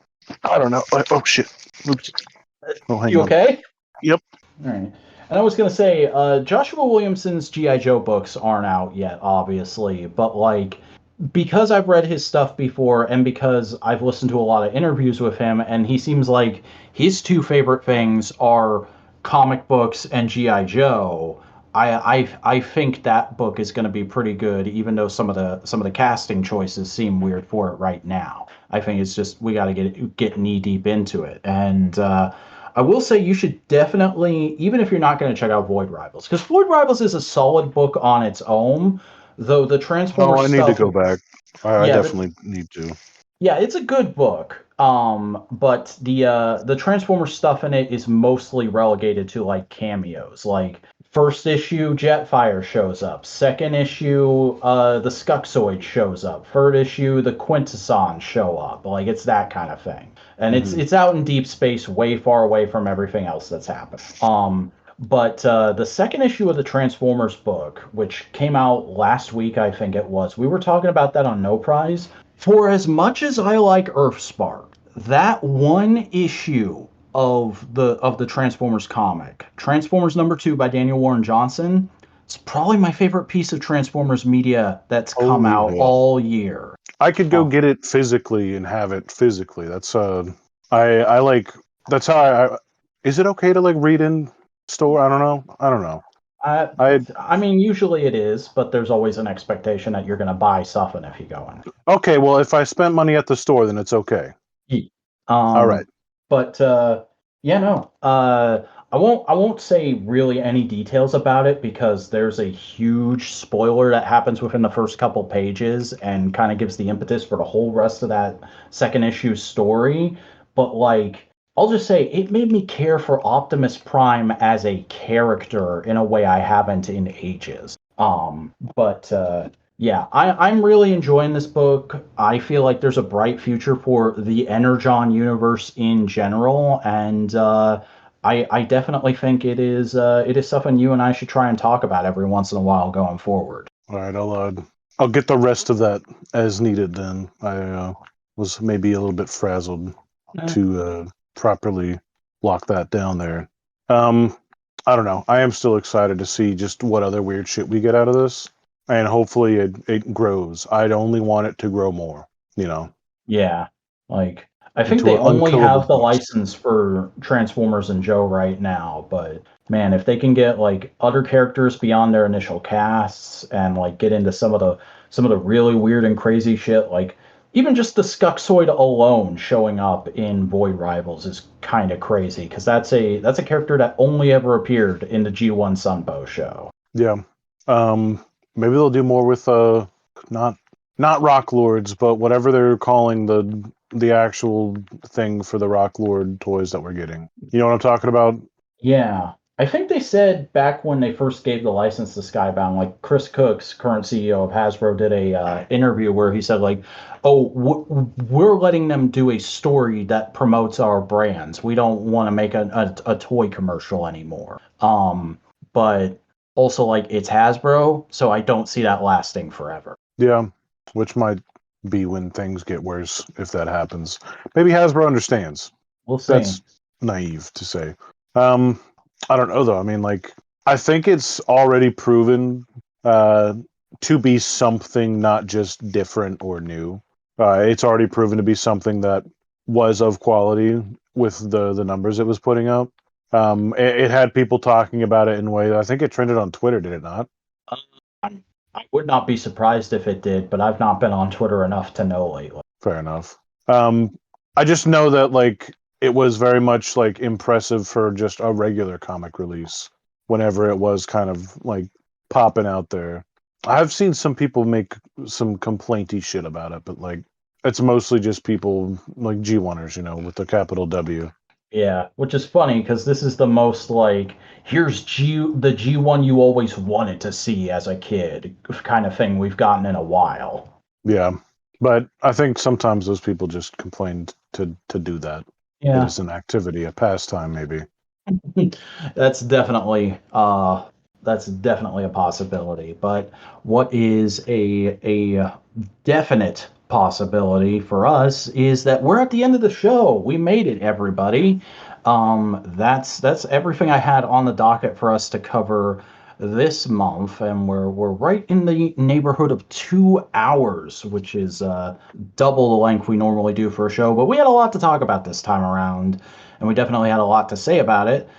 I don't know. Oh shit. Oops. Oh, hang You on. okay? Yep. All right. And I was gonna say, Joshua Williamson's GI Joe books aren't out yet, obviously, but like because I've read his stuff before and because I've listened to a lot of interviews with him, and he seems like his 2 favorite things are comic books and GI Joe. I think that book is going to be pretty good, even though some of the casting choices seem weird for it right now. I think it's just we got to get knee deep into it. And I will say you should definitely, even if you're not going to check out Void Rivals, because Void Rivals is a solid book on its own, though the Oh, Transformers I need to stuff, go back. I yeah, definitely need to. yeah, it's a good book. But the Transformers stuff in it is mostly relegated to like cameos. Like first issue, Jetfire shows up. Second issue, the Skuxoid shows up. Third issue, the Quintessons show up. Like it's that kind of thing. And Hmm. it's out in deep space, way far away from everything else that's happening. But the second issue of the Transformers book, which came out last week, I think it was, we were talking about that on No Prize. For as much as I like Earthspark, that one issue of the Transformers comic, Transformers #2 by Daniel Warren Johnson, it's probably my favorite piece of Transformers media that's come Holy out hell! all year. I could go Uh, get it physically and have it physically. I like that's how is it okay to like read in store? I don't know. I don't know. I, I I mean, usually it is, but there's always an expectation that you're going to buy something if you go in. Okay, well, if I spent money at the store, then it's okay. Yeah. All right. But yeah, no. I won't say really any details about it because there's a huge spoiler that happens within the first couple pages and kind of gives the impetus for the whole rest of that second issue story. But like I'll just say it made me care for Optimus Prime as a character in a way I haven't in ages. But yeah, I'm really enjoying this book. I feel like there's a bright future for the Energon universe in general, and I definitely think it is something you and I should try and talk about every once in a while going forward. All right. I'll get the rest of that as needed. Then I was maybe a little bit frazzled Eh, to properly lock that down there. Um, I don't know. I am still excited to see just what other weird shit we get out of this, and hopefully it grows. I'd only want it to grow more. You know, yeah, like I think into they an only unkillable have the beast. license for Transformers and Joe right now, but man, if they can get like other characters beyond their initial casts and like get into some of the really weird and crazy shit, like even just the Skuxoid alone showing up in Void Rivals is kind of crazy because that's a character that only ever appeared in the G1 Sunbow show. Yeah. Maybe they'll do more with not not Rock Lords, but whatever they're calling the actual thing for the Rock Lord toys that we're getting. You know what I'm talking about? Yeah. I think they said back when they first gave the license to Skybound, like Chris Cook's current CEO of Hasbro did a interview where he said like, "Oh, we're letting them do a story that promotes our brands. We don't want to make a toy commercial anymore." But also like it's Hasbro, so I don't see that lasting forever. Yeah, which might be when things get worse if that happens. Maybe Hasbro understands. We'll see. That's naive to say. Um, I don't know though. I mean, like, I think it's already proven uh, to be something not just different or new. It's already proven to be something that was of quality with the numbers it was putting up. It had people talking about it in a way. I think it trended on Twitter, did it not? I would not be surprised if it did, but I've not been on Twitter enough to know lately. Fair enough. I just know that like it was very much like impressive for just a regular comic release whenever it was kind of like popping out there. I've seen some people make some complainty shit about it, but like it's mostly just people like G1ers, you know, with the capital W. Yeah, which is funny because this is the most like here's the G1 you always wanted to see as a kid kind of thing we've gotten in a while. Yeah. But I think sometimes those people just complain to do that. It Yeah, is an activity, a pastime maybe. that's definitely that's definitely a possibility. But what is a definite possibility for us is that we're at the end of the show. We made it, everybody. That's everything I had on the docket for us to cover this month, and we're right in the neighborhood of 2 hours, which is double the length we normally do for a show. But we had a lot to talk about this time around, and we definitely had a lot to say about it.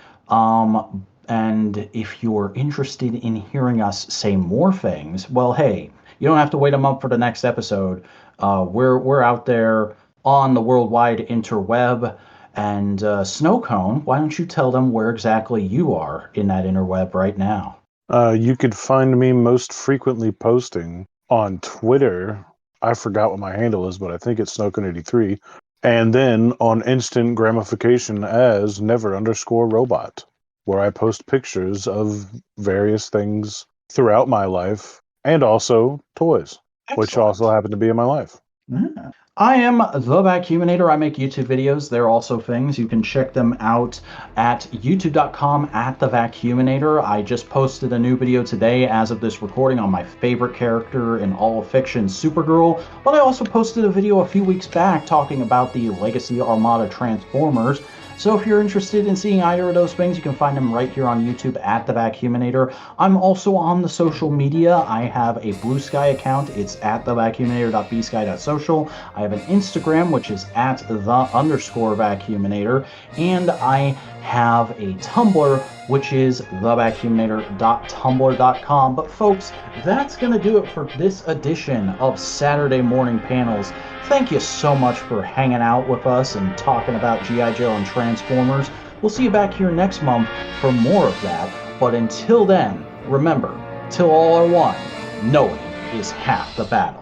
And if you're interested in hearing us say more things, well, hey, you don't have to wait a month for the next episode. We're out there on the worldwide interweb. And Snowcone, why don't you tell them where exactly you are in that interweb right now? You could find me most frequently posting on Twitter. I forgot what my handle is, but I think it's Snowcone83. And then on instant gramification as never_robot, where I post pictures of various things throughout my life and also toys, which also Excellent. happen to be in my life. Yeah. I am the Vacuuminator. I make YouTube videos. They're also things. You can check them out at youtube.com at the Vacuuminator. I just posted a new video today as of this recording on my favorite character in all of fiction, Supergirl. But I also posted a video a few weeks back talking about the Legacy Armada Transformers. So if you're interested in seeing either of those things, you can find them right here on YouTube at The Vacuuminator. I'm also on the social media. I have a Bluesky account. It's at thevacuuminator.bsky.social. I have an Instagram, which is at the_vacuuminator. And I have a Tumblr, which is thevacuuminator.tumblr.com. But folks, that's going to do it for this edition of Saturday Morning Panels. Thank you so much for hanging out with us and talking about G.I. Joe and Transformers. We'll see you back here next month for more of that. But until then, remember, till all are one, knowing is half the battle.